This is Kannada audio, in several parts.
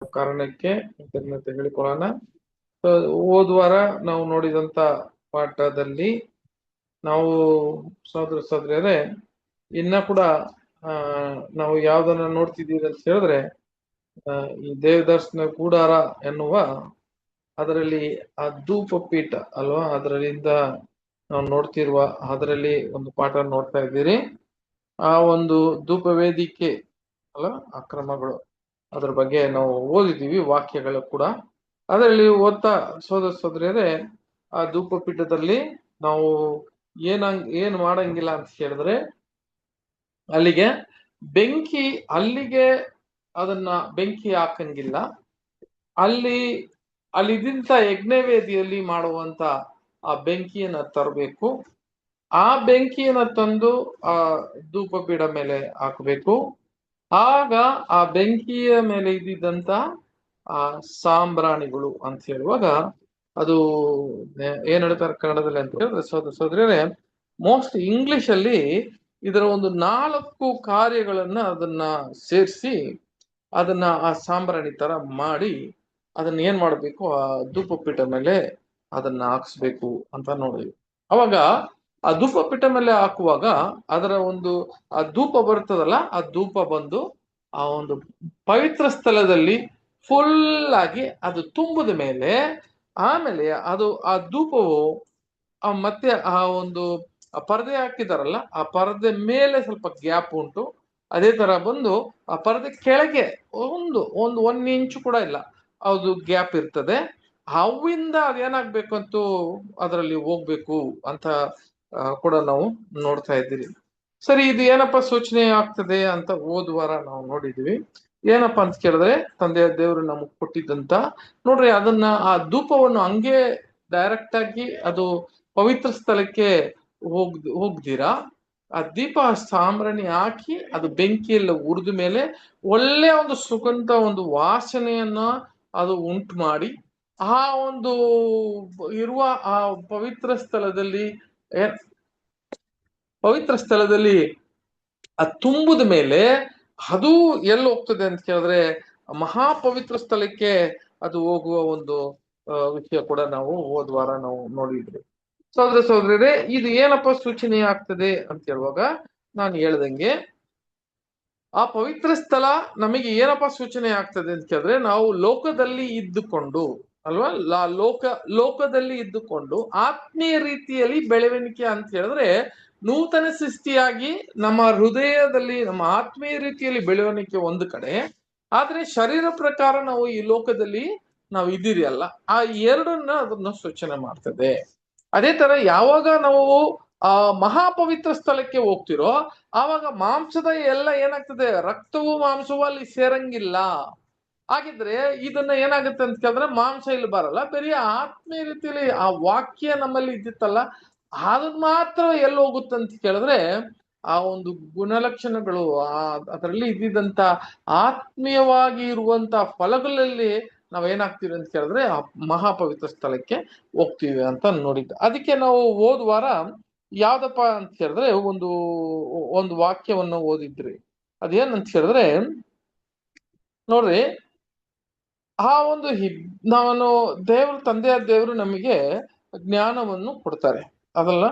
ಕಾರಣಕ್ಕೆ ಕೃತಜ್ಞತೆ ಹೇಳಿಕೊಳ್ಳೋಣ. ಹೋದ ವಾರ ನಾವು ನೋಡಿದಂತ ಪಾಠದಲ್ಲಿ ನಾವು ಸಹೋದರ ಸಹೋದರಿಯರೇ ಇನ್ನ ಕೂಡ ನಾವು ಯಾವ್ದನ್ನ ನೋಡ್ತಿದ್ದೀವಿ ಅಂತ ಹೇಳಿದ್ರೆ ಈ ದೇವದರ್ಶನ ಕೂಡಾರ ಎನ್ನುವ ಅದರಲ್ಲಿ ಆ ಧೂಪ ಪೀಠ ಅಲ್ವಾ, ಅದರಲ್ಲಿಂದ ನಾವು ನೋಡ್ತಿರುವ ಅದರಲ್ಲಿ ಒಂದು ಪಾಠ ನೋಡ್ತಾ ಇದ್ದೀರಿ. ಆ ಒಂದು ಧೂಪ ವೇದಿಕೆ ಅಲ್ಲ ಅಕ್ರಮಗಳು ಅದ್ರ ಬಗ್ಗೆ ನಾವು ಓದಿದ್ದೀವಿ ವಾಕ್ಯಗಳು ಕೂಡ. ಅದರಲ್ಲಿ ಓದ್ತಾ ಸೋದರ ಸೋದರಿಯರೇ ಆ ಧೂಪ ಪೀಠದಲ್ಲಿ ನಾವು ಏನ್ ಮಾಡಂಗಿಲ್ಲ ಅಂತ ಹೇಳಿದ್ರೆ ಅಲ್ಲಿಗೆ ಅದನ್ನ ಬೆಂಕಿ ಹಾಕಂಗಿಲ್ಲ. ಅಲ್ಲಿದ್ದಂತ ಯಜ್ಞವೇದಿಯಲ್ಲಿ ಮಾಡುವಂತ ಆ ಬೆಂಕಿಯನ್ನ ತರಬೇಕು. ಆ ಬೆಂಕಿಯನ್ನ ತಂದು ಆ ಧೂಪ ಪೀಠ ಮೇಲೆ ಹಾಕಬೇಕು. ಆಗ ಆ ಬೆಂಕಿಯ ಮೇಲೆ ಇದ್ದಿದ್ದಂತ ಆ ಸಾಂಬ್ರಾಣಿಗಳು ಅಂತ ಹೇಳುವಾಗ ಅದು ಏನ್ ಹೇಳ್ತಾರೆ ಕನ್ನಡದಲ್ಲಿ ಅಂತ ಹೇಳಿದ್ರೆ ಸೋದರ ಸೋದರಿಯರೇ, ಮೋಸ್ಟ್ ಇಂಗ್ಲಿಷ್ ಅಲ್ಲಿ ಇದರ ಒಂದು 4 ಕಾರ್ಯಗಳನ್ನ ಅದನ್ನ ಸೇರಿಸಿ ಅದನ್ನ ಆ ಸಾಂಬ್ರಾಣಿ ತರ ಮಾಡಿ ಅದನ್ನ ಏನ್ ಮಾಡ್ಬೇಕು, ಆ ಧೂಪ ಪೀಠ ಮೇಲೆ ಅದನ್ನ ಹಾಕ್ಸ್ಬೇಕು ಅಂತ ನೋಡಿದ್ವಿ. ಅವಾಗ ಆ ಧೂಪ ಪೀಠ ಮೇಲೆ ಹಾಕುವಾಗ ಅದರ ಒಂದು ಆ ಧೂಪ ಬರ್ತದಲ್ಲ, ಆ ಧೂಪ ಬಂದು ಆ ಒಂದು ಪವಿತ್ರ ಸ್ಥಳದಲ್ಲಿ ಫುಲ್ ಆಗಿ ಅದು ತುಂಬಿದ ಮೇಲೆ ಆಮೇಲೆ ಅದು ಆ ಧೂಪವು ಮತ್ತೆ ಆ ಒಂದು ಪರದೆ ಹಾಕಿದಾರಲ್ಲ, ಆ ಪರದೆ ಮೇಲೆ ಸ್ವಲ್ಪ ಗ್ಯಾಪ್ ಉಂಟು. ಅದೇ ತರ ಬಂದು ಆ ಪರದೆ ಕೆಳಗೆ ಒಂದ್ ಇಂಚು ಕೂಡ ಇಲ್ಲ, ಅದು ಗ್ಯಾಪ್ ಇರ್ತದೆ. ಅವಿಂದ ಅದೇನಾಗ್ಬೇಕು ಅಂತೂ ಅದರಲ್ಲಿ ಹೋಗ್ಬೇಕು ಅಂತ ಕೂಡ ನಾವು ನೋಡ್ತಾ ಇದ್ದೀರಿ. ಸರಿ, ಇದು ಏನಪ್ಪಾ ಸೂಚನೆ ಆಗ್ತದೆ ಅಂತ ಹೋದ ವಾರ ನಾವು ನೋಡಿದ್ವಿ. ಏನಪ್ಪಾ ಅಂತ ಕೇಳಿದ್ರೆ ತಂದೆಯ ದೇವರು ನಮಗ್ ಕೊಟ್ಟಿದ್ದಂತ ನೋಡ್ರಿ, ಅದನ್ನ ಆ ಧೂಪವನ್ನು ಹಂಗೆ ಡೈರೆಕ್ಟ್ ಆಗಿ ಅದು ಪವಿತ್ರ ಸ್ಥಳಕ್ಕೆ ಹೋಗ್ದಿರಾ ಆ ದೀಪ ಸಾಂಬ್ರಾಣಿ ಹಾಕಿ ಅದು ಬೆಂಕಿಯೆಲ್ಲ ಉರಿದ ಮೇಲೆ ಒಳ್ಳೆ ಒಂದು ಸುಗಂಧ ಒಂದು ವಾಸನೆಯನ್ನ ಅದು ಉಂಟು ಮಾಡಿ ಆ ಒಂದು ಇರುವ ಆ ಪವಿತ್ರ ಸ್ಥಳದಲ್ಲಿ ಅದು ತುಂಬಿದ ಮೇಲೆ ಅದು ಎಲ್ಲಿ ಹೋಗ್ತದೆ ಅಂತ ಕೇಳಿದ್ರೆ ಮಹಾಪವಿತ್ರ ಸ್ಥಳಕ್ಕೆ ಅದು ಹೋಗುವ ಒಂದು ವಿಷಯ ಕೂಡ ನಾವು ಹೋದ ವಾರ ನಾವು ನೋಡಿದ್ವಿ. ಸಹೋದರ ಸಹೋದರರೇ, ಇದು ಏನಪ್ಪ ಸೂಚನೆ ಆಗ್ತದೆ ಅಂತ ಹೇಳುವಾಗ ನಾನು ಹೇಳ್ದಂಗೆ ಆ ಪವಿತ್ರ ಸ್ಥಳ ನಮಗೆ ಏನಪ್ಪ ಸೂಚನೆ ಆಗ್ತದೆ ಅಂತ ಕೇಳಿದ್ರೆ ನಾವು ಲೋಕದಲ್ಲಿ ಇದ್ದುಕೊಂಡು ಅಲ್ವಾ, ಲೋಕದಲ್ಲಿ ಇದ್ದುಕೊಂಡು ಆತ್ಮೀಯ ರೀತಿಯಲ್ಲಿ ಬೆಳವಣಿಗೆ ಅಂತ ಹೇಳಿದ್ರೆ ನೂತನ ಸೃಷ್ಟಿಯಾಗಿ ನಮ್ಮ ಹೃದಯದಲ್ಲಿ ನಮ್ಮ ಆತ್ಮೀಯ ರೀತಿಯಲ್ಲಿ ಬೆಳವಣಿಗೆ ಒಂದು ಕಡೆ, ಆದ್ರೆ ಶರೀರ ಪ್ರಕಾರ ನಾವು ಈ ಲೋಕದಲ್ಲಿ ನಾವು ಇದ್ದೀರಿ ಅಲ್ಲ, ಆ ಎರಡನ್ನ ಅದನ್ನ ಸೂಚನೆ ಮಾಡ್ತದೆ. ಅದೇ ತರ ಯಾವಾಗ ನಾವು ಆ ಮಹಾಪವಿತ್ರ ಸ್ಥಳಕ್ಕೆ ಹೋಗ್ತಿರೋ ಆವಾಗ ಮಾಂಸದ ಎಲ್ಲ ಏನಾಗ್ತದೆ, ರಕ್ತವು ಮಾಂಸವು ಅಲ್ಲಿ ಸೇರಂಗಿಲ್ಲ. ಹಾಗಿದ್ರೆ ಇದನ್ನ ಏನಾಗುತ್ತೆ ಅಂತ ಕೇಳಿದ್ರೆ ಮಾಂಸ ಇಲ್ಲಿ ಬರಲ್ಲ, ಬರೀ ಆತ್ಮೀಯ ರೀತಿಯಲ್ಲಿ ಆ ವಾಕ್ಯ ನಮ್ಮಲ್ಲಿ ಇದ್ದಿತ್ತಲ್ಲ ಅದನ್ನ ಮಾತ್ರ ಎಲ್ಲಿ ಹೋಗುತ್ತೆ ಅಂತ ಕೇಳಿದ್ರೆ ಆ ಒಂದು ಗುಣಲಕ್ಷಣಗಳು ಅದರಲ್ಲಿ ಇದ್ದಿದ್ದಂತ ಆತ್ಮೀಯವಾಗಿ ಇರುವಂತ ಫಲಗಳಲ್ಲಿ ನಾವೇನಾಗ್ತೀವಿ ಅಂತ ಕೇಳಿದ್ರೆ ಆ ಮಹಾಪವಿತ್ರ ಸ್ಥಳಕ್ಕೆ ಹೋಗ್ತೀವಿ ಅಂತ ನೋಡಿದ್ದು. ಅದಕ್ಕೆ ನಾವು ಹೋದ ವಾರ ಯಾವ್ದಪ್ಪ ಅಂತ ಹೇಳಿದ್ರೆ ಒಂದು ವಾಕ್ಯವನ್ನು ಓದಿದ್ರಿ. ಅದೇನಂತ ಹೇಳಿದ್ರೆ ನೋಡ್ರಿ, ಆ ಒಂದು ನಾನು ತಂದೆಯ ದೇವರು ನಮಗೆ ಜ್ಞಾನವನ್ನು ಕೊಡ್ತಾರೆ ಅಲ್ವಾ.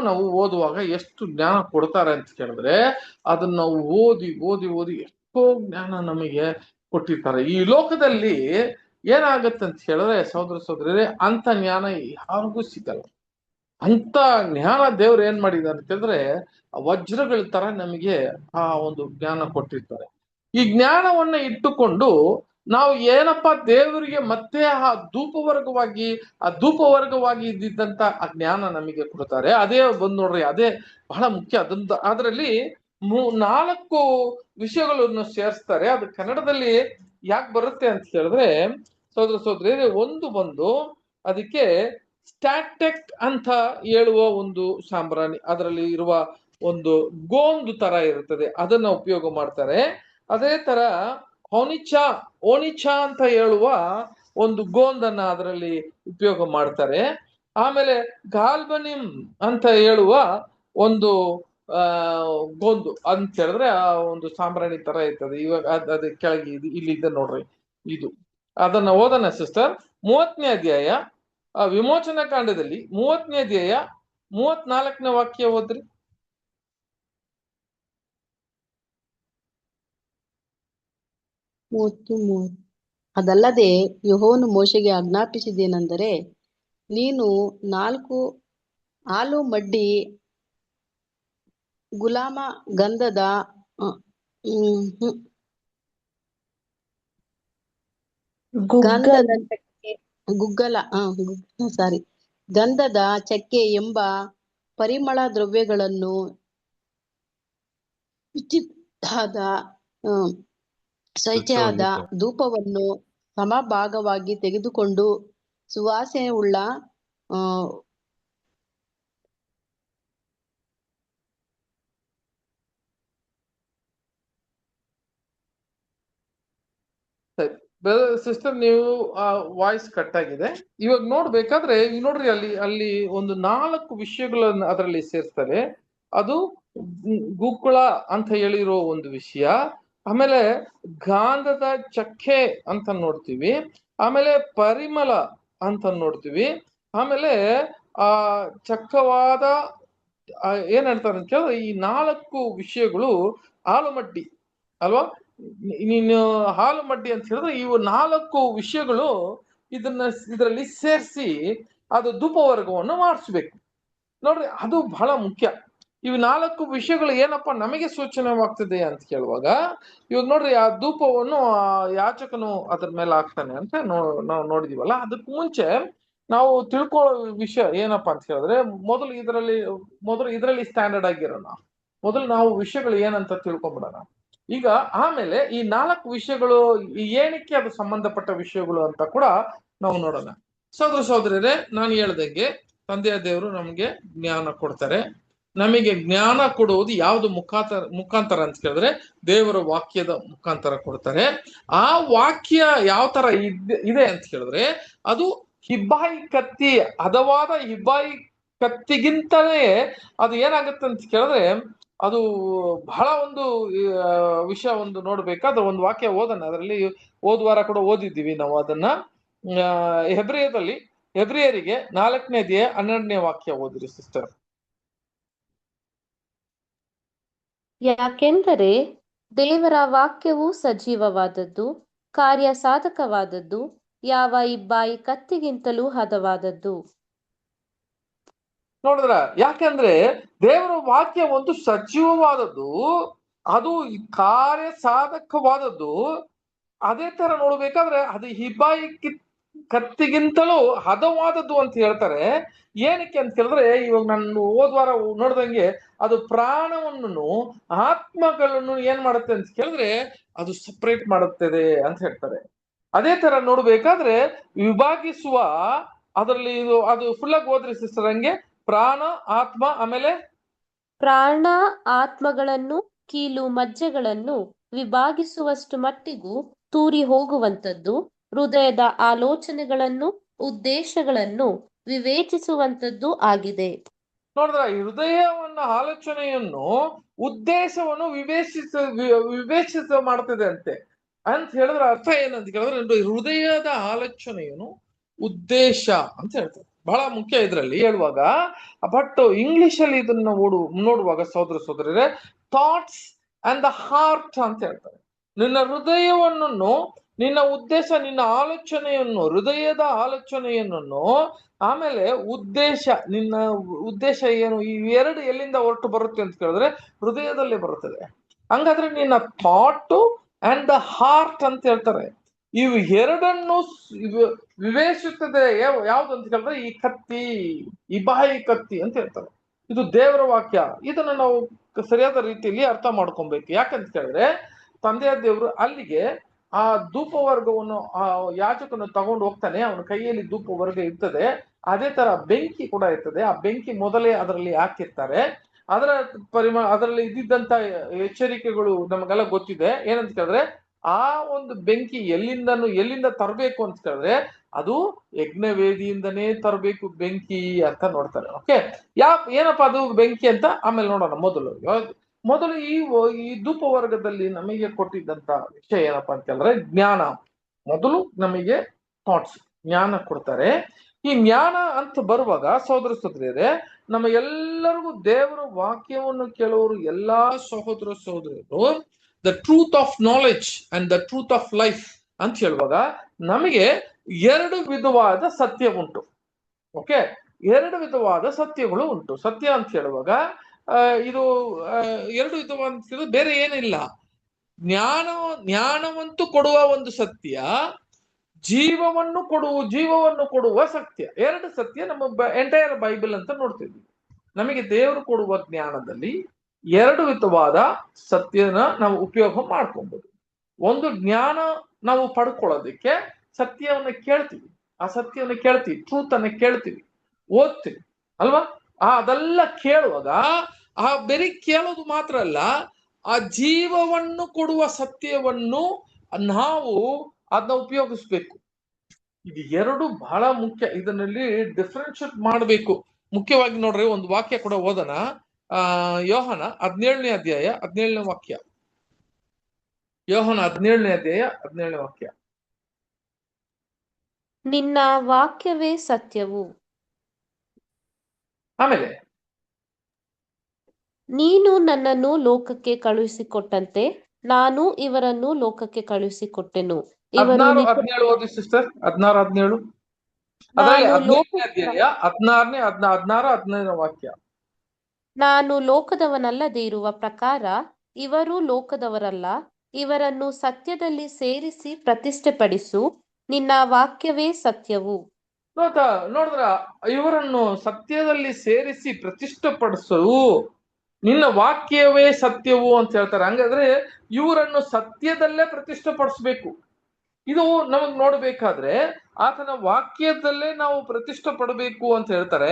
ನಾವು ಓದುವಾಗ ಎಷ್ಟು ಜ್ಞಾನ ಕೊಡ್ತಾರೆ ಅಂತ ಕೇಳಿದ್ರೆ ಅದನ್ನ ನಾವು ಓದಿ ಓದಿ ಓದಿ ಎಷ್ಟೋ ಜ್ಞಾನ ನಮಗೆ ಕೊಟ್ಟಿರ್ತಾರೆ. ಈ ಲೋಕದಲ್ಲಿ ಏನಾಗತ್ತೆ ಅಂತ ಹೇಳಿದ್ರೆ ಸಹೋದರ ಸಹೋದರರೇ, ಅಂತ ಜ್ಞಾನ ಯಾರಿಗೂ ಸಿಗಲ್ಲ. ಅಂತ ಜ್ಞಾನ ದೇವ್ರು ಏನ್ ಮಾಡಿದ್ದಾರೆ ಅಂತ ಹೇಳಿದ್ರೆ ವಜ್ರಗಳ ತರ ನಮಗೆ ಆ ಒಂದು ಜ್ಞಾನ ಕೊಟ್ಟಿರ್ತಾರೆ. ಈ ಜ್ಞಾನವನ್ನ ಇಟ್ಟುಕೊಂಡು ನಾವು ಏನಪ್ಪಾ ದೇವರಿಗೆ ಮತ್ತೆ ಆ ಧೂಪವರ್ಗವಾಗಿ ಇದ್ದಿದ್ದಂತ ಆ ಜ್ಞಾನ ನಮಗೆ ಕೊಡ್ತಾರೆ. ಅದೇ ಬಂದ್ ನೋಡ್ರಿ, ಅದೇ ಬಹಳ ಮುಖ್ಯ. ಅದರಲ್ಲಿ 4 ವಿಷಯಗಳನ್ನು ಸೇರಿಸ್ತಾರೆ. ಅದು ಕನ್ನಡದಲ್ಲಿ ಯಾಕೆ ಬರುತ್ತೆ ಅಂತ ಹೇಳಿದ್ರೆ ಸಹೋದರ ಸಹೋದರಿ, ಒಂದು ಬಂದು ಅದಕ್ಕೆ ಸ್ಟ್ಯಾಟೆಕ್ ಅಂತ ಹೇಳುವ ಒಂದು ಸಾಂಬ್ರಾಣಿ, ಅದರಲ್ಲಿ ಇರುವ ಒಂದು ಗೋಂದು ತರ ಇರುತ್ತದೆ, ಅದನ್ನ ಉಪಯೋಗ ಮಾಡ್ತಾರೆ. ಅದೇ ತರ ಓಣಿಚಾ ಅಂತ ಹೇಳುವ ಒಂದು ಗೋಂದನ್ನ ಅದರಲ್ಲಿ ಉಪಯೋಗ ಮಾಡ್ತಾರೆ. ಆಮೇಲೆ ಗಾಲ್ಬನಿಮ್ ಅಂತ ಹೇಳುವ ಒಂದು ಗೋಂದು ಅಂತ ಹೇಳಿದ್ರೆ ಆ ಒಂದು ಸಾಂಬ್ರಾಣಿ ತರ ಇರ್ತದೆ. ಇವಾಗ ಅದ ಕೆಳಗೆ ಇಲ್ಲಿದ್ದ ನೋಡ್ರಿ, ಇದು ಅದನ್ನ ಓದೋಣ ಸಿಸ್ಟರ್. 30ನೇ ಅಧ್ಯಾಯ ವಿಮೋಚನಾ ಕಾಂಡದಲ್ಲಿ 30ನೇ ಅಧ್ಯಾಯ 34ನೇ ವಾಕ್ಯ ಓದ್ರಿ. ಅದಲ್ಲದೆ ಯೆಹೋವನು ಮೋಶೆಗೆ ಆಜ್ಞಾಪಿಸಿದ್ದೇನೆಂದರೆ, ನೀನು 4 ಆಲುಮಡ್ಡಿ ಗುಲಾಮ ಗಂಧದ ಗಂಧದ ಚಕ್ಕೆ ಎಂಬ ಪರಿಮಳ ದ್ರವ್ಯಗಳನ್ನು ಸ್ವಚ್ಛವಾದ ಧೂಪವನ್ನು ಸಮಭಾಗವಾಗಿ ತೆಗೆದುಕೊಂಡು ಸುವಾಸನೆ ಉಳ್ಳ ಸಿಸ್ಟರ್, ನೀವು ವಾಯ್ಸ್ ಕಟ್ ಆಗಿದೆ. ಇವಾಗ ನೋಡ್ಬೇಕಾದ್ರೆ ನೋಡ್ರಿ, ಅಲ್ಲಿ ಒಂದು 4 ವಿಷಯಗಳನ್ನ ಅದರಲ್ಲಿ ಸೇರ್ತಾರೆ. ಅದು ಗುಗ್ಗುಳ ಅಂತ ಹೇಳಿರೋ ಒಂದು ವಿಷಯ, ಆಮೇಲೆ ಗಾಂಧದ ಚಕ್ಕೆ ಅಂತ ನೋಡ್ತೀವಿ, ಆಮೇಲೆ ಪರಿಮಳ ಅಂತ ನೋಡ್ತೀವಿ, ಆಮೇಲೆ ಚಕ್ಕವಾದ ಏನ್ ಹೇಳ್ತಾರೆ ಅಂತ ಕೇಳಿದ್ರೆ ಈ 4 ವಿಷಯಗಳು ಆಲುಮಡ್ಡಿ ಅಲ್ವಾ. ನೀನು ಆಲುಮಡ್ಡಿ ಅಂತ ಹೇಳಿದ್ರೆ ಇವು 4 ವಿಷಯಗಳು ಇದರಲ್ಲಿ ಸೇರಿಸಿ ಅದು ಧೂಪವರ್ಗವನ್ನು ಮಾಡಿಸ್ಬೇಕು. ನೋಡ್ರಿ, ಅದು ಬಹಳ ಮುಖ್ಯ. ಇವು 4 ವಿಷಯಗಳು ಏನಪ್ಪಾ ನಮಗೆ ಸೂಚನೆವಾಗ್ತದೆ ಅಂತ ಕೇಳುವಾಗ, ಇವಾಗ ನೋಡ್ರಿ, ಆ ಧೂಪವನ್ನು ಯಾಚಕನು ಅದ್ರ ಮೇಲೆ ಹಾಕ್ತಾನೆ ಅಂತ ನಾವು ನೋಡಿದೀವಲ್ಲ. ಅದಕ್ಕೆ ಮುಂಚೆ ನಾವು ತಿಳ್ಕೊಳ್ಳೋ ವಿಷಯ ಏನಪ್ಪಾ ಅಂತ ಹೇಳಿದ್ರೆ, ಮೊದಲು ಇದರಲ್ಲಿ ಸ್ಟ್ಯಾಂಡರ್ಡ್ ಆಗಿರೋಣ. ಮೊದಲು ನಾವು ವಿಷಯಗಳು ಏನಂತ ತಿಳ್ಕೊಂಡ್ಬಿಡೋಣ. ಈಗ ಆಮೇಲೆ ಈ 4 ವಿಷಯಗಳು ಏನಕ್ಕೆ ಅದು ಸಂಬಂಧಪಟ್ಟ ವಿಷಯಗಳು ಅಂತ ಕೂಡ ನಾವು ನೋಡೋಣ. ಸಹೋದರರೇ, ನಾನು ಹೇಳ್ದಂಗೆ ತಂದೆಯ ದೇವರು ನಮ್ಗೆ ಜ್ಞಾನ ಕೊಡ್ತಾರೆ. ನಮಗೆ ಜ್ಞಾನ ಕೊಡುವುದು ಯಾವ್ದು ಮುಖಾಂತರ ಅಂತ ಕೇಳಿದ್ರೆ ದೇವರ ವಾಕ್ಯದ ಮುಖಾಂತರ ಕೊಡ್ತಾರೆ. ಆ ವಾಕ್ಯ ಯಾವ ತರ ಇದೆ ಅಂತ ಕೇಳಿದ್ರೆ, ಅದು ಹಿಬ್ಬಾಯಿ ಕತ್ತಿ, ಹದವಾದ ಹಿಬ್ಬಾಯಿ ಕತ್ತಿಗಿಂತಲೇ ಅದು ಏನಾಗುತ್ತೆ ಅಂತ ಕೇಳಿದ್ರೆ, ಅದು ಬಹಳ ಒಂದು ವಿಷಯ ಒಂದು ನೋಡ್ಬೇಕಾದ್ರೆ ಒಂದು ವಾಕ್ಯ ಓದೋಣ. ಅದರಲ್ಲಿ ಹೋದ್ವಾರ ಕೂಡ ಓದಿದ್ದೀವಿ ನಾವು ಅದನ್ನ. ಹೆಬ್ರಿಯರಿಗೆ 4ನೇ ಅಧ್ಯಾಯ 12ನೇ ವಾಕ್ಯ ಓದಿರಿ ಸಿಸ್ಟರ್. ಯಾಕೆಂದರೆ ದೇವರ ವಾಕ್ಯವು ಸಜೀವವಾದದ್ದು, ಕಾರ್ಯ ಸಾಧಕವಾದದ್ದು, ಯಾವ ಇಬ್ಬಾಯಿ ಕತ್ತಿಗಿಂತಲೂ ಹದವಾದದ್ದು. ನೋಡಿದ್ರ, ಯಾಕಂದ್ರೆ ದೇವರ ವಾಕ್ಯ ಒಂದು ಸಜೀವವಾದದ್ದು, ಅದು ಕಾರ್ಯ ಸಾಧಕವಾದದ್ದು. ಅದೇ ತರ ನೋಡ್ಬೇಕಾದ್ರೆ ಅದು ಹಿಬ್ಬಾಯಿ ಕತ್ತಿಗಿಂತಲೂ ಹದವಾದದ್ದು ಅಂತ ಹೇಳ್ತಾರೆ. ಏನಕ್ಕೆ ಅಂತ ಕೇಳಿದ್ರೆ, ಇವಾಗ ನಾನು ಹೋದ್ವಾರ ನೋಡ್ದಂಗೆ ಅದು ಪ್ರಾಣವನ್ನು ಆತ್ಮಗಳನ್ನು ಏನ್ ಮಾಡುತ್ತೆ ಅಂತ ಕೇಳಿದ್ರೆ ಅದು ಸಪರೇಟ್ ಮಾಡುತ್ತದೆ ಅಂತ ಹೇಳ್ತಾರೆ. ಅದೇ ತರ ನೋಡ್ಬೇಕಾದ್ರೆ ವಿಭಾಗಿಸುವ ಅದರಲ್ಲಿ ಅದು ಫುಲ್ ಆಗಿ ಓದ್ರಿ ಸಿಸ್ಟರ್ ಹಂಗೆ. ಪ್ರಾಣ, ಆತ್ಮ, ಆಮೇಲೆ ಪ್ರಾಣ ಆತ್ಮಗಳನ್ನು, ಕೀಲು ಮಜ್ಜೆಗಳನ್ನು ವಿಭಾಗಿಸುವಷ್ಟು ಮಟ್ಟಿಗೂ ತೂರಿ ಹೋಗುವಂಥದ್ದು, ಹೃದಯದ ಆಲೋಚನೆಗಳನ್ನು ಉದ್ದೇಶಗಳನ್ನು ವಿವೇಚಿಸುವಂಥದ್ದು ಆಗಿದೆ. ನೋಡಿದ್ರ, ಹೃದಯವನ್ನ ಆಲೋಚನೆಯನ್ನು ಉದ್ದೇಶವನ್ನು ವಿವೇಚಿಸ ಮಾಡ್ತದೆ ಅಂತ ಹೇಳಿದ್ರೆ ಅರ್ಥ ಏನಂತ ಕೇಳಿದ್ರೆ, ಹೃದಯದ ಆಲೋಚನೆಯನ್ನು ಉದ್ದೇಶ ಅಂತ ಹೇಳ್ತಾರೆ. ಬಹಳ ಮುಖ್ಯ ಇದರಲ್ಲಿ ಹೇಳುವಾಗ. ಬಟ್ ಇಂಗ್ಲಿಷ್ ಅಲ್ಲಿ ಇದನ್ನ ನೋಡುವಾಗ ಸಹೋದರರೇ, ಥಾಟ್ಸ್ ಅಂಡ್ ದ ಹಾರ್ಟ್ ಅಂತ ಹೇಳ್ತಾರೆ. ನಿನ್ನ ಹೃದಯವನ್ನು, ನಿನ್ನ ಉದ್ದೇಶ, ನಿನ್ನ ಆಲೋಚನೆಯನ್ನು, ಹೃದಯದ ಆಲೋಚನೆಯನ್ನು, ಆಮೇಲೆ ಉದ್ದೇಶ, ನಿನ್ನ ಉದ್ದೇಶ ಏನು, ಈ ಎರಡು ಎಲ್ಲಿಂದ ಹೊರಟು ಬರುತ್ತೆ ಅಂತ ಕೇಳಿದ್ರೆ ಹೃದಯದಲ್ಲೇ ಬರುತ್ತದೆ. ಹಂಗಾದ್ರೆ ನಿನ್ನ ಥಾಟ್ ಅಂಡ್ ದ ಹಾರ್ಟ್ ಅಂತ ಹೇಳ್ತಾರೆ. ಇವು ಎರಡನ್ನು ವಿವೇಚಿಸುತ್ತದೆ ಯಾವ್ದು ಅಂತ ಕೇಳಿದ್ರೆ ಈ ಕತ್ತಿ, ಈ ಬಾಯಿ ಕತ್ತಿ ಅಂತ ಹೇಳ್ತಾರೆ. ಇದು ದೇವರ ವಾಕ್ಯ. ಇದನ್ನ ನಾವು ಸರಿಯಾದ ರೀತಿಯಲ್ಲಿ ಅರ್ಥ ಮಾಡ್ಕೊಬೇಕು. ಯಾಕಂತ ಕೇಳಿದ್ರೆ ತಂದೆಯ ದೇವರು ಅಲ್ಲಿಗೆ ಆ ಧೂಪ ವರ್ಗವನ್ನು ಆ ಯಾಜಕನು ತಗೊಂಡು ಹೋಗ್ತಾನೆ. ಅವನ ಕೈಯಲ್ಲಿ ಧೂಪ ವರ್ಗ ಇರ್ತದೆ. ಅದೇ ತರ ಬೆಂಕಿ ಕೂಡ ಇರ್ತದೆ. ಆ ಬೆಂಕಿ ಮೊದಲೇ ಅದರಲ್ಲಿ ಹಾಕಿರ್ತಾರೆ. ಅದರಲ್ಲಿ ಇದ್ದಿದ್ದಂತ ಎಚ್ಚರಿಕೆಗಳು ನಮಗೆಲ್ಲ ಗೊತ್ತಿದೆ. ಏನಂತ ಕೇಳಿದ್ರೆ, ಆ ಒಂದು ಬೆಂಕಿ ಎಲ್ಲಿಂದ ತರಬೇಕು ಅಂತ ಕೇಳಿದ್ರೆ ಅದು ಯಜ್ಞವೇದಿಯಿಂದನೇ ತರಬೇಕು ಬೆಂಕಿ ಅಂತ ನೋಡ್ತಾರೆ. ಓಕೆ, ಏನಪ್ಪ ಅದು ಬೆಂಕಿ ಅಂತ ಆಮೇಲೆ ನೋಡೋಣ. ಮೊದಲು ಈ ಧೂಪ ವರ್ಗದಲ್ಲಿ ನಮಗೆ ಕೊಟ್ಟಿದ್ದಂತ ವಿಷಯ ಏನಪ್ಪಾ ಅಂತ ಹೇಳಿದ್ರೆ ಜ್ಞಾನ. ಮೊದಲು ನಮಗೆ ಥಾಟ್ಸ್ ಜ್ಞಾನ ಕೊಡ್ತಾರೆ. ಈ ಜ್ಞಾನ ಅಂತ ಬರುವಾಗ ಸಹೋದರ ಸಹೋದರಿಯರೇ, ನಮ್ಮ ಎಲ್ಲರಿಗೂ ದೇವರ ವಾಕ್ಯವನ್ನು ಕೇಳುವರು ಎಲ್ಲಾ ಸಹೋದರ ಸಹೋದರಿಯರು the truth of knowledge and the truth of life ಅಂತ ಹೇಳುವಾಗ ನಮಗೆ ಎರಡು ವಿಧವಾದ ಸತ್ಯ ಉಂಟು. ಓಕೆ, ಎರಡು ವಿಧವಾದ ಸತ್ಯಗಳು ಉಂಟು. ಸತ್ಯ ಅಂತ ಹೇಳುವಾಗ ಇದು ಎರಡು ವಿಧವಾದ ಬೇರೆ ಏನಿಲ್ಲ. ಜ್ಞಾನವಂತೂ ಕೊಡುವ ಒಂದು ಸತ್ಯ, ಜೀವವನ್ನು ಕೊಡುವ ಸತ್ಯ. ಎರಡು ಸತ್ಯ ನಮ್ಮ ಎಂಟೈರ್ ಬೈಬಲ್ ಅಂತ ನೋಡ್ತೀವಿ. ನಮಗೆ ದೇವರು ಕೊಡುವ ಜ್ಞಾನದಲ್ಲಿ ಎರಡು ವಿಧವಾದ ಸತ್ಯನ ನಾವು ಉಪಯೋಗ ಮಾಡ್ಕೊಬಹುದು. ಒಂದು ಜ್ಞಾನ ನಾವು ಪಡ್ಕೊಳ್ಳೋದಕ್ಕೆ ಸತ್ಯವನ್ನ ಕೇಳ್ತೀವಿ, ಆ ಸತ್ಯವನ್ನ ಕೇಳ್ತೀವಿ, ಟ್ರೂತ್ ಅನ್ನ ಕೇಳ್ತೀವಿ, ಓದ್ತೀವಿ ಅಲ್ವಾ. ಅದೆಲ್ಲ ಕೇಳುವಾಗ ಆ ಬರೀ ಕೇಳೋದು ಮಾತ್ರ ಅಲ್ಲ, ಆ ಜೀವವನ್ನು ಕೊಡುವ ಸತ್ಯವನ್ನು ನಾವು ಅದನ್ನ ಉಪಯೋಗಿಸ್ಬೇಕು. ಇದು ಎರಡು ಬಹಳ ಮುಖ್ಯ. ಇದರಲ್ಲಿ ಡಿಫ್ರೆನ್ಶಿಯೇಟ್ ಮಾಡಬೇಕು. ಮುಖ್ಯವಾಗಿ ನೋಡ್ರಿ, ಒಂದು ವಾಕ್ಯ ಕೂಡ ಓದೋಣ. ಯೋಹನ 17ನೇ ಅಧ್ಯಾಯ 17ನೇ ವಾಕ್ಯ. ಯೋಹನ 17ನೇ ಅಧ್ಯಾಯ 17ನೇ ವಾಕ್ಯ. ನಿನ್ನ ವಾಕ್ಯವೇ ಸತ್ಯವು. ಆಮೇಲೆ, ನೀನು ನನ್ನನ್ನು ಲೋಕಕ್ಕೆ ಕಳುಹಿಸಿಕೊಟ್ಟಂತೆ ನಾನು ಇವರನ್ನು ಲೋಕಕ್ಕೆ ಕಳುಹಿಸಿಕೊಟ್ಟೆನು. 16-17 ಓದಿ ಸಿಸ್ಟರ್. 16-17 ಅದರಲ್ಲಿ 17ನೇ ಅಧ್ಯಾಯ 16-15ನೇ ವಾಕ್ಯ. ನಾನು ಲೋಕದವನಲ್ಲದೆ ಇರುವ ಪ್ರಕಾರ ಇವರು ಲೋಕದವರಲ್ಲ, ಇವರನ್ನು ಸತ್ಯದಲ್ಲಿ ಸೇರಿಸಿ ಪ್ರತಿಷ್ಠೆಪಡಿಸು, ನಿನ್ನ ವಾಕ್ಯವೇ ಸತ್ಯವು. ನೋಡಿದ್ರ, ಇವರನ್ನು ಸತ್ಯದಲ್ಲಿ ಸೇರಿಸಿ ಪ್ರತಿಷ್ಠೆಪಡಿಸು, ನಿನ್ನ ವಾಕ್ಯವೇ ಸತ್ಯವು ಅಂತ ಹೇಳ್ತಾರೆ. ಹಂಗಾದ್ರೆ ಇವರನ್ನು ಸತ್ಯದಲ್ಲೇ ಪ್ರತಿಷ್ಠೆಪಡಿಸ್ಬೇಕು. ಇದು ನಮಗ್ ನೋಡ್ಬೇಕಾದ್ರೆ ಆತನ ವಾಕ್ಯದಲ್ಲೇ ನಾವು ಪ್ರತಿಷ್ಠೆ ಪಡಬೇಕು ಅಂತ ಹೇಳ್ತಾರೆ.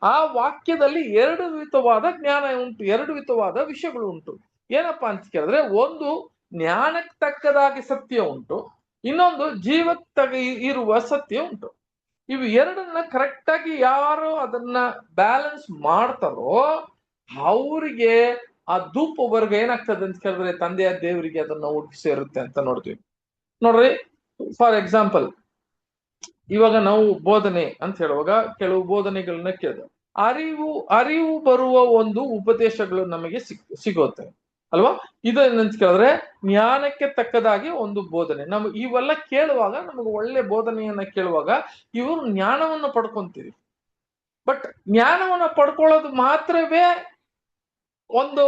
ಆ ವಾಕ್ಯದಲ್ಲಿ ಎರಡು ವಿಧವಾದ ಜ್ಞಾನ ಉಂಟು, ಎರಡು ವಿಧವಾದ ವಿಷಯಗಳು ಉಂಟು. ಏನಪ್ಪಾ ಅಂತ ಕೇಳಿದ್ರೆ, ಒಂದು ಜ್ಞಾನಕ್ಕೆ ತಕ್ಕದಾಗಿ ಸತ್ಯ ಉಂಟು, ಇನ್ನೊಂದು ಜೀವಕ್ಕೆ ಇರುವ ಸತ್ಯ ಉಂಟು. ಇವು ಎರಡನ್ನ ಕರೆಕ್ಟ್ ಆಗಿ ಯಾರು ಅದನ್ನ ಬ್ಯಾಲೆನ್ಸ್ ಮಾಡ್ತಾರೋ ಅವರಿಗೆ ಆ ಧೂಪ ವರ್ಗ ಏನಾಗ್ತದೆ ಅಂತ ಕೇಳಿದ್ರೆ ತಂದೆಯ ದೇವರಿಗೆ ಅದನ್ನ ಒಟ್ಟು ಸೇರುತ್ತೆ ಅಂತ ನೋಡ್ತೀವಿ. ನೋಡ್ರಿ, ಫಾರ್ ಎಕ್ಸಾಂಪಲ್, ಇವಾಗ ನಾವು ಬೋಧನೆ ಅಂತ ಹೇಳುವಾಗ ಕೆಲವು ಬೋಧನೆಗಳನ್ನ ಕೇಳಿದ ಅರಿವು ಬರುವ ಒಂದು ಉಪದೇಶಗಳು ನಮಗೆ ಸಿಗುತ್ತೆ ಅಲ್ವಾ. ಇದೇನಂತ ಕೇಳಿದ್ರೆ ಜ್ಞಾನಕ್ಕೆ ತಕ್ಕದಾಗಿ ಒಂದು ಬೋಧನೆ. ನಾವು ಇವೆಲ್ಲ ಕೇಳುವಾಗ, ನಮಗೆ ಒಳ್ಳೆ ಬೋಧನೆಯನ್ನ ಕೇಳುವಾಗ ಇವರು ಜ್ಞಾನವನ್ನು ಪಡ್ಕೊಂತೀವಿ. ಬಟ್ ಜ್ಞಾನವನ್ನ ಪಡ್ಕೊಳ್ಳೋದು ಮಾತ್ರವೇ ಒಂದು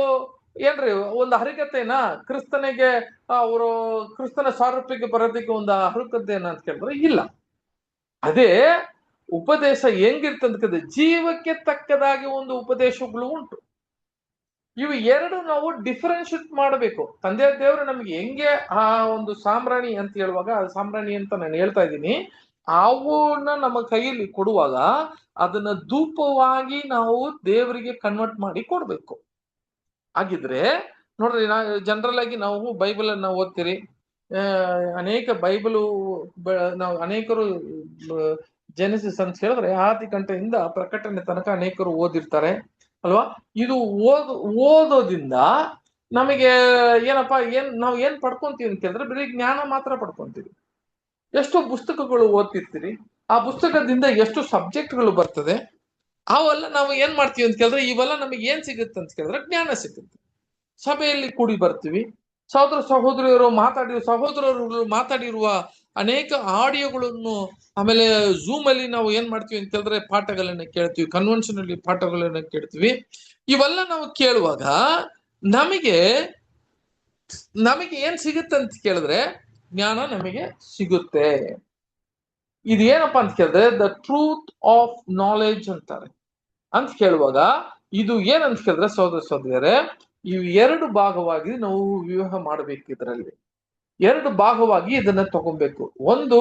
ಏನ್ರಿ ಒಂದು ಅರ್ಹತೆನಾ? ಕ್ರಿಸ್ತನಿಗೆ ಅವರು ಕ್ರಿಸ್ತನ ಸಾರೂಪ್ಯಕ್ಕೆ ಬರೋದಕ್ಕೆ ಒಂದು ಅರ್ಹತೆನ ಅಂತ ಕೇಳಿದ್ರೆ ಇಲ್ಲ. ಅದೇ ಉಪದೇಶ ಹೆಂಗಿರ್ತಂತ ಜೀವಕ್ಕೆ ತಕ್ಕದಾಗಿ ಒಂದು ಉಪದೇಶಗಳು ಉಂಟು. ಇವು ಎರಡು ನಾವು ಡಿಫರೆನ್ಶಿಯೇಟ್ ಮಾಡಬೇಕು. ತಂದೆ ದೇವರು ನಮ್ಗೆ ಹೆಂಗೆ ಆ ಒಂದು ಸಾಮ್ರಾಣಿ ಅಂತ ಹೇಳುವಾಗ, ಸಾಮ್ರಾಣಿ ಅಂತ ನಾನು ಹೇಳ್ತಾ ಇದ್ದೀನಿ, ಅವನ್ನ ನಮ್ಮ ಕೈಯಲ್ಲಿ ಕೊಡುವಾಗ ಅದನ್ನ ಧೂಪವಾಗಿ ನಾವು ದೇವರಿಗೆ ಕನ್ವರ್ಟ್ ಮಾಡಿ ಕೊಡ್ಬೇಕು. ಹಾಗಿದ್ರೆ ನೋಡ್ರಿ, ಜನರಲ್ ಆಗಿ ನಾವು ಬೈಬಲ್ ಅನ್ನ ಓದ್ತೀರಿ, ಅನೇಕ ಬೈಬಲು ನಾವು ಅನೇಕರು ಜೆನೆಸಿಸ್ ಅಂತ ಹೇಳಿದ್ರೆ ಆದಿ ಗಂಟೆಯಿಂದ ಪ್ರಕಟಣೆ ತನಕ ಅನೇಕರು ಓದಿರ್ತಾರೆ ಅಲ್ವಾ. ಇದು ಓದೋದ್ರಿಂದ ನಮಗೆ ಏನಪ್ಪಾ ನಾವು ಏನ್ ಪಡ್ಕೊಂತೀವಿ ಅಂತ ಹೇಳಿದ್ರೆ ಬರೀ ಜ್ಞಾನ ಮಾತ್ರ ಪಡ್ಕೊಂತೀವಿ. ಎಷ್ಟು ಪುಸ್ತಕಗಳು ಓದ್ತಿರ್ತೀರಿ, ಆ ಪುಸ್ತಕದಿಂದ ಎಷ್ಟು ಸಬ್ಜೆಕ್ಟ್ಗಳು ಬರ್ತದೆ, ಅವೆಲ್ಲ ನಾವು ಏನ್ ಮಾಡ್ತೀವಿ ಅಂತ ಕೇಳಿದ್ರೆ ಇವೆಲ್ಲ ನಮಗೆ ಏನ್ ಸಿಗುತ್ತೆ ಅಂತ ಕೇಳಿದ್ರೆ ಜ್ಞಾನ ಸಿಗುತ್ತೆ. ಸಭೆಯಲ್ಲಿ ಕೂಡಿ ಬರ್ತೀವಿ, ಸಹೋದರರು ಮಾತಾಡಿರುವ ಅನೇಕ ಆಡಿಯೋಗಳನ್ನು, ಆಮೇಲೆ ಝೂಮ್ ಅಲ್ಲಿ ನಾವು ಏನ್ ಮಾಡ್ತೀವಿ ಅಂತ ಕೇಳಿದ್ರೆ ಪಾಠಗಳನ್ನ ಕೇಳ್ತೀವಿ, ಕನ್ವೆನ್ಷನ್ ಅಲ್ಲಿ ಪಾಠಗಳನ್ನ ಕೇಳ್ತೀವಿ. ಇವೆಲ್ಲ ನಾವು ಕೇಳುವಾಗ ನಮಗೆ ಏನ್ ಸಿಗುತ್ತೆ ಅಂತ ಕೇಳಿದ್ರೆ ಜ್ಞಾನ ನಮಗೆ ಸಿಗುತ್ತೆ. ಇದು ಏನಪ್ಪಾ ಅಂತ ಕೇಳಿದ್ರೆ ದ ಟ್ರೂತ್ ಆಫ್ ನಾಲೆಡ್ಜ್ ಅಂತಾರೆ. ಅಂತ ಕೇಳುವಾಗ ಇದು ಏನಂತ ಕೇಳಿದ್ರೆ ಸಹೋದರರೇ, ಇವು ಎರಡು ಭಾಗವಾಗಿ ನಾವು ವಿವಾಹ ಮಾಡಬೇಕು. ಇದರಲ್ಲಿ ಎರಡು ಭಾಗವಾಗಿ ಇದನ್ನ ತಗೊಬೇಕು. ಒಂದು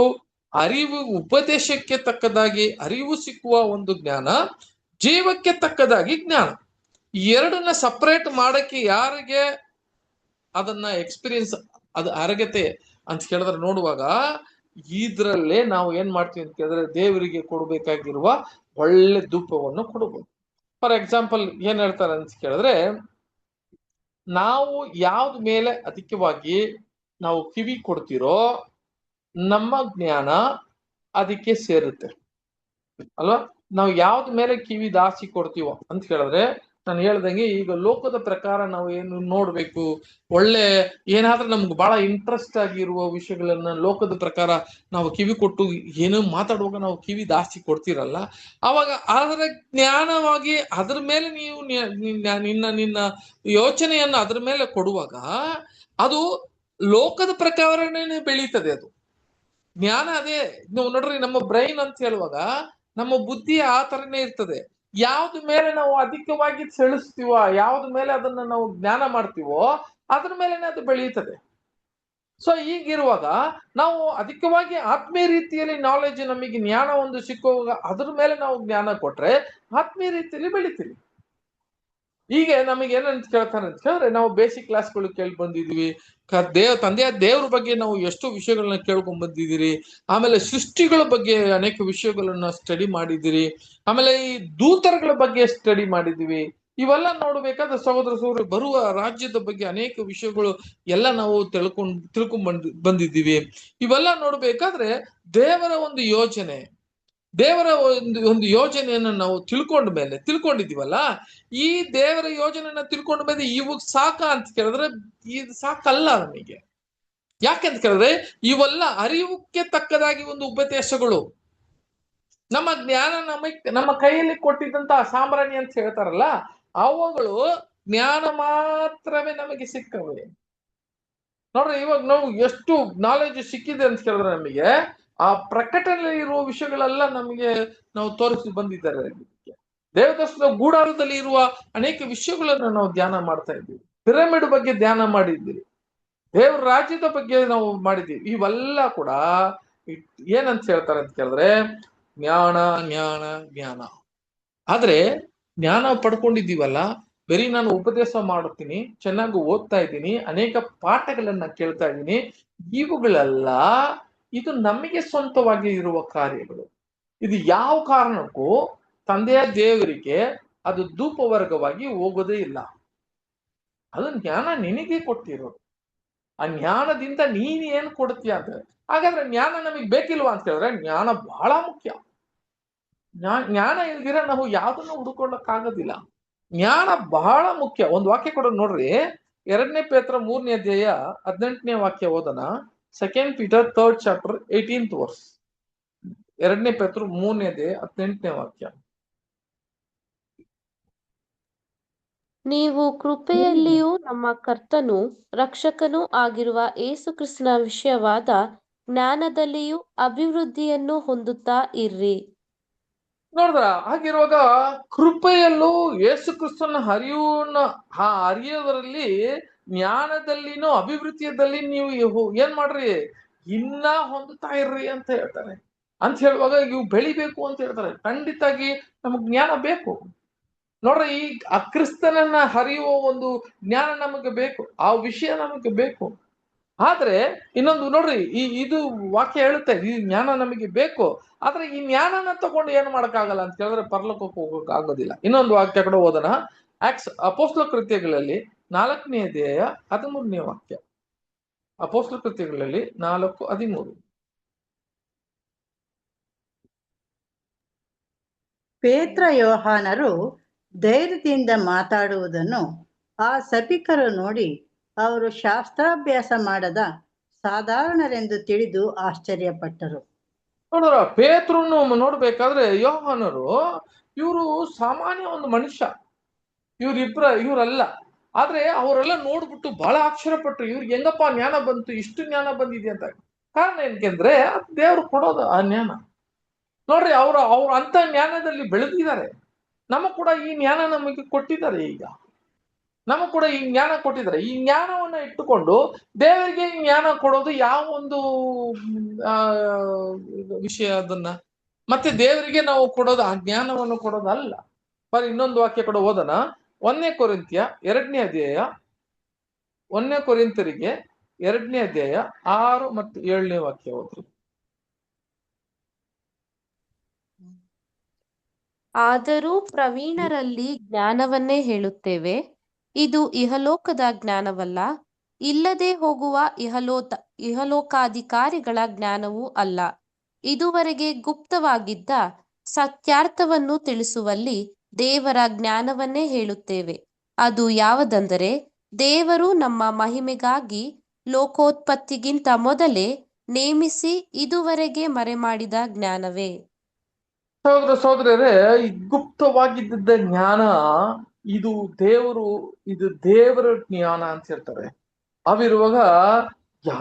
ಅರಿವು, ಉಪದೇಶಕ್ಕೆ ತಕ್ಕದಾಗಿ ಅರಿವು ಸಿಕ್ಕುವ ಒಂದು ಜ್ಞಾನ, ಜೀವಕ್ಕೆ ತಕ್ಕದಾಗಿ ಜ್ಞಾನ. ಈ ಎರಡನ್ನ ಸಪರೇಟ್ ಮಾಡಕ್ಕೆ ಯಾರಿಗೆ ಅದನ್ನ ಎಕ್ಸ್ಪೀರಿಯನ್ಸ್ ಅದು ಅರ್ಹತೆ ಅಂತ ಕೇಳಿದ್ರೆ ನೋಡುವಾಗ ಇದ್ರಲ್ಲೇ ನಾವು ಏನ್ ಮಾಡ್ತೀವಿ ಅಂತ ಕೇಳಿದ್ರೆ ದೇವರಿಗೆ ಕೊಡಬೇಕಾಗಿರುವ ಒಳ್ಳೆ ಧೂಪವನ್ನು ಕೊಡಬಹುದು. ಫಾರ್ ಎಕ್ಸಾಂಪಲ್ ಏನ್ ಹೇಳ್ತಾರೆ ಅಂತ ಕೇಳಿದ್ರೆ, ನಾವು ಯಾವ್ದ ಮೇಲೆ ಅಧಿಕವಾಗಿ ನಾವು ಕಿವಿ ಕೊಡ್ತಿರೋ ನಮ್ಮ ಜ್ಞಾನ ಅದಕ್ಕೆ ಸೇರುತ್ತೆ ಅಲ್ವಾ. ನಾವು ಯಾವ್ದ ಮೇಲೆ ಕಿವಿ ದಾಸಿ ಕೊಡ್ತೀವೋ ಅಂತ ಹೇಳಿದ್ರೆ, ನಾನು ಹೇಳ್ದಂಗೆ ಈಗ ಲೋಕದ ಪ್ರಕಾರ ನಾವು ಏನು ನೋಡ್ಬೇಕು, ಒಳ್ಳೆ ಏನಾದ್ರೂ ನಮ್ಗೆ ಬಹಳ ಇಂಟ್ರೆಸ್ಟ್ ಆಗಿರುವ ವಿಷಯಗಳನ್ನ ಲೋಕದ ಪ್ರಕಾರ ನಾವು ಕಿವಿ ಕೊಟ್ಟು ಏನೋ ಮಾತಾಡುವಾಗ ನಾವು ಕಿವಿ ದಾಸಿ ಕೊಡ್ತಿರಲ್ಲ, ಅವಾಗ ಅದರ ಜ್ಞಾನವಾಗಿ ಅದ್ರ ಮೇಲೆ ನೀವು ನಿನ್ನ ನಿನ್ನ ಯೋಚನೆಯನ್ನು ಅದ್ರ ಮೇಲೆ ಕೊಡುವಾಗ ಅದು ಲೋಕದ ಪ್ರಕಾರನೇ ಬೆಳೀತದೆ. ಅದು ಜ್ಞಾನ ಅದೇ. ನೀವು ನೋಡ್ರಿ, ನಮ್ಮ ಬ್ರೈನ್ ಅಂತ ಹೇಳುವಾಗ ನಮ್ಮ ಬುದ್ಧಿ ಆ ತರನೇ ಇರ್ತದೆ. ಯಾವ್ದ ಮೇಲೆ ನಾವು ಅಧಿಕವಾಗಿ ಸೆಳಿಸ್ತೀವೋ, ಯಾವ್ದ ಮೇಲೆ ಅದನ್ನ ನಾವು ಜ್ಞಾನ ಮಾಡ್ತೀವೋ ಅದ್ರ ಮೇಲೆನೆ ಅದು ಬೆಳೆಯುತ್ತದೆ. ಸೊ ಈಗಿರುವಾಗ ನಾವು ಅಧಿಕವಾಗಿ ಆತ್ಮೀಯ ರೀತಿಯಲ್ಲಿ ನಾಲೆಜ್, ನಮಗೆ ಜ್ಞಾನ ಒಂದು ಸಿಕ್ಕುವಾಗ ಅದ್ರ ಮೇಲೆ ನಾವು ಜ್ಞಾನ ಕೊಟ್ರೆ ಆತ್ಮೀಯ ರೀತಿಯಲ್ಲಿ ಬೆಳಿತೀವಿ. ಈಗ ನಮಗೆ ಏನಂತ ಕೇಳ್ತಾರೆ ಅಂತ ಹೇಳಿದ್ರೆ, ನಾವು ಬೇಸಿಕ್ ಕ್ಲಾಸ್ಗಳು ಕೇಳಿ ಬಂದಿದ್ವಿ, ತಂದೆಯ ದೇವ್ರ ಬಗ್ಗೆ ನಾವು ಎಷ್ಟು ವಿಷಯಗಳನ್ನ ಕೇಳ್ಕೊಂಡ್ ಬಂದಿದ್ದೀರಿ, ಆಮೇಲೆ ಸೃಷ್ಟಿಗಳ ಬಗ್ಗೆ ಅನೇಕ ವಿಷಯಗಳನ್ನ ಸ್ಟಡಿ ಮಾಡಿದಿರಿ, ಆಮೇಲೆ ಈ ದೂತರುಗಳ ಬಗ್ಗೆ ಸ್ಟಡಿ ಮಾಡಿದೀವಿ. ಇವೆಲ್ಲ ನೋಡ್ಬೇಕಾದ್ರೆ ಸಹೋದರ ಬರುವ ರಾಜ್ಯದ ಬಗ್ಗೆ ಅನೇಕ ವಿಷಯಗಳು ಎಲ್ಲ ನಾವು ತಿಳ್ಕೊಂಡ್ ಬಂದಿದ್ದೀವಿ. ಇವೆಲ್ಲ ನೋಡ್ಬೇಕಾದ್ರೆ ದೇವರ ಒಂದು ಯೋಜನೆ, ದೇವರ ಒಂದು ಯೋಜನೆಯನ್ನ ನಾವು ತಿಳ್ಕೊಂಡಿದೀವಲ್ಲ, ಈ ದೇವರ ಯೋಜನೆಯನ್ನ ತಿಳ್ಕೊಂಡ ಮೇಲೆ ಇವಾಗ ಸಾಕ ಅಂತ ಕೇಳಿದ್ರೆ ಇದು ಸಾಕಲ್ಲ ನಮಗೆ. ಯಾಕೆಂತ ಕೇಳಿದ್ರೆ ಇವೆಲ್ಲ ಅರಿವುಕ್ಕೆ ತಕ್ಕದಾಗಿ ಒಂದು ಉಪದೇಶಗಳು. ನಮ್ಮ ಜ್ಞಾನ ನಮ್ಮ ಕೈಯಲ್ಲಿ ಕೊಟ್ಟಿದ್ದಂತ ಸಾಮ್ರಾಣಿ ಅಂತ ಹೇಳ್ತಾರಲ್ಲ, ಅವುಗಳು ಜ್ಞಾನ ಮಾತ್ರವೇ ನಮಗೆ ಸಿಕ್ಕವೆ. ನೋಡ್ರಿ, ಇವಾಗ ನಾವು ಎಷ್ಟು ನಾಲೆಜ್ ಸಿಕ್ಕಿದೆ ಅಂತ ಕೇಳಿದ್ರೆ ನಮಗೆ ಆ ಪ್ರಕಟಣೆಯಲ್ಲಿ ಇರುವ ವಿಷಯಗಳೆಲ್ಲ ನಮಗೆ ನಾವು ತೋರಿಸಿ ಬಂದಿದ್ದಾರೆ. ದೇವದರ್ಶನದ ಗೂಡಾರದಲ್ಲಿ ಇರುವ ಅನೇಕ ವಿಷಯಗಳನ್ನ ನಾವು ಧ್ಯಾನ ಮಾಡ್ತಾ ಇದ್ದೀವಿ. ಪಿರಮಿಡ್ ಬಗ್ಗೆ ಧ್ಯಾನ ಮಾಡಿದ್ದೀವಿ, ದೇವ್ರ ರಾಜ್ಯದ ಬಗ್ಗೆ ನಾವು ಮಾಡಿದ್ದೀವಿ. ಇವೆಲ್ಲ ಕೂಡ ಏನಂತ ಹೇಳ್ತಾರೆ ಅಂತ ಕೇಳಿದ್ರೆ ಜ್ಞಾನ ಜ್ಞಾನ ಜ್ಞಾನ. ಆದ್ರೆ ಜ್ಞಾನ ಪಡ್ಕೊಂಡಿದ್ದೀವಲ್ಲ, ಬರೀ ನಾನು ಉಪದೇಶ ಮಾಡುತ್ತೀನಿ, ಚೆನ್ನಾಗಿ ಓದ್ತಾ ಇದ್ದೀನಿ, ಅನೇಕ ಪಾಠಗಳನ್ನ ಕೇಳ್ತಾ ಇದ್ದೀನಿ, ಇವುಗಳೆಲ್ಲ ಇದು ನಮಗೆ ಸ್ವಂತವಾಗಿ ಇರುವ ಕಾರ್ಯಗಳು. ಇದು ಯಾವ ಕಾರಣಕ್ಕೂ ತಂದೆಯ ದೇವರಿಗೆ ಅದು ಧೂಪವರ್ಗವಾಗಿ ಹೋಗೋದೇ ಇಲ್ಲ. ಅದು ಜ್ಞಾನ ನಿನಗೆ ಕೊಟ್ಟಿರೋದು. ಆ ಜ್ಞಾನದಿಂದ ನೀನ್ ಏನ್ ಕೊಡ್ತೀಯ ಅಂತ. ಹಾಗಾದ್ರೆ ಜ್ಞಾನ ನಮಗ್ ಬೇಕಿಲ್ವಾ ಅಂತ ಹೇಳಿದ್ರೆ ಜ್ಞಾನ ಬಹಳ ಮುಖ್ಯ. ಜ್ಞಾನ ಇಲ್ದಿರ ನಾವು ಯಾವ್ದನ್ನು ಹುಡ್ಕೊಳ್ಳಕ್ಕಾಗೋದಿಲ್ಲ. ಜ್ಞಾನ ಬಹಳ ಮುಖ್ಯ. ಒಂದು ವಾಕ್ಯ ಕೊಡೋದು ನೋಡ್ರಿ, 2 ಪೇತ್ರ 3ನೇ ಅಧ್ಯಾಯ 18ನೇ ವಾಕ್ಯ ಓದೋಣ. 2 Peter 3rd chapter 18th verse. 2 ಪೇತ್ರ 3ನೇ ಅಧ್ಯಾಯ 18ನೇ ವಾಕ್ಯ. ನೀವು ಕೃಪೆಯಲ್ಲಿಯೂ ನಮ್ಮ ಕರ್ತನೂ ರಕ್ಷಕನೂ ಆಗಿರುವ ಯೇಸು ಕ್ರಿಸ್ತನ ವಿಷಯವಾದ ಜ್ಞಾನದಲ್ಲಿಯೂ ಅಭಿವೃದ್ಧಿಯನ್ನು ಹೊಂದುತ್ತಾ ಇರ್ರಿ. ನೋಡಿದ್ರ, ಹಾಗಿರುವಾಗ ಕೃಪೆಯಲ್ಲೂ ಯೇಸು ಕ್ರಿಸ್ತನ ಅರಿಯೋದರಲ್ಲಿ ಜ್ಞಾನದಲ್ಲಿನೂ ಅಭಿವೃದ್ಧಿಯಲ್ಲಿ ನೀವು ಏನ್ ಮಾಡ್ರಿ, ಇನ್ನ ಹೊಂದುತ್ತಾ ಇರ್ರಿ ಅಂತ ಹೇಳ್ತಾರೆ. ಅಂತ ಹೇಳುವಾಗ ಇವು ಬೆಳಿಬೇಕು ಅಂತ ಹೇಳ್ತಾರೆ. ಖಂಡಿತಾಗಿ ನಮಗ್ ಜ್ಞಾನ ಬೇಕು. ನೋಡ್ರಿ, ಈ ಆ ಕ್ರಿಸ್ತನನ್ನ ಹರಿಯುವ ಒಂದು ಜ್ಞಾನ ನಮಗೆ ಬೇಕು, ಆ ವಿಷಯ ನಮಗೆ ಬೇಕು. ಆದ್ರೆ ಇನ್ನೊಂದು ನೋಡ್ರಿ, ಇದು ವಾಕ್ಯ ಹೇಳುತ್ತೆ ಈ ಜ್ಞಾನ ನಮಗೆ ಬೇಕು. ಆದ್ರೆ ಈ ಜ್ಞಾನನ ತಗೊಂಡು ಏನ್ ಮಾಡಕ್ಕಾಗಲ್ಲ ಅಂತ ಹೇಳಿದ್ರೆ ಪರಲೋಕಕ್ಕೆ ಹೋಗಕ್ ಆಗೋದಿಲ್ಲ. ಇನ್ನೊಂದು ವಾಕ್ಯ ಕೂಡ ಓದೋಣ. ಅಪೊಸ್ತಲ ಕೃತ್ಯಗಳಲ್ಲಿ 4ನೇ ಅಧ್ಯಾಯ 13ನೇ ವಾಕ್ಯ. ಅಪೊಸ್ತಲ ಕೃತ್ಯಗಳಲ್ಲಿ 4:13. ಪೇತ್ರ ಯೋಹಾನರು ಧೈರ್ಯದಿಂದ ಮಾತಾಡುವುದನ್ನು ಆ ಸಭಿಕರು ನೋಡಿ ಅವರು ಶಾಸ್ತ್ರಾಭ್ಯಾಸ ಮಾಡದ ಸಾಧಾರಣರೆಂದು ತಿಳಿದು ಆಶ್ಚರ್ಯಪಟ್ಟರು. ನೋಡ್ರ, ಪೇತ್ರನು ನೋಡ್ಬೇಕಾದ್ರೆ ಯೋಹಾನರು ಇವರು ಸಾಮಾನ್ಯ ಒಂದು ಮನುಷ್ಯ, ಇವರಲ್ಲ. ಆದ್ರೆ ಅವರೆಲ್ಲ ನೋಡ್ಬಿಟ್ಟು ಬಹಳ ಆಶ್ಚರ್ಯಪಟ್ರು. ಇವ್ರಿಗೆ ಹೆಂಗಪ್ಪ ಜ್ಞಾನ ಬಂತು, ಇಷ್ಟು ಜ್ಞಾನ ಬಂದಿದೆ ಅಂತ. ಕಾರಣ ಏನಕ್ಕೆ ದೇವ್ರು ಕೊಡೋದು ಆ ಜ್ಞಾನ. ನೋಡ್ರಿ, ಅವ್ರ ಅಂತ ಜ್ಞಾನದಲ್ಲಿ ಬೆಳೆದಿದ್ದಾರೆ. ನಮಗ್ ಕೂಡ ಈ ಜ್ಞಾನ ನಮಗೆ ಕೊಟ್ಟಿದ್ದಾರೆ. ಈಗ ನಮಗ್ ಕೂಡ ಈ ಜ್ಞಾನ ಕೊಟ್ಟಿದ್ದಾರೆ. ಈ ಜ್ಞಾನವನ್ನ ಇಟ್ಟುಕೊಂಡು ದೇವರಿಗೆ ಜ್ಞಾನ ಕೊಡೋದು ಯಾವ ಒಂದು ವಿಷಯ, ಅದನ್ನ ಮತ್ತೆ ದೇವರಿಗೆ ನಾವು ಕೊಡೋದು, ಆ ಜ್ಞಾನವನ್ನು ಕೊಡೋದಲ್ಲ. ಬರೀ ಇನ್ನೊಂದು ವಾಕ್ಯ ಕೂಡ ಓದೋಣ. 1ನೇ ಕೊರಿಂಥ್ಯ 2ನೇ ಅಧ್ಯಾಯ, 1ನೇ ಕೊರಿಂಥರಿಗೆ 2ನೇ ಅಧ್ಯಾಯ 6 ಮತ್ತು 7ನೇ ವಾಕ್ಯ ಓದ್ರಿ. ಆದರೂ ಪ್ರವೀಣರಲ್ಲಿ ಜ್ಞಾನವನ್ನೇ ಹೇಳುತ್ತೇವೆ, ಇದು ಇಹಲೋಕದ ಜ್ಞಾನವಲ್ಲ, ಇಲ್ಲದೆ ಹೋಗುವ ಇಹಲೋಕಾಧಿಕಾರಿಗಳ ಜ್ಞಾನವೂ ಅಲ್ಲ. ಇದುವರೆಗೆ ಗುಪ್ತವಾಗಿದ್ದ ಸತ್ಯಾರ್ಥವನ್ನು ತಿಳಿಸುವಲ್ಲಿ ದೇವರ ಜ್ಞಾನವನ್ನೇ ಹೇಳುತ್ತೇವೆ. ಅದು ಯಾವುದೆಂದರೆ, ದೇವರು ನಮ್ಮ ಮಹಿಮೆಗಾಗಿ ಲೋಕೋತ್ಪತ್ತಿಗಿಂತ ಮೊದಲೇ ನೇಮಿಸಿ ಇದುವರೆಗೆ ಮರೆಮಾಡಿದ ಜ್ಞಾನವೇ. ಸಹೋದರರೇ, ಈ ಗುಪ್ತವಾಗಿದ್ದ ಜ್ಞಾನ ಇದು ದೇವರ ಜ್ಞಾನ ಅಂತ ಹೇಳ್ತಾರೆ. ಅವಿರುವಾಗ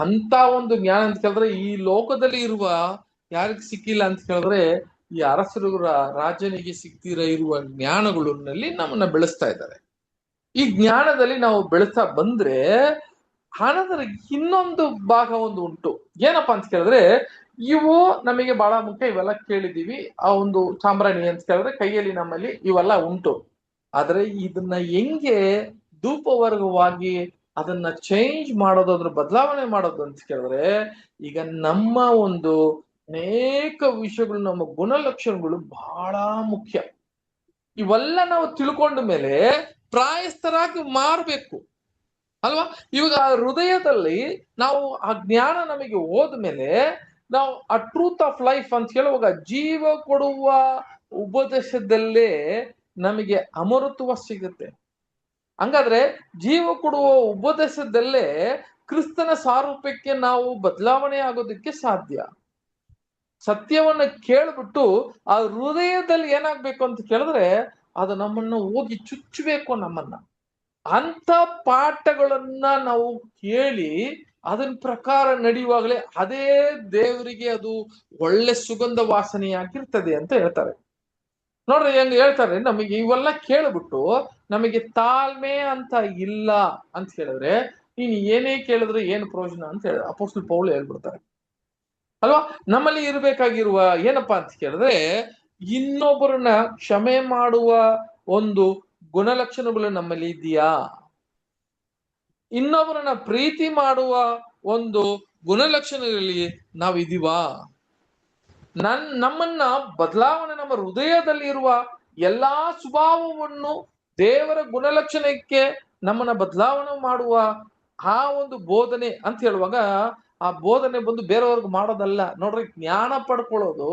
ಅಂತ ಒಂದು ಜ್ಞಾನ ಅಂತ ಕೇಳಿದ್ರೆ ಈ ಲೋಕದಲ್ಲಿ ಇರುವ ಯಾರಿಗೆ ಸಿಕ್ಕಿಲ್ಲ ಅಂತ ಕೇಳಿದ್ರೆ ಈ ಅರಸರು ರಾಜನಿಗೆ ಇರುವ ಜ್ಞಾನಗಳಲ್ಲಿ ನಮ್ಮನ್ನ ಬೆಳೆಸ್ತಾ ಇದ್ದಾರೆ. ಈ ಜ್ಞಾನದಲ್ಲಿ ನಾವು ಬೆಳೆಸ್ತಾ ಬಂದ್ರೆ ಹಣದ ಇನ್ನೊಂದು ಭಾಗ ಒಂದು ಉಂಟು. ಏನಪ್ಪಾ ಅಂತ ಕೇಳಿದ್ರೆ ಇವು ನಮಗೆ ಬಹಳ ಮುಖ್ಯ. ಇವೆಲ್ಲ ಕೇಳಿದೀವಿ. ಆ ಒಂದು ಸಾಂಬ್ರಾಣಿ ಅಂತ ಕೇಳಿದ್ರೆ ಕೈಯಲ್ಲಿ ನಮ್ಮಲ್ಲಿ ಇವೆಲ್ಲ ಉಂಟು. ಆದ್ರೆ ಇದನ್ನ ಹೆಂಗೆ ಧೂಪವರ್ಗವಾಗಿ ಅದನ್ನ ಚೇಂಜ್ ಮಾಡೋದು, ಅದ್ರ ಬದಲಾವಣೆ ಮಾಡೋದು ಅಂತ ಕೇಳಿದ್ರೆ ಈಗ ನಮ್ಮ ಒಂದು ಅನೇಕ ವಿಷಯಗಳು, ನಮ್ಮ ಗುಣಲಕ್ಷಣಗಳು ಬಹಳ ಮುಖ್ಯ. ಇವೆಲ್ಲ ನಾವು ತಿಳ್ಕೊಂಡ ಮೇಲೆ ಪ್ರಾಯಸ್ಥರಾಗಿ ಮಾರ್ಬೇಕು ಅಲ್ವಾ. ಇವಾಗ ಹೃದಯದಲ್ಲಿ ನಾವು ಆ ಜ್ಞಾನ ನಮಗೆ ಹೋದ್ಮೇಲೆ ನಾವು ಆ ಟ್ರೂತ್ ಆಫ್ ಲೈಫ್ ಅಂತ ಹೇಳುವಾಗ ಜೀವ ಕೊಡುವ ಉಪದೇಶದಲ್ಲೇ ನಮಗೆ ಅಮರತ್ವ ಸಿಗುತ್ತೆ. ಹಂಗಾದ್ರೆ ಜೀವ ಕೊಡುವ ಉಪದೇಶದಲ್ಲೇ ಕ್ರಿಸ್ತನ ಸಾರೂಪ್ಯಕ್ಕೆ ನಾವು ಬದಲಾವಣೆ ಆಗೋದಕ್ಕೆ ಸಾಧ್ಯ. ಸತ್ಯವನ್ನ ಕೇಳ್ಬಿಟ್ಟು ಆ ಹೃದಯದಲ್ಲಿ ಏನಾಗ್ಬೇಕು ಅಂತ ಕೇಳಿದ್ರೆ ಅದು ನಮ್ಮನ್ನ ಹೋಗಿ ಚುಚ್ಚಬೇಕು. ನಮ್ಮನ್ನ ಅಂತ ಪಾಠಗಳನ್ನ ನಾವು ಕೇಳಿ ಅದನ್ ಪ್ರಕಾರ ನಡೆಯುವಾಗಲೇ ಅದೇ ದೇವರಿಗೆ ಅದು ಒಳ್ಳೆ ಸುಗಂಧ ವಾಸನೆಯಾಗಿರ್ತದೆ ಅಂತ ಹೇಳ್ತಾರೆ. ನೋಡ್ರಿ ಹೆಂಗ್ ಹೇಳ್ತಾರೆ, ನಮಗೆ ಇವೆಲ್ಲ ಕೇಳ್ಬಿಟ್ಟು ನಮಗೆ ತಾಳ್ಮೆ ಅಂತ ಇಲ್ಲ ಅಂತ ಹೇಳಿದ್ರೆ ನೀನು ಏನೇ ಕೇಳಿದ್ರೆ ಏನು ಪ್ರಯೋಜನ ಅಂತ ಹೇಳಿ ಅಪೊಸ್ತಲ ಪೌಲ ಹೇಳ್ಬಿಡ್ತಾರೆ ಅಲ್ವಾ. ನಮ್ಮಲ್ಲಿ ಇರ್ಬೇಕಾಗಿರುವ ಏನಪ್ಪಾ ಅಂತ ಕೇಳಿದ್ರೆ ಇನ್ನೊಬ್ಬರನ್ನ ಕ್ಷಮೆ ಮಾಡುವ ಒಂದು ಗುಣಲಕ್ಷಣಗಳು ನಮ್ಮಲ್ಲಿ ಇದೆಯಾ? ಇನ್ನೊಬ್ಬರನ್ನ ಪ್ರೀತಿ ಮಾಡುವ ಒಂದು ಗುಣಲಕ್ಷಣಗಳಲ್ಲಿ ನಾವಿದೀವಾ? ನಮ್ಮನ್ನ ಬದಲಾವಣೆ, ನಮ್ಮ ಹೃದಯದಲ್ಲಿ ಇರುವ ಎಲ್ಲಾ ಸ್ವಭಾವವನ್ನು ದೇವರ ಗುಣಲಕ್ಷಣಕ್ಕೆ ನಮ್ಮನ್ನ ಬದಲಾವಣೆ ಮಾಡುವ ಆ ಒಂದು ಬೋಧನೆ ಅಂತ ಹೇಳುವಾಗ ಆ ಬೋಧನೆ ಬಂದು ಬೇರೆಯವ್ರಿಗೆ ಮಾಡೋದಲ್ಲ. ನೋಡ್ರಿ, ಜ್ಞಾನ ಪಡ್ಕೊಳ್ಳೋದು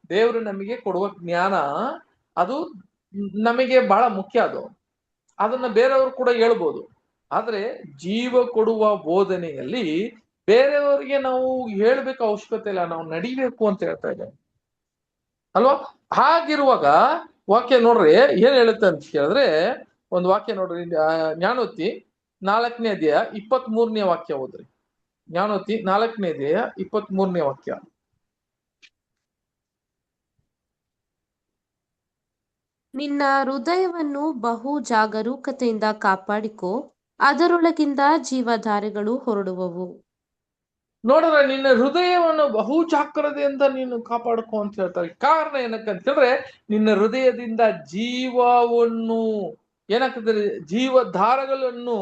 ದೇವರು ನಮಗೆ ಕೊಡುವ ಜ್ಞಾನ, ಅದು ನಮಗೆ ಬಹಳ ಮುಖ್ಯ. ಅದನ್ನ ಬೇರೆಯವರು ಕೂಡ ಹೇಳ್ಬೋದು. ಆದ್ರೆ ಜೀವ ಕೊಡುವ ಬೋಧನೆಯಲ್ಲಿ ಬೇರೆಯವರಿಗೆ ನಾವು ಹೇಳ್ಬೇಕು ಅವಶ್ಯಕತೆ ಇಲ್ಲ, ನಾವು ನಡಿಬೇಕು ಅಂತ ಹೇಳ್ತಾ ಇದ್ದೇವೆ ಅಲ್ವಾ. ಹಾಗಿರುವಾಗ ವಾಕ್ಯ ನೋಡ್ರಿ ಏನ್ ಹೇಳುತ್ತೆ ಅಂತ ಕೇಳಿದ್ರೆ, ಒಂದು ವಾಕ್ಯ ನೋಡ್ರಿ, ಜ್ಞಾನೋಕ್ತಿ 4ನೇ ಅಧ್ಯಾಯ 23ನೇ ವಾಕ್ಯ ಓದ್ರಿ. ಜ್ಞಾನೋಕ್ತಿ 4ನೇ ಅಧ್ಯಾಯ 23ನೇ ವಾಕ್ಯ. ನಿನ್ನ ಹೃದಯವನ್ನು ಬಹು ಜಾಗರೂಕತೆಯಿಂದ ಕಾಪಾಡಿಕೋ, ಅದರೊಳಗಿಂದ ಜೀವಧಾರೆಗಳು ಹೊರಡುವವು. ನೋಡ್ರೆ, ನಿನ್ನ ಹೃದಯವನ್ನು ಬಹು ಜಾಗ್ರತೆಯಿಂದ ನೀನು ಕಾಪಾಡ್ಕೋ ಅಂತ ಹೇಳ್ತಾರೆ. ಕಾರಣ ಏನಕ್ಕೆ ಅಂತ ಹೇಳಿದ್ರೆ ನಿನ್ನ ಹೃದಯದಿಂದ ಜೀವವನ್ನು ಏನಾಗ್ತದೆ, ಜೀವಧಾರಗಳನ್ನು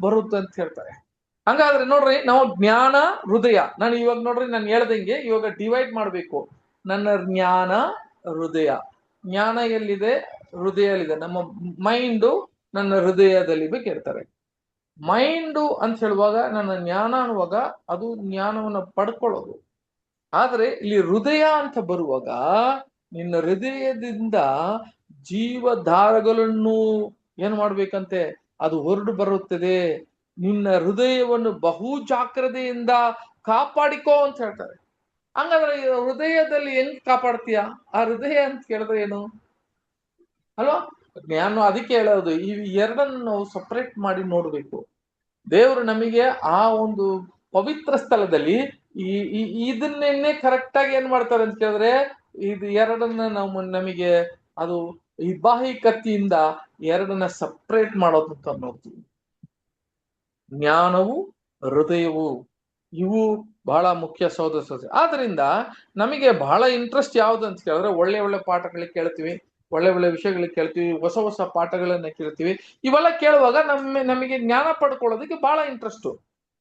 ಬರುತ್ತೆ ಅಂತ ಹೇಳ್ತಾರೆ. ಹಂಗಾದ್ರೆ ನೋಡ್ರಿ, ನಾವು ಜ್ಞಾನ ಹೃದಯ, ನಾನು ಇವಾಗ ನೋಡ್ರಿ ನಾನು ಹೇಳ್ದಂಗೆ ಇವಾಗ ಡಿವೈಡ್ ಮಾಡ್ಬೇಕು. ನನ್ನ ಜ್ಞಾನ ಹೃದಯ, ಜ್ಞಾನ ಎಲ್ಲಿದೆ? ಹೃದಯಲ್ಲಿದೆ. ನಮ್ಮ ಮೈಂಡು ನನ್ನ ಹೃದಯದಲ್ಲಿ ಹೇಳ್ತಾರೆ. ಮೈಂಡು ಅಂತ ಹೇಳುವಾಗ ನನ್ನ ಜ್ಞಾನ ಅನ್ನುವಾಗ ಅದು ಜ್ಞಾನವನ್ನ ಪಡ್ಕೊಳ್ಳೋದು. ಆದ್ರೆ ಇಲ್ಲಿ ಹೃದಯ ಅಂತ ಬರುವಾಗ ನಿನ್ನ ಹೃದಯದಿಂದ ಜೀವಧಾರಗಳನ್ನು ಏನ್ ಮಾಡ್ಬೇಕಂತೆ, ಅದು ಹೊರಡು ಬರುತ್ತದೆ. ನಿನ್ನ ಹೃದಯವನ್ನು ಬಹು ಜಾಗ್ರತೆಯಿಂದ ಕಾಪಾಡಿಕೋ ಅಂತ ಹೇಳ್ತಾರೆ. ಹಂಗಾದ್ರೆ ಹೃದಯದಲ್ಲಿ ಹೆಂಗ್ ಕಾಪಾಡ್ತೀಯ? ಆ ಹೃದಯ ಅಂತ ಕೇಳಿದ್ರೆ ಏನು ಅಲ್ವಾ. ಜ್ಞಾನ ಅದಕ್ಕೆ ಹೇಳೋದು, ಈ ಎರಡನ್ನು ನಾವು ಸಪರೇಟ್ ಮಾಡಿ ನೋಡ್ಬೇಕು. ದೇವರು ನಮಗೆ ಆ ಒಂದು ಪವಿತ್ರ ಸ್ಥಳದಲ್ಲಿ ಇದನ್ನೇ ಕರೆಕ್ಟ್ ಆಗಿ ಏನ್ ಮಾಡ್ತಾರೆ ಅಂತ ಕೇಳಿದ್ರೆ, ಇದು ಎರಡನ್ನ ನಮಗೆ ಅದು ಈ ಬಾಹಿ ಕತ್ತಿಯಿಂದ ಎರಡನ್ನ ಸಪರೇಟ್ ಮಾಡೋದಂತ ನೋಡ್ತೀವಿ. ಜ್ಞಾನವು ಹೃದಯವು ಇವು ಬಹಳ ಮುಖ್ಯ ಸಹೋದರ. ಆದ್ರಿಂದ ನಮಗೆ ಬಹಳ ಇಂಟ್ರೆಸ್ಟ್ ಯಾವ್ದು ಅಂತ ಕೇಳಿದ್ರೆ ಒಳ್ಳೆ ಒಳ್ಳೆ ಪಾಠಗಳಿಗೆ ಕೇಳ್ತೀವಿ, ಒಳ್ಳೆ ಒಳ್ಳೆ ವಿಷಯಗಳಿಗೆ ಕೇಳ್ತೀವಿ, ಹೊಸ ಹೊಸ ಪಾಠಗಳನ್ನ ಕೇಳ್ತೀವಿ. ಇವೆಲ್ಲ ಕೇಳುವಾಗ ನಮಗೆ ಜ್ಞಾನ ಪಡ್ಕೊಳ್ಳೋದಕ್ಕೆ ಬಹಳ ಇಂಟ್ರೆಸ್ಟ್.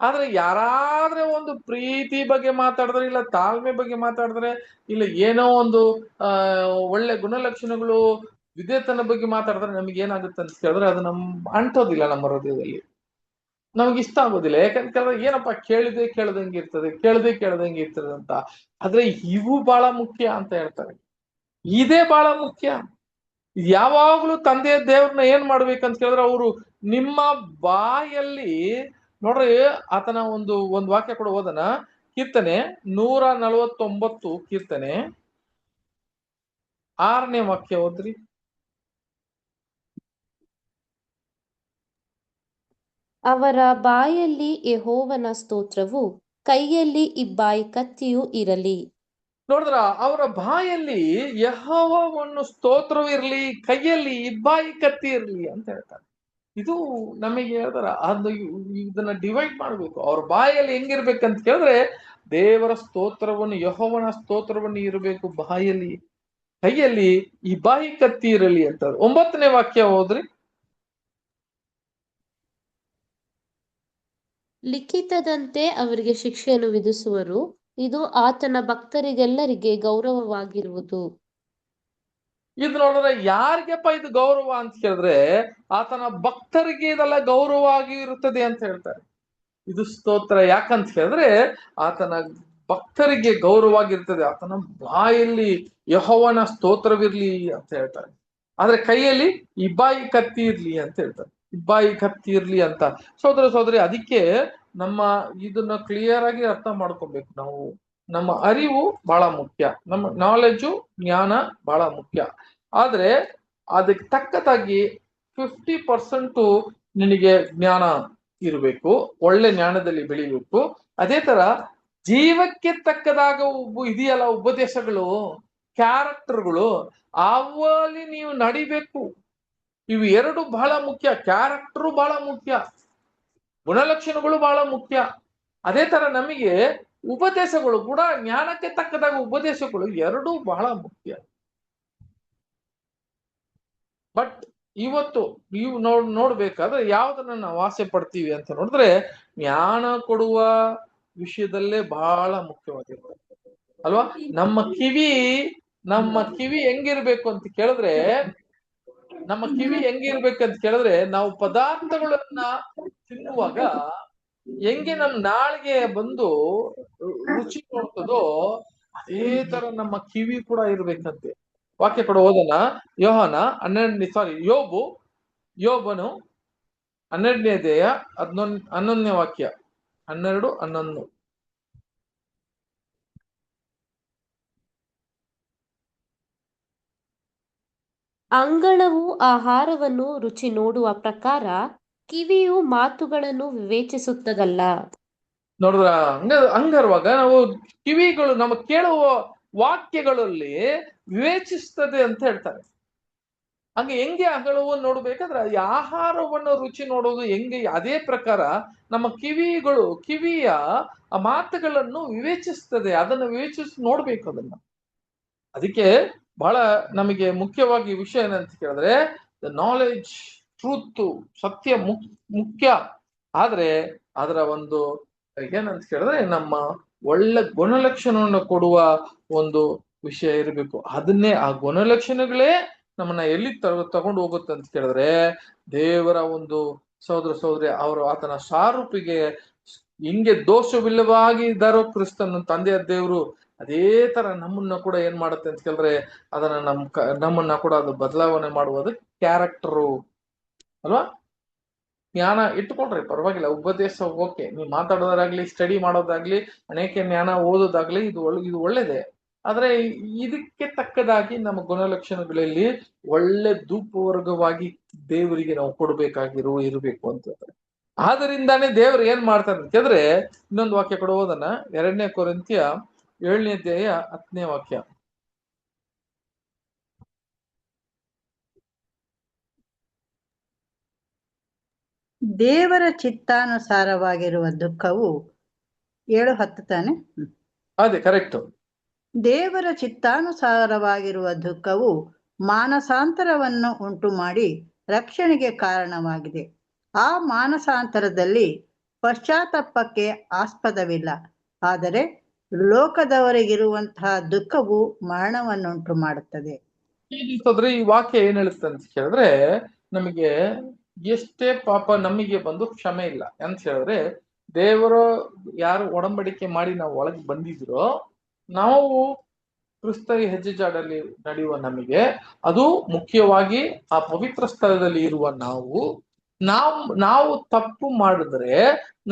ಆದ್ರೆ ಯಾರಾದ್ರೆ ಒಂದು ಪ್ರೀತಿ ಬಗ್ಗೆ ಮಾತಾಡಿದ್ರೆ, ಇಲ್ಲ ತಾಳ್ಮೆ ಬಗ್ಗೆ ಮಾತಾಡಿದ್ರೆ, ಇಲ್ಲ ಏನೋ ಒಂದು ಒಳ್ಳೆ ಗುಣಲಕ್ಷಣಗಳು ವಿದ್ಯೆತನ ಬಗ್ಗೆ ಮಾತಾಡಿದ್ರೆ ನಮಗೆ ಏನಾಗುತ್ತೆ ಅಂತ ಕೇಳಿದ್ರೆ ಅದು ಅಂಟೋದಿಲ್ಲ ನಮ್ಮ ಹೃದಯದಲ್ಲಿ. ನಮ್ಗೆ ಇಷ್ಟ ಆಗೋದಿಲ್ಲ. ಯಾಕಂದ್ರೆ ಏನಪ್ಪ ಕೇಳದಂಗೆ ಇರ್ತದೆ ಅಂತ. ಆದ್ರೆ ಇವು ಬಹಳ ಮುಖ್ಯ ಅಂತ ಹೇಳ್ತಾರೆ. ಇದೇ ಬಹಳ ಮುಖ್ಯ. ಯಾವಾಗ್ಲೂ ತಂದೆಯ ದೇವ್ರನ್ನ ಏನ್ ಮಾಡ್ಬೇಕಂತ ಕೇಳಿದ್ರೆ, ಅವರು ನಿಮ್ಮ ಬಾಯಲ್ಲಿ ನೋಡ್ರಿ, ಆತನ ಒಂದು ವಾಕ್ಯ ಕೂಡ ಓದನ. ಕೀರ್ತನೆ 149 ಕೀರ್ತನೆ 6ನೇ ವಾಕ್ಯ ಓದ್ರಿ. ಅವರ ಬಾಯಲ್ಲಿ ಯೆಹೋವನ ಸ್ತೋತ್ರವು, ಕೈಯಲ್ಲಿ ಇಬ್ಬಾಯಿ ಕತ್ತಿಯೂ ಇರಲಿ. ನೋಡಿದ್ರ, ಅವರ ಬಾಯಲ್ಲಿ ಯೆಹೋವನ ಸ್ತೋತ್ರವಿರ್ಲಿ, ಕೈಯಲ್ಲಿ ಇಬ್ಬಾಯಿ ಕತ್ತಿ ಇರ್ಲಿ ಅಂತ ಹೇಳ್ತಾರೆ. ಇದು ನಮಗೆ ಹೇಳ್ತಾರ, ಅದು ಇದನ್ನ ಡಿವೈಡ್ ಮಾಡ್ಬೇಕು. ಅವ್ರ ಬಾಯಲ್ಲಿ ಹೆಂಗಿರ್ಬೇಕಂತ ಕೇಳಿದ್ರೆ, ದೇವರ ಸ್ತೋತ್ರವನ್ನು, ಯೆಹೋವನ ಸ್ತೋತ್ರವನ್ನು ಇರಬೇಕು ಬಾಯಲ್ಲಿ, ಕೈಯಲ್ಲಿ ಇಬ್ಬಾಯಿ ಕತ್ತಿ ಇರಲಿ ಅಂತ. 9ನೇ ವಾಕ್ಯ ಹೋದ್ರಿ. ಲಿಖಿತದಂತೆ ಅವರಿಗೆ ಶಿಕ್ಷೆಯನ್ನು ವಿಧಿಸುವರು, ಇದು ಆತನ ಭಕ್ತರಿಗೆಲ್ಲರಿಗೆ ಗೌರವವಾಗಿರುವುದು. ಇದು ನೋಡಿದ್ರೆ ಯಾರಿಗೆಪ್ಪ ಇದು ಗೌರವ ಅಂತ ಕೇಳಿದ್ರೆ, ಆತನ ಭಕ್ತರಿಗೆ ಇದೆಲ್ಲ ಗೌರವ ಆಗಿ ಇರುತ್ತದೆ ಅಂತ ಹೇಳ್ತಾರೆ. ಇದು ಸ್ತೋತ್ರ ಯಾಕಂತ ಹೇಳಿದ್ರೆ, ಆತನ ಭಕ್ತರಿಗೆ ಗೌರವವಾಗಿರ್ತದೆ. ಆತನ ಬಾಯಲ್ಲಿ ಯೆಹೋವನ ಸ್ತೋತ್ರವಿರ್ಲಿ ಅಂತ ಹೇಳ್ತಾರೆ. ಆದ್ರೆ ಕೈಯಲ್ಲಿ ಇಬ್ಬಾಯಿ ಕತ್ತಿ ಇರ್ಲಿ ಅಂತ ಹೇಳ್ತಾರೆ. ಇಬ್ಬಾಯಿ ಕತ್ತಿ ಇರ್ಲಿ ಅಂತ. ಸೋದರಿ, ಅದಕ್ಕೆ ನಮ್ಮ ಇದನ್ನ ಕ್ಲಿಯರ್ ಆಗಿ ಅರ್ಥ ಮಾಡ್ಕೊಬೇಕು ನಾವು. ನಮ್ಮ ಅರಿವು ಬಹಳ ಮುಖ್ಯ, ನಮ್ಮ ನಾಲೆಜು, ಜ್ಞಾನ ಬಹಳ ಮುಖ್ಯ. ಆದ್ರೆ ಅದಕ್ಕೆ ತಕ್ಕದಾಗಿ 50% ನಿನಗೆ ಜ್ಞಾನ ಇರಬೇಕು, ಒಳ್ಳೆ ಜ್ಞಾನದಲ್ಲಿ ಬೆಳಿಬೇಕು. ಅದೇ ತರ ಜೀವಕ್ಕೆ ತಕ್ಕದಾಗ ಇದೆಯಲ್ಲ ಉಪದೇಶಗಳು, ಕ್ಯಾರೆಕ್ಟರ್ಗಳು, ಅವಲ್ಲಿ ನೀವು ನಡಿಬೇಕು. ಇವು ಎರಡು ಬಹಳ ಮುಖ್ಯ. ಕ್ಯಾರೆಕ್ಟರು ಬಹಳ ಮುಖ್ಯ, ಗುಣಲಕ್ಷಣಗಳು ಬಹಳ ಮುಖ್ಯ. ಅದೇ ತರ ನಮಗೆ ಉಪದೇಶಗಳು ಕೂಡ, ಜ್ಞಾನಕ್ಕೆ ತಕ್ಕದಾಗ ಉಪದೇಶಗಳು ಎರಡೂ ಬಹಳ ಮುಖ್ಯ. ಬಟ್ ಇವತ್ತು ನೀವು ನೋಡ್ಬೇಕಾದ್ರೆ ಯಾವ್ದನ್ನ ನಾವು ಆಸೆ ಪಡ್ತೀವಿ ಅಂತ ನೋಡಿದ್ರೆ, ಜ್ಞಾನ ಕೊಡುವ ವಿಷಯದಲ್ಲೇ ಬಹಳ ಮುಖ್ಯವಾಗಿರ್ತದೆ ಅಲ್ವಾ. ನಮ್ಮ ಕಿವಿ ಹೆಂಗಿರ್ಬೇಕು ಅಂತ ಕೇಳಿದ್ರೆ, ನಾವು ಪದಾರ್ಥಗಳನ್ನ ತಿನ್ನುವಾಗ ಹೆಂಗೆ ನಮ್ ನಾಳಿಗೆ ಬಂದು ರುಚಿ ನೋಡ್ತದೋ, ಅದೇ ತರ ನಮ್ಮ ಕಿವಿ ಕೂಡ ಇರ್ಬೇಕಂತೆ. ವಾಕ್ಯ ಕೂಡ ಓದೋಣ. ಯೋಬನು 12ನೇ ಅಧ್ಯಾಯ 11ನೇ ವಾಕ್ಯ. 12:11. ಅಂಗಳವು ಆಹಾರವನ್ನು ರುಚಿ ನೋಡುವ ಪ್ರಕಾರ, ಕಿವಿಯು ಮಾತುಗಳನ್ನು ವಿವೇಚಿಸುತ್ತದಲ್ಲ. ನೋಡಿದ್ರ, ಹಂಗರುವಾಗ ನಾವು ಕಿವಿಗಳು ನಮ್ಮ ಕೇಳುವ ವಾಕ್ಯಗಳಲ್ಲಿ ವಿವೇಚಿಸ್ತದೆ ಅಂತ ಹೇಳ್ತಾರೆ. ಹಂಗೆ ಹೆಂಗೆ ಅಂಗಳವನ್ನು ನೋಡ್ಬೇಕಾದ್ರೆ, ಆಹಾರವನ್ನು ರುಚಿ ನೋಡೋದು ಹೆಂಗೆ, ಅದೇ ಪ್ರಕಾರ ನಮ್ಮ ಕಿವಿಯ ಆ ಮಾತುಗಳನ್ನು ವಿವೇಚಿಸ್ತದೆ. ಅದನ್ನು ವಿವೇಚಿಸಿ ನೋಡ್ಬೇಕು ಅದನ್ನ. ಅದಕ್ಕೆ ಬಹಳ ನಮಗೆ ಮುಖ್ಯವಾಗಿ ವಿಷಯ ಏನಂತ ಕೇಳಿದ್ರೆ, ದ ನಾಲೆಡ್ಜ್, ಟ್ರೂತ್, ಸತ್ಯ ಮುಖ್ಯ. ಆದ್ರೆ ಅದರ ಒಂದು ಏನಂತ ಕೇಳಿದ್ರೆ, ನಮ್ಮ ಒಳ್ಳೆ ಗುಣಲಕ್ಷಣವನ್ನು ಕೊಡುವ ಒಂದು ವಿಷಯ ಇರಬೇಕು. ಅದನ್ನೇ, ಆ ಗುಣಲಕ್ಷಣಗಳೇ ನಮ್ಮನ್ನ ಎಲ್ಲಿ ತಗೊಂಡು ಹೋಗುತ್ತೆ ಅಂತ ಕೇಳಿದ್ರೆ, ದೇವರ ಒಂದು ಸಹೋದರಿ ಅವರು ಆತನ ಸಾರೂಪಿಗೆ ಹಿಂಗೆ ದೋಷವಿಲ್ಲವಾಗಿ ಇದ್ದಾರೋ ಕ್ರಿಸ್ತನ ತಂದೆಯ ದೇವರು, ಅದೇ ತರ ನಮ್ಮನ್ನ ಕೂಡ ಏನ್ ಮಾಡುತ್ತೆ ಅಂತ ಕೇಳಿದ್ರೆ, ಅದನ್ನ ನಮ್ಮನ್ನ ಕೂಡ ಅದು ಬದಲಾವಣೆ ಮಾಡುವುದು ಕ್ಯಾರೆಕ್ಟರು ಅಲ್ವಾ. ಜ್ಞಾನ ಇಟ್ಕೊಂಡ್ರಿ ಪರವಾಗಿಲ್ಲ, ಉಪದೇಶ ಓಕೆ, ನೀವು ಮಾತಾಡೋದಾಗ್ಲಿ, ಸ್ಟಡಿ ಮಾಡೋದಾಗ್ಲಿ, ಅನೇಕ ಜ್ಞಾನ ಓದೋದಾಗ್ಲಿ, ಇದು ಒಳ್ಳೇದೇ. ಆದ್ರೆ ಇದಕ್ಕೆ ತಕ್ಕದಾಗಿ ನಮ್ಮ ಗುಣಲಕ್ಷಣಗಳಲ್ಲಿ ಒಳ್ಳೆ ಧೂಪವರ್ಗವಾಗಿ ದೇವರಿಗೆ ನಾವು ಇರಬೇಕು ಅಂತ ಹೇಳ್ತಾರೆ. ಆದ್ದರಿಂದಾನೇ ದೇವರು ಏನ್ ಮಾಡ್ತಾರೆ ಅಂತ ಕೇಳಿದ್ರೆ, ಇನ್ನೊಂದು ವಾಕ್ಯ ಕೂಡ ಓದೋಣ. 2ನೇ ಕೊರಿಂಥ್ಯ 7ನೇ ಅಧ್ಯಾಯ 10ನೇ ವಾಕ್ಯ. ದೇವರ ಚಿತ್ತಾನುಸಾರವಾಗಿರುವ ದುಃಖವು 7:10 ತಾನೆ? ಅದೇ ಕರೆಕ್ಟ್. ದೇವರ ಚಿತ್ತಾನುಸಾರವಾಗಿರುವ ದುಃಖವು ಮಾನಸಾಂತರವನ್ನು ಉಂಟು ಮಾಡಿ ರಕ್ಷಣೆಗೆ ಕಾರಣವಾಗಿದೆ. ಆ ಮಾನಸಾಂತರದಲ್ಲಿ ಪಶ್ಚಾತ್ತಾಪಕ್ಕೆ ಆಸ್ಪದವಿಲ್ಲ. ಆದರೆ ಲೋಕದವರಿಗಿರುವಂತಹ ದುಃಖವು ಮರಣವನ್ನುಂಟು ಮಾಡುತ್ತದೆ. ಈ ವಾಕ್ಯ ಏನ್ ಹೇಳುತ್ತೆ ಅಂತ ಕೇಳಿದ್ರೆ, ನಮಗೆ ಎಷ್ಟೇ ಪಾಪ ನಮಗೆ ಬಂದು ಕ್ಷಮೆ ಇಲ್ಲ ಅಂತ ಹೇಳಿದ್ರೆ, ದೇವರ ಯಾರು ಒಡಂಬಡಿಕೆ ಮಾಡಿ ನಾವು ಒಳಗೆ ಬಂದಿದ್ರೋ, ನಾವು ಕ್ರಿಸ್ತ ಹೆಜ್ಜೆ ಜಾಡಲ್ಲಿ ನಡೆಯುವ ನಮಗೆ, ಅದು ಮುಖ್ಯವಾಗಿ ಆ ಪವಿತ್ರ ಸ್ಥಳದಲ್ಲಿ ಇರುವ ನಾವು ತಪ್ಪು ಮಾಡಿದ್ರೆ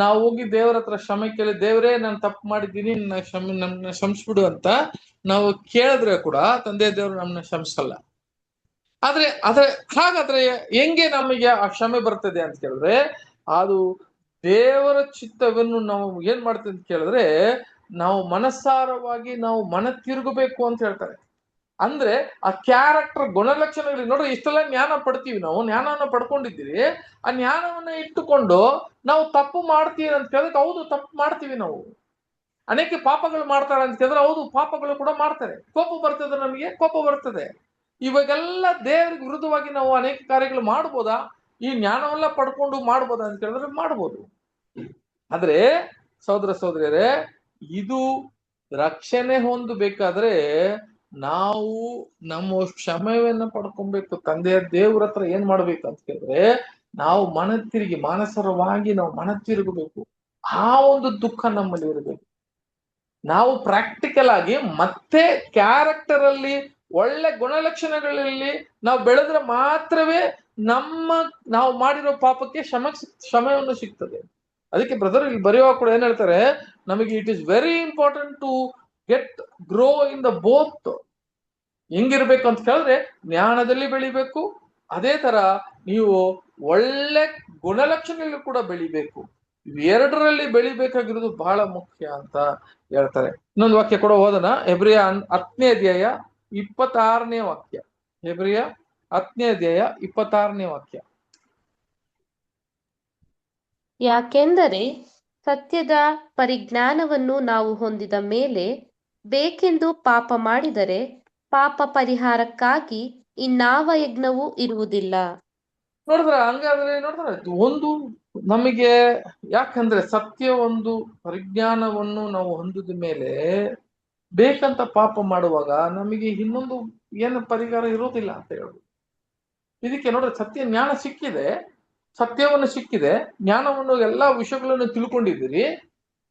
ನಾವು ಹೋಗಿ ದೇವರ ಹತ್ರ ಕ್ಷಮೆ ಕೇಳಿ, ದೇವರೇ ನಾನು ತಪ್ಪು ಮಾಡಿದ್ದೀನಿ, ನಮ್ಮನ್ನ ಕ್ಷಮಿಸ್ಬಿಡು ಅಂತ ನಾವು ಕೇಳಿದ್ರೆ ಕೂಡ ತಂದೆ ದೇವರು ನಮ್ಮನ್ನ ಕ್ಷಮಿಸಲ್ಲ. ಹಾಗಾದ್ರೆ ಹೆಂಗೆ ನಮಗೆ ಆ ಕ್ಷಮೆ ಬರ್ತದೆ ಅಂತ ಕೇಳಿದ್ರೆ, ಅದು ದೇವರ ಚಿತ್ತವನ್ನು ನಾವು ಏನ್ ಮಾಡ್ತೀವಿ ಅಂತ ಕೇಳಿದ್ರೆ, ನಾವು ಮನಸ್ಸಾರವಾಗಿ ನಾವು ಮನ ತಿರುಗಬೇಕು ಅಂತ ಹೇಳ್ತಾರೆ. ಅಂದ್ರೆ ಆ ಕ್ಯಾರೆಕ್ಟರ್ ಗುಣಲಕ್ಷಣಗಳು ನೋಡ್ರಿ, ಇಷ್ಟೆಲ್ಲ ಜ್ಞಾನ ಪಡ್ತೀವಿ, ನಾವು ಜ್ಞಾನವನ್ನ ಪಡ್ಕೊಂಡಿದ್ದೀವಿ. ಆ ಜ್ಞಾನವನ್ನ ಇಟ್ಟುಕೊಂಡು ನಾವು ತಪ್ಪು ಮಾಡ್ತೀವಿ ಅಂತ ಕೇಳಿದ್ರೆ, ಹೌದು ತಪ್ಪು ಮಾಡ್ತೀವಿ ನಾವು. ಅನೇಕ ಪಾಪಗಳು ಮಾಡ್ತಾರೆ ಅಂತ ಕೇಳಿದ್ರೆ, ಹೌದು ಪಾಪಗಳು ಕೂಡ ಮಾಡ್ತಾರೆ. ಕೋಪ ಬರ್ತದೆ, ನಮಗೆ ಕೋಪ ಬರ್ತದೆ. ಇವಾಗೆಲ್ಲ ದೇವರಿಗೆ ವಿರುದ್ಧವಾಗಿ ನಾವು ಅನೇಕ ಕಾರ್ಯಗಳು ಮಾಡ್ಬೋದಾ? ಈ ಜ್ಞಾನವೆಲ್ಲ ಪಡ್ಕೊಂಡು ಮಾಡ್ಬೋದಾ ಅಂತ ಕೇಳಿದ್ರೆ ಮಾಡ್ಬೋದು. ಆದ್ರೆ ಸಹೋದರ ಸಹೋದರಿಯರೇ, ಇದು ರಕ್ಷಣೆ ಹೊಂದಬೇಕಾದ್ರೆ ನಾವು ನಮ್ಮ ಕ್ಷಮೆಯನ್ನ ಪಡ್ಕೊಬೇಕು. ತಂದೆಯ ದೇವ್ರ ಹತ್ರ ಏನ್ ಮಾಡ್ಬೇಕು ಅಂತ ಕೇಳಿದ್ರೆ, ನಾವು ಮಾನಸರವಾಗಿ ನಾವು ಮನ ತಿರುಗಬೇಕು. ಆ ಒಂದು ದುಃಖ ನಮ್ಮಲ್ಲಿ ಇರಬೇಕು. ನಾವು ಪ್ರಾಕ್ಟಿಕಲ್ ಆಗಿ ಮತ್ತೆ ಕ್ಯಾರೆಕ್ಟರ್ ಅಲ್ಲಿ ಒಳ್ಳೆ ಗುಣಲಕ್ಷಣಗಳಲ್ಲಿ ನಾವು ಬೆಳೆದ್ರೆ ಮಾತ್ರವೇ ನಾವು ಮಾಡಿರೋ ಪಾಪಕ್ಕೆ ಕ್ಷಮೆಯನ್ನು ಸಿಗ್ತದೆ. ಅದಕ್ಕೆ ಬ್ರದರ್ ಇಲ್ಲಿ ಬರೆಯುವಾಗ ಕೂಡ ಏನ್ ಹೇಳ್ತಾರೆ, ನಮಗೆ it is very important to grow in the both. ಹೆಂಗಿರ್ಬೇಕು ಅಂತ ಕೇಳಿದ್ರೆ, ಜ್ಞಾನದಲ್ಲಿ ಬೆಳಿಬೇಕು, ಅದೇ ತರ ನೀವು ಒಳ್ಳೆ ಗುಣಲಕ್ಷಣಗಳು ಕೂಡ ಬೆಳಿಬೇಕು. ಇವೆರಡರಲ್ಲಿ ಬೆಳಿಬೇಕಾಗಿರೋದು ಬಹಳ ಮುಖ್ಯ ಅಂತ ಹೇಳ್ತಾರೆ. ಇನ್ನೊಂದು ವಾಕ್ಯ ಕೂಡ ಓದೋಣ. ಹೆಬ್ರಿಯ 10ನೇ ಅಧ್ಯಾಯ 26ನೇ ವಾಕ್ಯ. ಹೆಬ್ರಿಯ 10ನೇ ಅಧ್ಯಾಯ 26ನೇ ವಾಕ್ಯ. ಯಾಕೆಂದರೆ ಸತ್ಯದ ಪರಿಜ್ಞಾನವನ್ನು ನಾವು ಹೊಂದಿದ ಮೇಲೆ ಬೇಕೆಂದು ಪಾಪ ಮಾಡಿದರೆ ಪಾಪ ಪರಿಹಾರಕ್ಕಾಗಿ ಇನ್ನಾವ ಯಜ್ಞವೂ ಇರುವುದಿಲ್ಲ. ಹಂಗಾದ್ರೆ ಒಂದು ನಮಗೆ, ಯಾಕಂದ್ರೆ ಸತ್ಯ ಒಂದು ಪರಿಜ್ಞಾನವನ್ನು ನಾವು ಹೊಂದಿದ ಮೇಲೆ ಬೇಕಂತ ಪಾಪ ಮಾಡುವಾಗ ನಮಗೆ ಇನ್ನೊಂದು ಏನು ಪರಿಹಾರ ಇರೋದಿಲ್ಲ ಅಂತ ಹೇಳುದು. ಇದಕ್ಕೆ ಸತ್ಯ ಜ್ಞಾನ ಸಿಕ್ಕಿದೆ, ಸತ್ಯವನ್ನು ಸಿಕ್ಕಿದೆ, ಜ್ಞಾನವನ್ನು ಎಲ್ಲಾ ವಿಷಯಗಳನ್ನು ತಿಳ್ಕೊಂಡಿದ್ದೀರಿ.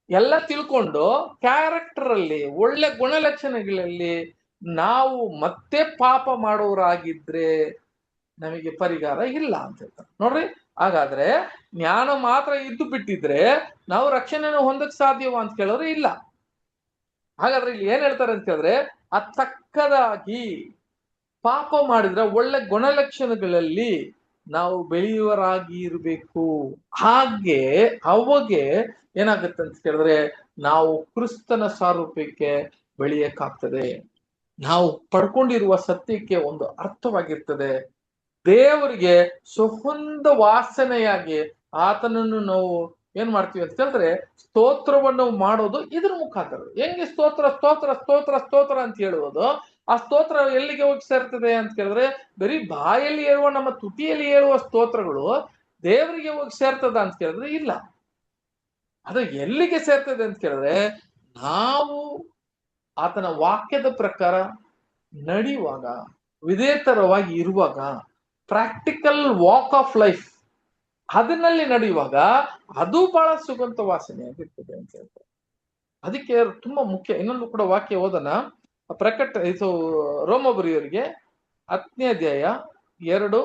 ಎಲ್ಲ ತಿಳ್ಕೊಂಡು ಕ್ಯಾರೆಕ್ಟರ್ ಅಲ್ಲಿ ಒಳ್ಳೆ ಗುಣಲಕ್ಷಣಗಳಲ್ಲಿ ನಾವು ಮತ್ತೆ ಪಾಪ ಮಾಡೋರಾಗಿದ್ರೆ ನಮಗೆ ಪರಿಹಾರ ಇಲ್ಲ ಅಂತ ಹೇಳ್ತಾರೆ. ನೋಡ್ರಿ, ಹಾಗಾದ್ರೆ ಜ್ಞಾನ ಮಾತ್ರ ಇದ್ದು ಬಿಟ್ಟಿದ್ರೆ ನಾವು ರಕ್ಷಣೆಯನ್ನು ಹೊಂದಕ್ ಸಾಧ್ಯವ ಅಂತ ಕೇಳಿದ್ರೆ ಇಲ್ಲ. ಹಾಗಾದ್ರೆ ಇಲ್ಲಿ ಏನ್ ಹೇಳ್ತಾರೆ ಅಂತ ಕೇಳಿದ್ರೆ, ತಕ್ಕದಾಗಿ ಪಾಪ ಮಾಡಿದ್ರೆ ಒಳ್ಳೆ ಗುಣಲಕ್ಷಣಗಳಲ್ಲಿ ನಾವು ಬೆಳೆಯುವರಾಗಿ ಇರಬೇಕು. ಹಾಗೆ ಅವಾಗೆ ಏನಾಗುತ್ತೆ ಅಂತ ಕೇಳಿದ್ರೆ, ನಾವು ಕ್ರಿಸ್ತನ ಸಾರೂಪ್ಯಕ್ಕೆ ಬೆಳೆಯಕ್ಕಾಗ್ತದೆ. ನಾವು ಪಡ್ಕೊಂಡಿರುವ ಸತ್ಯಕ್ಕೆ ಒಂದು ಅರ್ಥವಾಗಿರ್ತದೆ. ದೇವರಿಗೆ ಸುಗಂಧ ವಾಸನೆಯಾಗಿ ಆತನನ್ನು ನಾವು ಏನ್ ಮಾಡ್ತೀವಿ ಅಂತ ಹೇಳಿದ್ರೆ, ಸ್ತೋತ್ರವನ್ನು ಮಾಡೋದು ಇದ್ರ ಮುಖಾಂತರ. ಹೆಂಗೆ ಸ್ತೋತ್ರ ಸ್ತೋತ್ರ ಸ್ತೋತ್ರ ಸ್ತೋತ್ರ ಅಂತ ಹೇಳುವುದು, ಆ ಸ್ತೋತ್ರ ಎಲ್ಲಿಗೆ ಹೋಗಿ ಸೇರ್ತದೆ ಅಂತ ಕೇಳಿದ್ರೆ, ಬರೀ ಬಾಯಲ್ಲಿ ಹೇಳುವ, ನಮ್ಮ ತುಟಿಯಲ್ಲಿ ಹೇಳುವ ಸ್ತೋತ್ರಗಳು ದೇವರಿಗೆ ಹೋಗಿ ಸೇರ್ತದ ಅಂತ ಕೇಳಿದ್ರೆ ಇಲ್ಲ. ಅದು ಎಲ್ಲಿಗೆ ಸೇರ್ತದೆ ಅಂತ ಕೇಳಿದ್ರೆ, ನಾವು ಆತನ ವಾಕ್ಯದ ಪ್ರಕಾರ ನಡೆಯುವಾಗ, ವಿಧೇಯತರವಾಗಿ ಇರುವಾಗ, ಪ್ರಾಕ್ಟಿಕಲ್ ವಾಕ್ ಆಫ್ ಲೈಫ್ ಅದನ್ನಲ್ಲಿ ನಡೆಯುವಾಗ ಅದು ಬಹಳ ಸುಗಂಧ ವಾಸನೆಯಾಗಿರ್ತದೆ ಅಂತ ಹೇಳ್ತಾರೆ. ಅದಕ್ಕೆ ತುಂಬಾ ಮುಖ್ಯ. ಇನ್ನೊಂದು ಕೂಡ ವಾಕ್ಯ ಓದೋಣ. ರೋಮಪುರಿಯವರಿಗೆ 10ನೇ ಅಧ್ಯಾಯ 2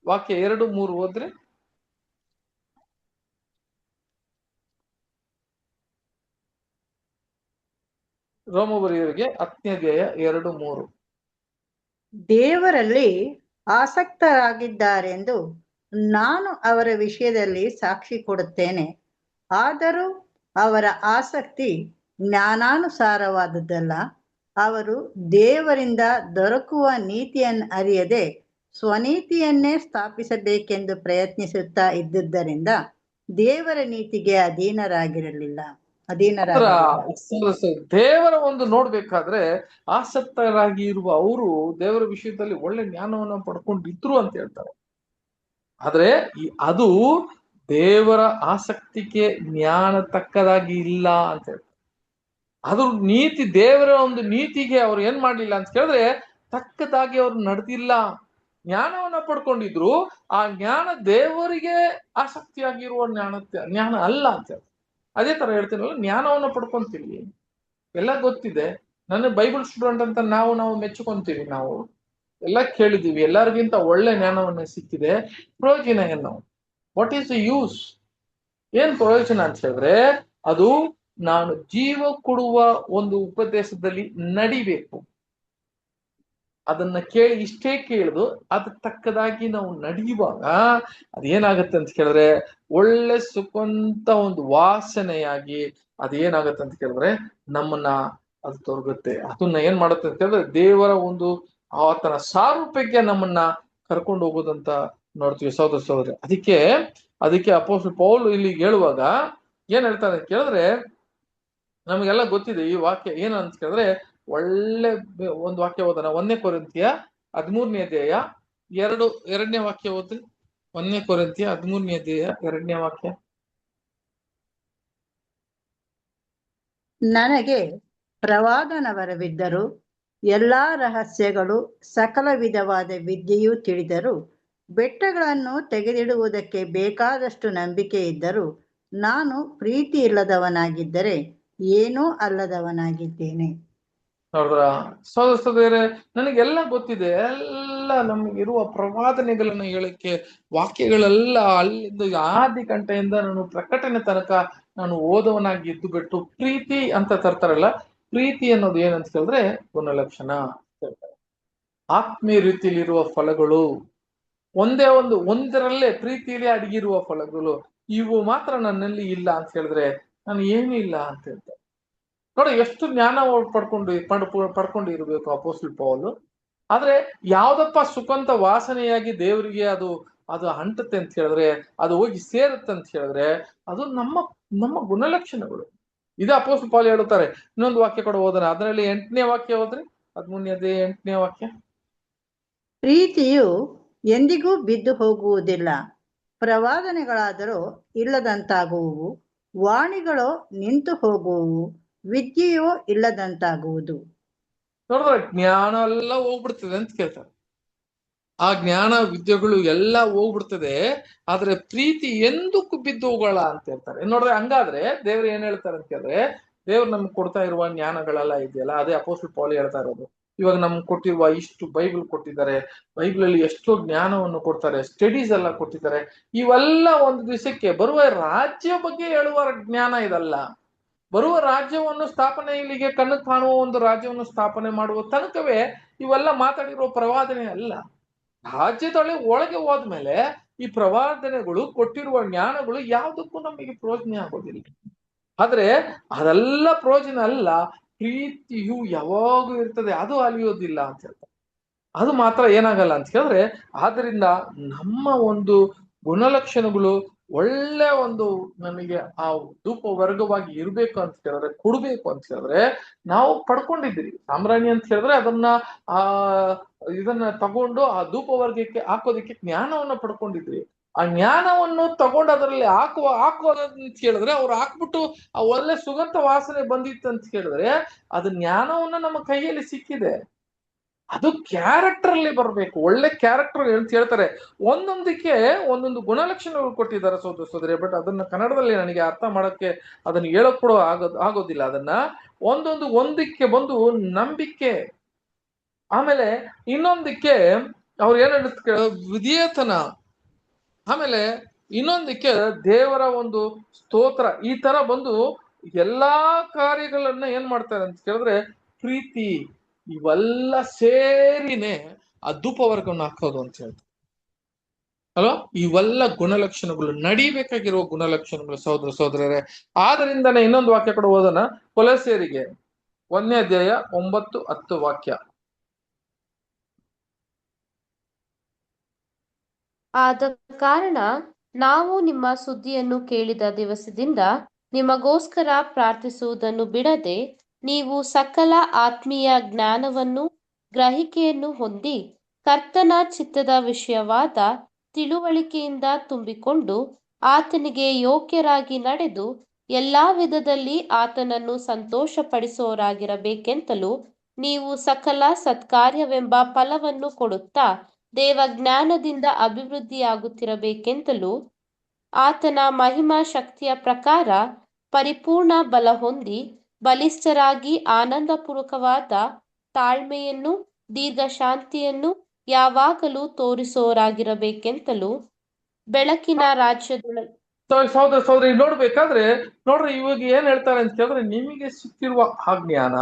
ವಾಕ್ಯ 2, 3 ಓದ್ರೆ. ರೋಮಪುರಿಯವರಿಗೆ 10ನೇ ಅಧ್ಯಾಯ 2, 3. ದೇವರಲ್ಲಿ ಆಸಕ್ತರಾಗಿದ್ದಾರೆಂದು ನಾನು ಅವರ ವಿಷಯದಲ್ಲಿ ಸಾಕ್ಷಿ ಕೊಡುತ್ತೇನೆ. ಆದರೂ ಅವರ ಆಸಕ್ತಿ ಜ್ಞಾನಾನುಸಾರವಾದದ್ದಲ್ಲ. ಅವರು ದೇವರಿಂದ ದೊರಕುವ ನೀತಿಯನ್ನು ಅರಿಯದೆ ಸ್ವನೀತಿಯನ್ನೇ ಸ್ಥಾಪಿಸಬೇಕೆಂದು ಪ್ರಯತ್ನಿಸುತ್ತಾ ಇದ್ದುದರಿಂದ ದೇವರ ನೀತಿಗೆ ಅಧೀನರಾಗಿರಲಿಲ್ಲ. ದೇವರ ಒಂದು ನೋಡ್ಬೇಕಾದ್ರೆ ಆಸಕ್ತರಾಗಿ ಇರುವ ಅವರು ದೇವರ ವಿಷಯದಲ್ಲಿ ಒಳ್ಳೆ ಜ್ಞಾನವನ್ನು ಪಡ್ಕೊಂಡಿದ್ರು ಅಂತ ಹೇಳ್ತಾರೆ. ಆದ್ರೆ ಅದು ದೇವರ ಆಸಕ್ತಿಗೆ ಜ್ಞಾನ ತಕ್ಕದಾಗಿ ಇಲ್ಲ ಅಂತ ಹೇಳ್ತಾರೆ. ಅದು ದೇವರ ಒಂದು ನೀತಿಗೆ ಅವ್ರು ಏನ್ ಮಾಡ್ಲಿಲ್ಲ ಅಂತ ಕೇಳಿದ್ರೆ ತಕ್ಕದಾಗಿ ಅವ್ರು ನಡೆದಿಲ್ಲ. ಜ್ಞಾನವನ್ನ ಪಡ್ಕೊಂಡಿದ್ರು ಆ ಜ್ಞಾನ ದೇವರಿಗೆ ಆಸಕ್ತಿಯಾಗಿರುವ ಜ್ಞಾನ ಅಲ್ಲ ಅಂತ ಹೇಳ್ತಾರೆ. ಅದೇ ತರ ಹೇಳ್ತೀನಲ್ಲ, ಜ್ಞಾನವನ್ನ ಪಡ್ಕೊಂತೀವಿ, ಎಲ್ಲ ಗೊತ್ತಿದೆ. ನನ್ನ ಬೈಬಲ್ ಸ್ಟೂಡೆಂಟ್ ಅಂತ ನಾವು ಮೆಚ್ಕೊಂತೀವಿ, ನಾವು ಎಲ್ಲ ಕೇಳಿದೀವಿ, ಎಲ್ಲರಿಗಿಂತ ಒಳ್ಳೆ ಜ್ಞಾನವನ್ನ ಸಿಕ್ಕಿದೆ. ಪ್ರಯೋಜನ ಏನು? What is the use? ಏನ್ ಪ್ರಯೋಜನ ಅಂತ ಹೇಳಿದ್ರೆ, ಅದು ನಾನು ಜೀವ ಕೊಡುವ ಒಂದು ಉಪದೇಶದಲ್ಲಿ ನಡಿಬೇಕು. ಅದನ್ನ ಕೇಳಿ ಇಷ್ಟೇ ಕೇಳಿದು ಅದಕ್ಕೆ ತಕ್ಕದಾಗಿ ನಾವು ನಡೆಯುವಾಗ ಅದೇನಾಗತ್ತೆ ಅಂತ ಕೇಳಿದ್ರೆ, ಒಳ್ಳೆ ಸುಖಂತ ಒಂದು ವಾಸನೆಯಾಗಿ ಅದೇನಾಗತ್ತೆ ಅಂತ ಕೇಳಿದ್ರೆ ನಮ್ಮನ್ನ ಅದು ತೊರಗುತ್ತೆ. ಅದನ್ನ ಏನ್ ಮಾಡುತ್ತೆ ಅಂತ ಹೇಳಿದ್ರೆ ದೇವರ ಒಂದು ಆತನ ಸಾರೂಪ್ಯಕ್ಕೆ ನಮ್ಮನ್ನ ಕರ್ಕೊಂಡು ಹೋಗೋದಂತ ನೋಡ್ತೀವಿ ಸಹೋದರ. ಅದಕ್ಕೆ ಅಪೊಸ್ತಲ ಪೌಲ್ ಇಲ್ಲಿ ಹೇಳುವಾಗ ಏನ್ ಹೇಳ್ತಾರೆ ಅಂತ ಕೇಳಿದ್ರೆ, ನಮಗೆಲ್ಲ ಗೊತ್ತಿದೆ ಈ ವಾಕ್ಯ ಏನಂತ ಕೇಳಿದ್ರೆ, ಒಳ್ಳೆ ಒಂದು ವಾಕ್ಯ ಓದೋಣ. 1 ಕೊರಿಂಥಿಯ 13ನೇ ಅಧ್ಯಾಯ 2ನೇ ವಾಕ್ಯ ಓದ್ರಿ. 1 ಕೊರಿಂಥಿಯ 13ನೇ ಅಧ್ಯಾಯ 2ನೇ ವಾಕ್ಯ. ನನಗೆ ಪ್ರವಾದನ ವರವಿದ್ದರೂ ಎಲ್ಲಾ ರಹಸ್ಯಗಳು ಸಕಲ ವಿಧವಾದ ವಿದ್ಯೆಯೂ ತಿಳಿದರೂ ಬೆಟ್ಟಗಳನ್ನು ತೆಗೆದಿಡುವುದಕ್ಕೆ ಬೇಕಾದಷ್ಟು ನಂಬಿಕೆ ಇದ್ದರೂ ನಾನು ಪ್ರೀತಿ ಇಲ್ಲದವನಾಗಿದ್ದರೆ ಏನೂ ಅಲ್ಲದವನಾಗಿದ್ದೇನೆ. ನೋಡ್ರ ಸಹೋದರ, ನನಗೆಲ್ಲ ಗೊತ್ತಿದೆ, ಎಲ್ಲ ನಮಗಿರುವ ಪ್ರವಾದನೆಗಳನ್ನ ಹೇಳಕ್ಕೆ ವಾಕ್ಯಗಳೆಲ್ಲ ಅಲ್ಲಿಂದ ಆದಿ ಗಂಟೆಯಿಂದ ನಾನು ಪ್ರಕಟಣೆ ತನಕ ನಾನು ಓದವನಾಗಿ ಇದ್ದು ಬಿಟ್ಟು ಪ್ರೀತಿ ಅಂತ ತರ್ತಾರಲ್ಲ, ಪ್ರೀತಿ ಅನ್ನೋದು ಏನಂತ ಕೇಳಿದ್ರೆ ಗುಣಲಕ್ಷಣ ಹೇಳ್ತಾರೆ. ಆತ್ಮೀಯ ರೀತಿಯಲ್ಲಿರುವ ಫಲಗಳು ಒಂದರಲ್ಲೇ ಪ್ರೀತಿಯಲ್ಲಿ ಅಡಗಿರುವ ಫಲಗಳು, ಇವು ಮಾತ್ರ ನನ್ನಲ್ಲಿ ಇಲ್ಲ ಅಂತ ಹೇಳಿದ್ರೆ ನಾನು ಏನೂ ಇಲ್ಲ ಅಂತ ಹೇಳ್ತಾರೆ. ನೋಡಿ ಎಷ್ಟು ಜ್ಞಾನ ಪಡ್ಕೊಂಡಿರ್ಬೇಕು ಅಪೊಸ್ತಲ ಪೌಲ್. ಆದ್ರೆ ಯಾವ್ದಪ್ಪ ಸುಖಂತ ವಾಸನೆಯಾಗಿ ದೇವರಿಗೆ ಅದು ಅಂಟುತ್ತೆ ಅಂತ ಹೇಳಿದ್ರೆ, ಅದು ಹೋಗಿ ಸೇರುತ್ತೆ ಅಂತ ಹೇಳಿದ್ರೆ ಅದು ನಮ್ಮ ಗುಣಲಕ್ಷಣಗಳು. ಇದು ಅಪೊಸ್ತಲ ಪೌಲ್ ಹೇಳುತ್ತಾರೆ. ಇನ್ನೊಂದು ವಾಕ್ಯ ಕೂಡ ಓದೋಣ, ಅದರಲ್ಲಿ 8ನೇ ವಾಕ್ಯ ಓದ್ರಿ. 13ನೇ 8ನೇ ವಾಕ್ಯ. ಪ್ರೀತಿಯು ಎಂದಿಗೂ ಬಿದ್ದು ಹೋಗುವುದಿಲ್ಲ, ಪ್ರವಾದನೆಗಳಾದರೂ ಇಲ್ಲದಂತಾಗುವು, ವಾಣಿಗಳು ನಿಂತು ಹೋಗುವು, ವಿದ್ಯೆಯೋ ಇಲ್ಲದಂತಾಗುವುದು. ನೋಡಿದ್ರೆ ಜ್ಞಾನ ಎಲ್ಲ ಹೋಗ್ಬಿಡ್ತದೆ ಅಂತ ಕೇಳ್ತಾರೆ. ಆ ಜ್ಞಾನ ವಿದ್ಯೆಗಳು ಎಲ್ಲ ಹೋಗ್ಬಿಡ್ತದೆ, ಆದ್ರೆ ಪ್ರೀತಿ ಎಂದಕ್ಕೂ ಬಿದ್ದು ಹೋಗೋಲ್ಲ ಅಂತ ಹೇಳ್ತಾರೆ. ನೋಡ್ರೆ ಹಂಗಾದ್ರೆ ದೇವ್ರು ಏನ್ ಹೇಳ್ತಾರೆ ಅಂತ ಕೇಳಿದ್ರೆ, ದೇವ್ರು ನಮ್ಗೆ ಕೊಡ್ತಾ ಇರುವ ಜ್ಞಾನಗಳೆಲ್ಲ ಇದೆಯಲ್ಲ, ಅದೇ ಅಪೊಸ್ತಲ ಪೌಲ್ ಹೇಳ್ತಾ ಇರೋದು. ಇವಾಗ ನಮ್ಗೆ ಕೊಟ್ಟಿರುವ ಇಷ್ಟು ಬೈಬಲ್ ಕೊಟ್ಟಿದ್ದಾರೆ, ಬೈಬಲ್ ಅಲ್ಲಿ ಎಷ್ಟೋ ಜ್ಞಾನವನ್ನು ಕೊಡ್ತಾರೆ, ಸ್ಟಡೀಸ್ ಎಲ್ಲ ಕೊಟ್ಟಿದ್ದಾರೆ. ಇವೆಲ್ಲ ಒಂದು ದಿವಸಕ್ಕೆ ಬರುವ ರಾಜ್ಯ ಬಗ್ಗೆ ಹೇಳುವ ಜ್ಞಾನ ಇದಲ್ಲ. ಬರುವ ರಾಜ್ಯವನ್ನು ಸ್ಥಾಪನೆ, ಇಲ್ಲಿಗೆ ಕಣ್ಣು ಕಾಣುವ ಒಂದು ರಾಜ್ಯವನ್ನು ಸ್ಥಾಪನೆ ಮಾಡುವ ತನಕವೇ ಇವೆಲ್ಲ ಮಾತಾಡಿರುವ ಪ್ರವಾದನೆ ಅಲ್ಲ. ಒಳಗೆ ಹೋದ್ಮೇಲೆ ಈ ಪ್ರವಾದನೆಗಳು ಕೊಟ್ಟಿರುವ ಜ್ಞಾನಗಳು ಯಾವುದಕ್ಕೂ ನಮಗೆ ಪ್ರಯೋಜನ ಆಗೋದಿಲ್ಲ. ಆದ್ರೆ ಅದೆಲ್ಲ ಪ್ರಯೋಜನ ಅಲ್ಲ, ಪ್ರೀತಿಯು ಯಾವಾಗೂ ಇರ್ತದೆ, ಅದು ಅಲಿಯೋದಿಲ್ಲ ಅಂತ ಹೇಳ್ತಾರೆ. ಅದು ಮಾತ್ರ ಏನಾಗಲ್ಲ ಅಂತ ಹೇಳಿದ್ರೆ, ಆದ್ರಿಂದ ನಮ್ಮ ಒಂದು ಗುಣಲಕ್ಷಣಗಳು ಒಳ್ಳೆ ಒಂದು ನಮಗೆ ಆ ಧೂಪ ವರ್ಗವಾಗಿ ಇರ್ಬೇಕು ಅಂತ ಹೇಳಿದ್ರೆ, ಕೊಡ್ಬೇಕು ಅಂತ ಹೇಳಿದ್ರೆ ನಾವು ಪಡ್ಕೊಂಡಿದ್ದೀರಿ. ಸಾಮ್ರಾಣಿ ಅಂತ ಹೇಳಿದ್ರೆ ಇದನ್ನ ತಗೊಂಡು ಆ ಧೂಪ ವರ್ಗಕ್ಕೆ ಹಾಕೋದಿಕ್ಕೆ ಜ್ಞಾನವನ್ನ ಪಡ್ಕೊಂಡಿದ್ರಿ. ಆ ಜ್ಞಾನವನ್ನು ತಗೊಂಡು ಅದರಲ್ಲಿ ಹಾಕೋದಂತ ಹೇಳಿದ್ರೆ, ಅವ್ರು ಹಾಕ್ಬಿಟ್ಟು ಆ ಒಳ್ಳೆ ಸುಗಂಧ ವಾಸನೆ ಬಂದಿತ್ತು ಅಂತ ಹೇಳಿದ್ರೆ, ಅದು ಜ್ಞಾನವನ್ನ ನಮ್ಮ ಕೈಯಲ್ಲಿ ಸಿಕ್ಕಿದೆ. ಅದು ಕ್ಯಾರೆಕ್ಟರ್ ಅಲ್ಲಿ ಬರ್ಬೇಕು, ಒಳ್ಳೆ ಕ್ಯಾರೆಕ್ಟರ್ ಅಂತ ಹೇಳ್ತಾರೆ. ಒಂದೊಂದಕ್ಕೆ ಒಂದೊಂದು ಗುಣಲಕ್ಷಣಗಳು ಕೊಟ್ಟಿದ್ದಾರೆ ಸೋದರಿ. ಬಟ್ ಅದನ್ನ ಕನ್ನಡದಲ್ಲಿ ನನಗೆ ಅರ್ಥ ಮಾಡಕ್ಕೆ ಅದನ್ನ ಹೇಳಕ್ ಕೂಡ ಆಗೋದಿಲ್ಲ. ಅದನ್ನ ಒಂದಕ್ಕೆ ಬಂದು ನಂಬಿಕೆ, ಆಮೇಲೆ ಇನ್ನೊಂದಕ್ಕೆ ಅವ್ರು ಏನ್ ವಿಧೇಯತನ, ಆಮೇಲೆ ಇನ್ನೊಂದಕ್ಕೆ ದೇವರ ಒಂದು ಸ್ತೋತ್ರ. ಈ ತರ ಬಂದು ಎಲ್ಲಾ ಕಾರ್ಯಗಳನ್ನ ಏನ್ ಮಾಡ್ತಾರೆ ಅಂತ ಕೇಳಿದ್ರೆ ಪ್ರೀತಿ, ಇವೆಲ್ಲ ಸೇರಿನೇ ಆ ಧೂಪ ವರ್ಗವನ್ನು ಹಾಕೋದು ಅಂತ ಹೇಳ್ತಾರೆ ಅಲ್ವಾ. ಇವೆಲ್ಲ ಗುಣಲಕ್ಷಣಗಳು, ನಡಿಬೇಕಾಗಿರುವ ಗುಣಲಕ್ಷಣಗಳು ಸಹೋದರರೇ. ಆದ್ರಿಂದನೇ ಇನ್ನೊಂದು ವಾಕ್ಯ ಕೂಡ ಓದೋಣ, ಕೊಲೊಸ್ಸೆಯರಿಗೆ 1ನೇ ಅಧ್ಯಾಯ 9-10 ವಾಕ್ಯ. ಆದ ಕಾರಣ ನಾವು ನಿಮ್ಮ ಸುದ್ದಿಯನ್ನು ಕೇಳಿದ ದಿವಸದಿಂದ ನಿಮಗೋಸ್ಕರ ಪ್ರಾರ್ಥಿಸುವುದನ್ನು ಬಿಡದೆ, ನೀವು ಸಕಲ ಆತ್ಮೀಯ ಜ್ಞಾನವನ್ನು ಗ್ರಹಿಕೆಯನ್ನು ಹೊಂದಿ ಕರ್ತನ ಚಿತ್ತದ ವಿಷಯವಾದ ತಿಳುವಳಿಕೆಯಿಂದ ತುಂಬಿಕೊಂಡು ಆತನಿಗೆ ಯೋಗ್ಯರಾಗಿ ನಡೆದು ಎಲ್ಲಾ ವಿಧದಲ್ಲಿ ಆತನನ್ನು ಸಂತೋಷಪಡಿಸುವವರಾಗಿರಬೇಕೆಂತಲೂ ನೀವು ಸಕಲ ಸತ್ಕಾರ್ಯವೆಂಬ ಫಲವನ್ನು ಕೊಡುತ್ತಾ ದೇವಜ್ಞಾನದಿಂದ ಅಭಿವೃದ್ಧಿಯಾಗುತ್ತಿರಬೇಕೆಂತಲೂ ಆತನ ಮಹಿಮಾ ಶಕ್ತಿಯ ಪ್ರಕಾರ ಪರಿಪೂರ್ಣ ಬಲ ಹೊಂದಿ ಬಲಿಷ್ಠರಾಗಿ ಆನಂದಪೂರ್ವಕವಾದ ತಾಳ್ಮೆಯನ್ನು ದೀರ್ಘಶಾಂತಿಯನ್ನು ಯಾವಾಗಲೂ ತೋರಿಸೋರಾಗಿರಬೇಕೆಂತಲೂ ಬೆಳಕಿನ ರಾಜ್ಯದೊಳಗೆ ಸಹೋದರ ಸಹೋದರಿ ನೋಡ್ಬೇಕಾದ್ರೆ ನೋಡ್ರಿ ಇವಾಗ ಏನ್ ಹೇಳ್ತಾರೆ ಅಂತ ಕೇಳಿದ್ರೆ, ನಿಮಗೆ ಸಿಕ್ಕಿರುವ ಆ ಜ್ಞಾನ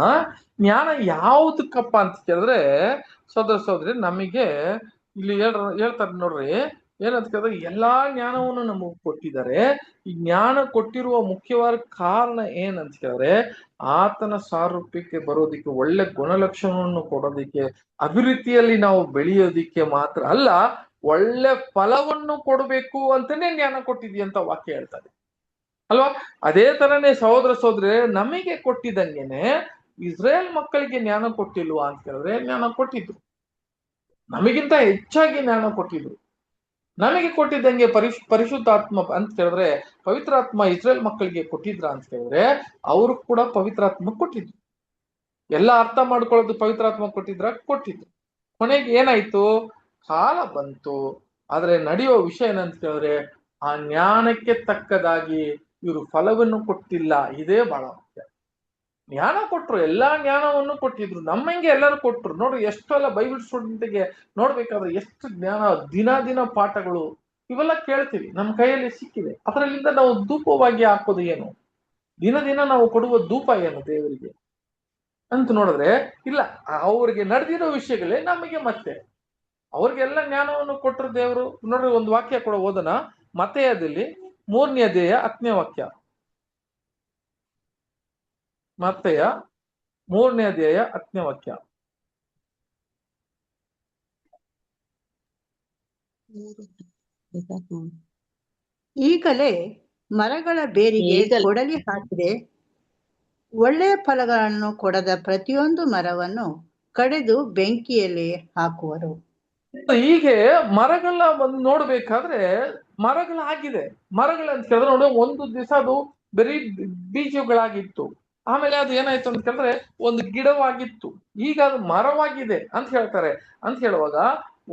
ಯಾವುದಕ್ಕಪ್ಪ ಅಂತ ಕೇಳಿದ್ರೆ ಸಹೋದರ ಸಹೋದರಿ ನಮಗೆ ಇಲ್ಲಿ ಹೇಳ್ತಾರೆ ನೋಡ್ರಿ, ಏನಂತ ಕೇಳಿದ್ರೆ ಎಲ್ಲಾ ಜ್ಞಾನವನ್ನು ನಮಗೆ ಕೊಟ್ಟಿದ್ದಾರೆ. ಈ ಜ್ಞಾನ ಕೊಟ್ಟಿರುವ ಮುಖ್ಯವಾದ ಕಾರಣ ಏನಂತ ಕೇಳಿದ್ರೆ ಆತನ ಸಾರೂಪ್ಯಕ್ಕೆ ಬರೋದಿಕ್ಕೆ, ಒಳ್ಳೆ ಗುಣಲಕ್ಷಣವನ್ನು ಕೊಡೋದಿಕ್ಕೆ, ಅಭಿವೃದ್ಧಿಯಲ್ಲಿ ನಾವು ಬೆಳೆಯೋದಿಕ್ಕೆ ಮಾತ್ರ ಅಲ್ಲ, ಒಳ್ಳೆ ಫಲವನ್ನು ಕೊಡಬೇಕು ಅಂತಾನೆ ಜ್ಞಾನ ಕೊಟ್ಟಿದ್ಯ ಅಂತ ವಾಕ್ಯ ಹೇಳ್ತಾರೆ ಅಲ್ವಾ. ಅದೇ ತರನೇ ಸಹೋದರ ಸಹೋದರಿ ನಮಗೆ ಕೊಟ್ಟಿದಂಗೆನೆ ಇಸ್ರೇಲ್ ಮಕ್ಕಳಿಗೆ ಜ್ಞಾನ ಕೊಟ್ಟಿಲ್ವಾ ಅಂತ ಕೇಳಿದ್ರೆ ಜ್ಞಾನ ಕೊಟ್ಟಿದ್ರು, ನಮಗಿಂತ ಹೆಚ್ಚಾಗಿ ಜ್ಞಾನ ಕೊಟ್ಟಿದ್ರು. ನಮಗೆ ಕೊಟ್ಟಿದ್ದಂಗೆ ಪರಿಶುದ್ಧಾತ್ಮ ಅಂತ ಕೇಳಿದ್ರೆ ಪವಿತ್ರಾತ್ಮ ಇಸ್ರೇಲ್ ಮಕ್ಕಳಿಗೆ ಕೊಟ್ಟಿದ್ರ ಅಂತ ಕೇಳಿದ್ರೆ ಅವರು ಕೂಡ ಪವಿತ್ರಾತ್ಮ ಕೊಟ್ಟಿದ್ರು. ಎಲ್ಲ ಅರ್ಥ ಮಾಡ್ಕೊಳ್ಳೋದು ಪವಿತ್ರಾತ್ಮ ಕೊಟ್ಟಿದ್ರು. ಕೊನೆಗೆ ಏನಾಯ್ತು, ಕಾಲ ಬಂತು. ಆದ್ರೆ ನಡೆಯುವ ವಿಷಯ ಏನಂತ ಕೇಳಿದ್ರೆ ಆ ಜ್ಞಾನಕ್ಕೆ ತಕ್ಕದಾಗಿ ಇವರು ಫಲವನ್ನು ಕೊಟ್ಟಿಲ್ಲ. ಇದೇ ಬಹಳ ಮುಖ್ಯ. ಜ್ಞಾನ ಕೊಟ್ರು, ಎಲ್ಲಾ ಜ್ಞಾನವನ್ನು ಕೊಟ್ಟಿದ್ರು, ನಮ್ಮಂಗೆ ಎಲ್ಲರೂ ಕೊಟ್ರು. ನೋಡ್ರಿ ಎಷ್ಟೆಲ್ಲ ಬೈಬಲ್ ಸ್ಟೂಡೆಂಟ್ಗೆ ನೋಡ್ಬೇಕಾದ್ರೆ ಎಷ್ಟು ಜ್ಞಾನ, ದಿನ ಪಾಠಗಳು ಇವೆಲ್ಲ ಕೇಳ್ತೀವಿ, ನಮ್ಮ ಕೈಯಲ್ಲಿ ಸಿಕ್ಕಿದೆ. ಅದರಲ್ಲಿಂದ ನಾವು ಧೂಪವಾಗಿ ಹಾಕೋದು ಏನು, ದಿನ ನಾವು ಕೊಡುವ ಧೂಪ ಏನು ದೇವರಿಗೆ ಅಂತ ನೋಡಿದ್ರೆ ಇಲ್ಲ, ಅವ್ರಿಗೆ ನಡೆದಿರೋ ವಿಷಯಗಳೇ ನಮಗೆ ಮತ್ತೆ ಅವ್ರಿಗೆಲ್ಲ ಜ್ಞಾನವನ್ನು ಕೊಟ್ಟರು ದೇವರು. ನೋಡ್ರಿ ಒಂದು ವಾಕ್ಯ ಕೂಡ ಓದೋಣ, ಮತ್ತೆಯದಲ್ಲಿ 3ನೇ ಅಧ್ಯಾಯ 10ನೇ ವಾಕ್ಯ. ಮತ್ತೆಯ 3ನೇ ಅಧ್ಯಾಯ 10ನೇ ವಾಕ್ಯ. ಈಗಲೇ ಮರಗಳ ಬೇರಿಗೆ ಕೊಡಲಿ ಹಾಕಿದೆ, ಒಳ್ಳೆಯ ಫಲಗಳನ್ನು ಕೊಡದ ಪ್ರತಿಯೊಂದು ಮರವನ್ನು ಕಡೆದು ಬೆಂಕಿಯಲ್ಲಿ ಹಾಕುವರು. ಹೀಗೆ ಮರಗಳ ನೋಡ್ಬೇಕಾದ್ರೆ ಮರಗಳಾಗಿದೆ. ಮರಗಳಂತ ಕೇಳಿದ್ರೆ ನೋಡಿ, ಒಂದು ದಿವಸ ಅದು ಬರೀ ಬೀಜಗಳಾಗಿತ್ತು, ಆಮೇಲೆ ಅದು ಏನಾಯ್ತು ಅಂತ ಕೇಳಿದ್ರೆ ಒಂದು ಗಿಡವಾಗಿತ್ತು, ಈಗ ಅದು ಮರವಾಗಿದೆ ಅಂತ ಹೇಳ್ತಾರೆ. ಅಂತ ಹೇಳುವಾಗ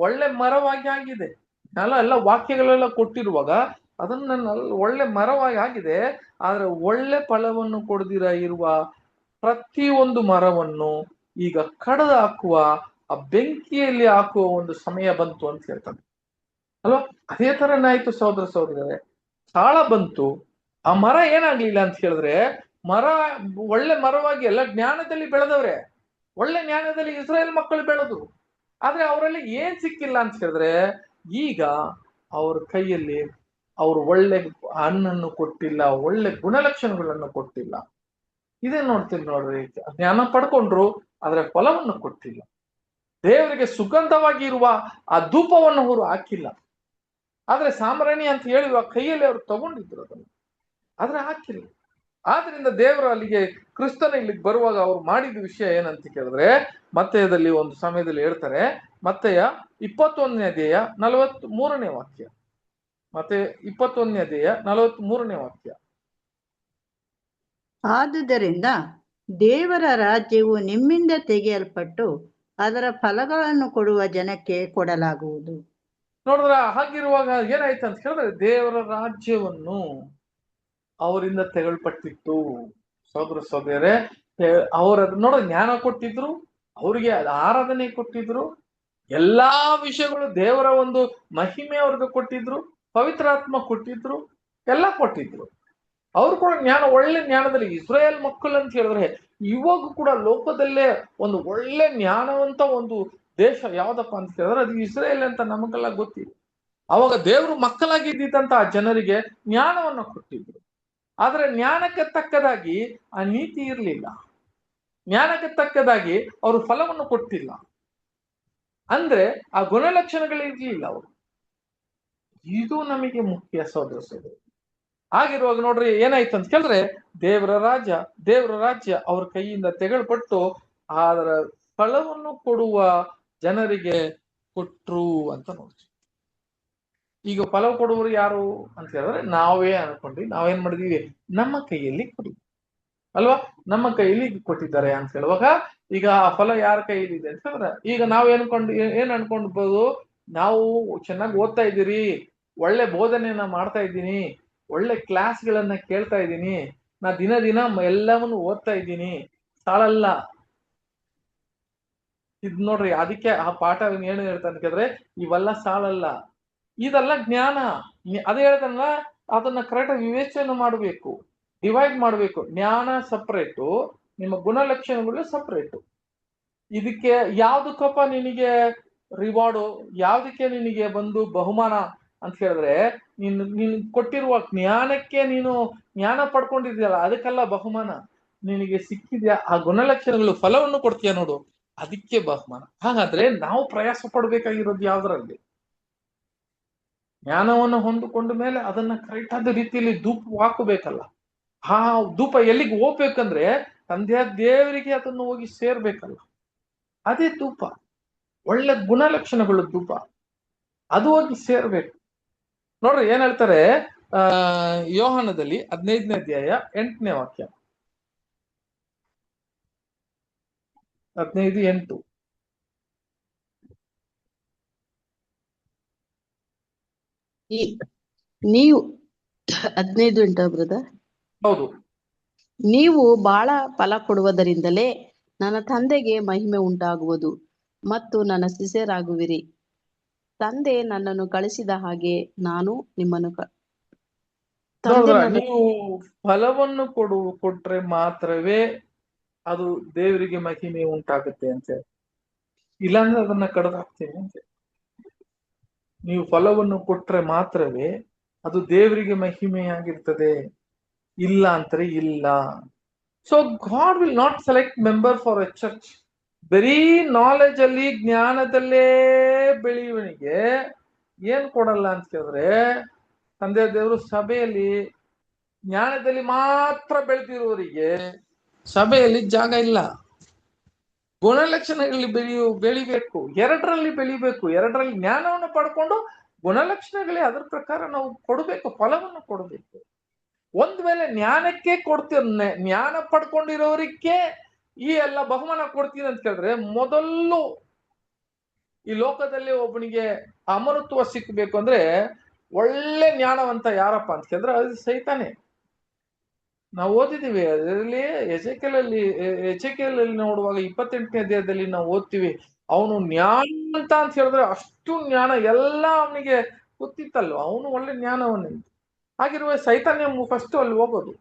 ಒಳ್ಳೆ ಮರವಾಗಿ ಆಗಿದೆ. ಎಲ್ಲ ವಾಕ್ಯಗಳೆಲ್ಲ ಕೊಟ್ಟಿರುವಾಗ ಅದನ್ನ ಒಳ್ಳೆ ಮರವಾಗಿ ಆಗಿದೆ. ಆದ್ರೆ ಒಳ್ಳೆ ಫಲವನ್ನು ಕೊಡದಿರ ಇರುವ ಪ್ರತಿಯೊಂದು ಮರವನ್ನು ಈಗ ಕಡಿದು ಹಾಕುವ, ಆ ಬೆಂಕಿಯಲ್ಲಿ ಹಾಕುವ ಒಂದು ಸಮಯ ಬಂತು ಅಂತ ಹೇಳ್ತಾರೆ ಅಲ್ವಾ. ಅದೇ ತರನಾಯ್ತು ಸಹೋದರ ಸಹೋದರರೇ, ಕಾಳ ಬಂತು, ಆ ಮರ ಏನಾಗ್ಲಿಲ್ಲ ಅಂತ ಹೇಳಿದ್ರೆ ಮರ ಒಳ್ಳೆ ಮರವಾಗಿ ಎಲ್ಲ ಜ್ಞಾನದಲ್ಲಿ ಬೆಳೆದವ್ರೆ, ಒಳ್ಳೆ ಜ್ಞಾನದಲ್ಲಿ ಇಸ್ರಾಯೇಲ್ ಮಕ್ಕಳು ಬೆಳೆದ್ರು. ಆದ್ರೆ ಅವರಲ್ಲಿ ಏನ್ ಸಿಕ್ಕಿಲ್ಲ ಅಂತ ಹೇಳಿದ್ರೆ ಈಗ ಅವ್ರ ಕೈಯಲ್ಲಿ ಅವರು ಒಳ್ಳೆ ಹಣ್ಣನ್ನು ಕೊಟ್ಟಿಲ್ಲ, ಒಳ್ಳೆ ಗುಣಲಕ್ಷಣಗಳನ್ನು ಕೊಟ್ಟಿಲ್ಲ. ಇದೇ ನೋಡ್ತೀನಿ ನೋಡ್ರಿ, ಜ್ಞಾನ ಪಡ್ಕೊಂಡ್ರು ಆದ್ರೆ ಫಲವನ್ನು ಕೊಟ್ಟಿಲ್ಲ. ದೇವರಿಗೆ ಸುಗಂಧವಾಗಿ ಇರುವ ಆ ಧೂಪವನ್ನು ಅವರು ಹಾಕಿಲ್ಲ. ಆದ್ರೆ ಸಾಂಬ್ರಾಣಿ ಅಂತ ಹೇಳಿ ಕೈಯಲ್ಲಿ ಅವರು ತಗೊಂಡಿದ್ರು ಅದನ್ನು, ಆದ್ರೆ ಹಾಕಿಲ್ಲ. ಆದ್ರಿಂದ ದೇವರು ಅಲ್ಲಿಗೆ ಕ್ರಿಸ್ತನ ಇಲ್ಲಿಗೆ ಬರುವಾಗ ಅವ್ರು ಮಾಡಿದ ವಿಷಯ ಏನಂತ ಕೇಳಿದ್ರೆ ಮತ್ತೆಯದಲ್ಲಿ ಒಂದು ಸಮಯದಲ್ಲಿ ಹೇಳ್ತಾರೆ, ಮತ್ತೆಯ 21ನೇ ಅಧ್ಯಾಯ 43ನೇ ವಾಕ್ಯ. ಮತ್ತೆ 21ನೇ ಅಧ್ಯಾಯ 43ನೇ ವಾಕ್ಯ. ಆದುದರಿಂದ ದೇವರ ರಾಜ್ಯವು ನಿಮ್ಮಿಂದ ತೆಗೆಯಲ್ಪಟ್ಟು ಅದರ ಫಲಗಳನ್ನು ಕೊಡುವ ಜನಕ್ಕೆ ಕೊಡಲಾಗುವುದು. ನೋಡಿದ್ರ, ಹಾಗಿರುವಾಗ ಏನಾಯ್ತು ಅಂತ ಹೇಳಿದ್ರೆ ದೇವರ ರಾಜ್ಯವನ್ನು ಅವರಿಂದ ತೆಗೊಳ್ಪಟ್ಟಿತ್ತು. ಸಹೋದರ ಸಹೋದರರೇ, ಅವರ ನೋಡ ಜ್ಞಾನ ಕೊಟ್ಟಿದ್ರು, ಅವ್ರಿಗೆ ಆರಾಧನೆ ಕೊಟ್ಟಿದ್ರು, ಎಲ್ಲಾ ವಿಷಯಗಳು ದೇವರ ಒಂದು ಮಹಿಮೆ ಅವ್ರಿಗೆ ಕೊಟ್ಟಿದ್ರು, ಪವಿತ್ರಾತ್ಮ ಕೊಟ್ಟಿದ್ರು, ಎಲ್ಲ ಕೊಟ್ಟಿದ್ರು. ಅವ್ರು ಕೂಡ ಜ್ಞಾನ, ಒಳ್ಳೆ ಜ್ಞಾನದಲ್ಲಿ ಇಸ್ರಾಯೇಲ್ ಮಕ್ಕಳು ಅಂತ ಹೇಳಿದ್ರೆ ಇವಾಗ ಕೂಡ ಲೋಕದಲ್ಲೇ ಒಂದು ಒಳ್ಳೆ ಜ್ಞಾನವಂತ ಒಂದು ದೇಶ ಯಾವ್ದಪ್ಪ ಅಂತ ಹೇಳಿದ್ರೆ ಅದು ಇಸ್ರೇಲ್ ಅಂತ ನಮಗೆಲ್ಲ ಗೊತ್ತಿದೆ. ಅವಾಗ ದೇವರು ಮಕ್ಕಳಾಗಿದ್ದಂತ ಆ ಜನರಿಗೆ ಜ್ಞಾನವನ್ನ ಕೊಟ್ಟಿದ್ರು. ಆದ್ರೆ ಜ್ಞಾನಕ್ಕೆ ತಕ್ಕದಾಗಿ ಆ ನೀತಿ ಇರಲಿಲ್ಲ, ಜ್ಞಾನಕ್ಕೆ ತಕ್ಕದಾಗಿ ಅವರು ಫಲವನ್ನು ಕೊಟ್ಟಿಲ್ಲ, ಅಂದ್ರೆ ಆ ಗುಣಲಕ್ಷಣಗಳಿರ್ಲಿಲ್ಲ ಅವರು. ಇದು ನಮಗೆ ಮುಖ್ಯ ಸಹೋದರ ಸಹೋದರಿ. ಆಗಿರುವಾಗ ನೋಡ್ರಿ ಏನಾಯ್ತು ಅಂತ ಕೇಳಿದ್ರೆ ದೇವರ ರಾಜ್ಯ ಅವ್ರ ಕೈಯಿಂದ ತೆಗೆಳ್ಪಟ್ಟು ಅದರ ಫಲವನ್ನು ಕೊಡುವ ಜನರಿಗೆ ಕೊಟ್ರು ಅಂತ ನೋಡ್ತೀವಿ. ಈಗ ಫಲ ಕೊಡುವರು ಯಾರು ಅಂತ ಹೇಳಿದ್ರೆ ನಾವೇ ಅನ್ಕೊಂಡ್ವಿ, ನಾವೇನ್ ಮಾಡಿದೀವಿ, ನಮ್ಮ ಕೈಯಲ್ಲಿ ಕೊಡಿ ಅಲ್ವಾ, ನಮ್ಮ ಕೈಯಲ್ಲಿ ಕೊಟ್ಟಿದ್ದಾರೆ ಅಂತ ಹೇಳುವಾಗ ಈಗ ಆ ಫಲ ಯಾರ ಕೈಯಲ್ಲಿ ಇದೆ ಅಂತ ಹೇಳಿದ್ರೆ ಈಗ ನಾವ್ ಏನ್ ಅನ್ಕೊಂಡ್ಬೋದು, ನಾವು ಚೆನ್ನಾಗಿ ಓದ್ತಾ ಇದ್ದೀರಿ, ಒಳ್ಳೆ ಬೋಧನೆಯನ್ನ ಮಾಡ್ತಾ ಇದ್ದೀನಿ, ಒಳ್ಳೆ ಕ್ಲಾಸ್ಗಳನ್ನ ಕೇಳ್ತಾ ಇದ್ದೀನಿ, ನಾ ದಿನ ದಿನ ಎಲ್ಲವನ್ನು ಓದ್ತಾ ಇದ್ದೀನಿ, ಸಾಲಲ್ಲ. ಇದ್ ನೋಡ್ರಿ, ಅದಕ್ಕೆ ಆ ಪಾಠ ಏನು ಹೇಳ್ತಾನೆ ಕೇಳಿದ್ರೆ, ಇವೆಲ್ಲ ಸಾಲಲ್ಲ, ಇದೆಲ್ಲ ಜ್ಞಾನ. ಅದೇ ಹೇಳ್ತಾನಲ್ಲ, ಅದನ್ನ ಕರೆಕ್ಟಾಗಿ ವಿವೇಚನೆ ಮಾಡಬೇಕು, ಡಿವೈಡ್ ಮಾಡಬೇಕು. ಜ್ಞಾನ ಸಪ್ರೇಟು, ನಿಮ್ಮ ಗುಣಲಕ್ಷಣಗಳು ಸಪ್ರೇಟು. ಇದಕ್ಕೆ ಯಾವ್ದಕ್ಕಪ್ಪ ನಿನಗೆ ರಿವಾರ್ಡು, ಯಾವ್ದಕ್ಕೆ ನಿನಗೆ ಬಂದು ಬಹುಮಾನ ಅಂತ ಹೇಳಿದ್ರೆ, ನೀನ್ ಕೊಟ್ಟಿರುವ ಜ್ಞಾನಕ್ಕೆ ನೀನು ಜ್ಞಾನ ಪಡ್ಕೊಂಡಿದ್ಯಲ್ಲ, ಅದಕ್ಕೆಲ್ಲ ಬಹುಮಾನ. ನಿನಗೆ ಸಿಕ್ಕಿದ್ಯಾ ಆ ಗುಣಲಕ್ಷಣಗಳು ಫಲವನ್ನು ಕೊಡ್ತೀಯ ನೋಡು, ಅದಕ್ಕೆ ಬಹುಮಾನ. ಹಾಗಾದ್ರೆ ನಾವು ಪ್ರಯಾಸ ಪಡ್ಬೇಕಾಗಿರೋದು ಯಾವ್ದ್ರಲ್ಲಿ? ಜ್ಞಾನವನ್ನು ಹೊಂದಿಕೊಂಡ ಮೇಲೆ ಅದನ್ನ ಕರೆಕ್ಟ್ ಆದ ರೀತಿಯಲ್ಲಿ ಧೂಪ ಹಾಕಬೇಕಲ್ಲ. ಆ ಧೂಪ ಎಲ್ಲಿಗೆ ಹೋಗ್ಬೇಕಂದ್ರೆ ತಂದೆಯ ದೇವರಿಗೆ ಅದನ್ನು ಹೋಗಿ ಸೇರ್ಬೇಕಲ್ಲ. ಅದೇ ಧೂಪ, ಒಳ್ಳೆ ಗುಣಲಕ್ಷಣಗಳು ಧೂಪ, ಅದು ಹೋಗಿ ಸೇರ್ಬೇಕು. ನೋಡ್ರಿ ಏನ್ ಹೇಳ್ತಾರೆ ಯೋಹಾನದಲ್ಲಿ 15ನೇ ಅಧ್ಯಾಯ 8ನೇ ವಾಕ್ಯ, 15:8. ನೀವು 15 ಬ್ರದರ್. ಹೌದು. ನೀವು ಬಹಳ ಫಲ ಕೊಡುವುದರಿಂದಲೇ ನನ್ನ ತಂದೆಗೆ ಮಹಿಮೆ ಉಂಟಾಗುವುದು ಮತ್ತು ನನ್ನ ಶಿಷ್ಯರಾಗುವಿರಿ. ತಂದೆ ನನ್ನನ್ನು ಕಳಿಸಿದ ಹಾಗೆ ನಾನು ನಿಮ್ಮನ್ನು ನೀವು ಫಲವನ್ನು ಕೊಟ್ರೆ ಮಾತ್ರವೇ ಅದು ದೇವರಿಗೆ ಮಹಿಮೆ ಉಂಟಾಗುತ್ತೆ ಅಂತ, ಇಲ್ಲಾಂದ್ರೆ ಅದನ್ನ ಕಡ್ದಾಕ್ತೀನಿ ಅಂತ. ನೀವು ಫಲವನ್ನು ಕೊಟ್ರೆ ಮಾತ್ರವೇ ಅದು ದೇವರಿಗೆ ಮಹಿಮೆಯಾಗಿರ್ತದೆ, ಇಲ್ಲ ಅಂತಾರೆ ಇಲ್ಲ. So god will not select member for A church. ಬರೀ ನಾಲೆಜ್ ಅಲ್ಲಿ, ಜ್ಞಾನದಲ್ಲೇ ಬೆಳೆಯುವನಿಗೆ ಏನ್ ಕೊಡಲ್ಲ ಅಂತ ಕೇಳಿದ್ರೆ, ತಂದೆ ದೇವರು ಸಭೆಯಲ್ಲಿ ಜ್ಞಾನದಲ್ಲಿ ಮಾತ್ರ ಬೆಳೆದಿರುವವರಿಗೆ ಸಭೆಯಲ್ಲಿ ಜಾಗ ಇಲ್ಲ. ಗುಣಲಕ್ಷಣಗಳಲ್ಲಿ ಬೆಳಿಬೇಕು, ಎರಡರಲ್ಲಿ ಬೆಳಿಬೇಕು. ಎರಡರಲ್ಲಿ ಜ್ಞಾನವನ್ನು ಪಡ್ಕೊಂಡು ಗುಣಲಕ್ಷಣಗಳೇ ಅದರ ಪ್ರಕಾರ ನಾವು ಕೊಡಬೇಕು, ಫಲವನ್ನು ಕೊಡಬೇಕು. ಒಂದ್ ವೇಳೆ ಜ್ಞಾನಕ್ಕೆ ಜ್ಞಾನ ಪಡ್ಕೊಂಡಿರೋರಿಗೆ ಈ ಎಲ್ಲ ಬಹುಮಾನ ಕೊಡ್ತೀನಿ ಅಂತ ಕೇಳಿದ್ರೆ, ಮೊದಲು ಈ ಲೋಕದಲ್ಲಿ ಒಬ್ಬನಿಗೆ ಅಮರತ್ವ ಸಿಕ್ಬೇಕು ಅಂದ್ರೆ ಒಳ್ಳೆ ಜ್ಞಾನವಂತ ಯಾರಪ್ಪ ಅಂತ ಕೇಳಿದ್ರೆ ಅದು ಸೈತಾನೆ. ನಾವು ಓದಿದೀವಿ ಅದರಲ್ಲಿ ಎಚೆಕೆಲಲ್ಲಿ ನೋಡುವಾಗ 28ನೇ ಅಧ್ಯಾಯದಲ್ಲಿ ನಾವು ಓದ್ತೀವಿ, ಅವನು ಜ್ಞಾನ ಅಂತ ಹೇಳಿದ್ರೆ ಅಷ್ಟು ಜ್ಞಾನ ಎಲ್ಲ ಅವನಿಗೆ ಗೊತ್ತಿತ್ತಲ್ವ, ಅವನು ಒಳ್ಳೆ ಜ್ಞಾನವನ್ನ. ಹಾಗಿರುವ ಸೈತಾನ್ಯ ಫಸ್ಟ್ ಅಲ್ಲಿ ಹೋಗೋದು.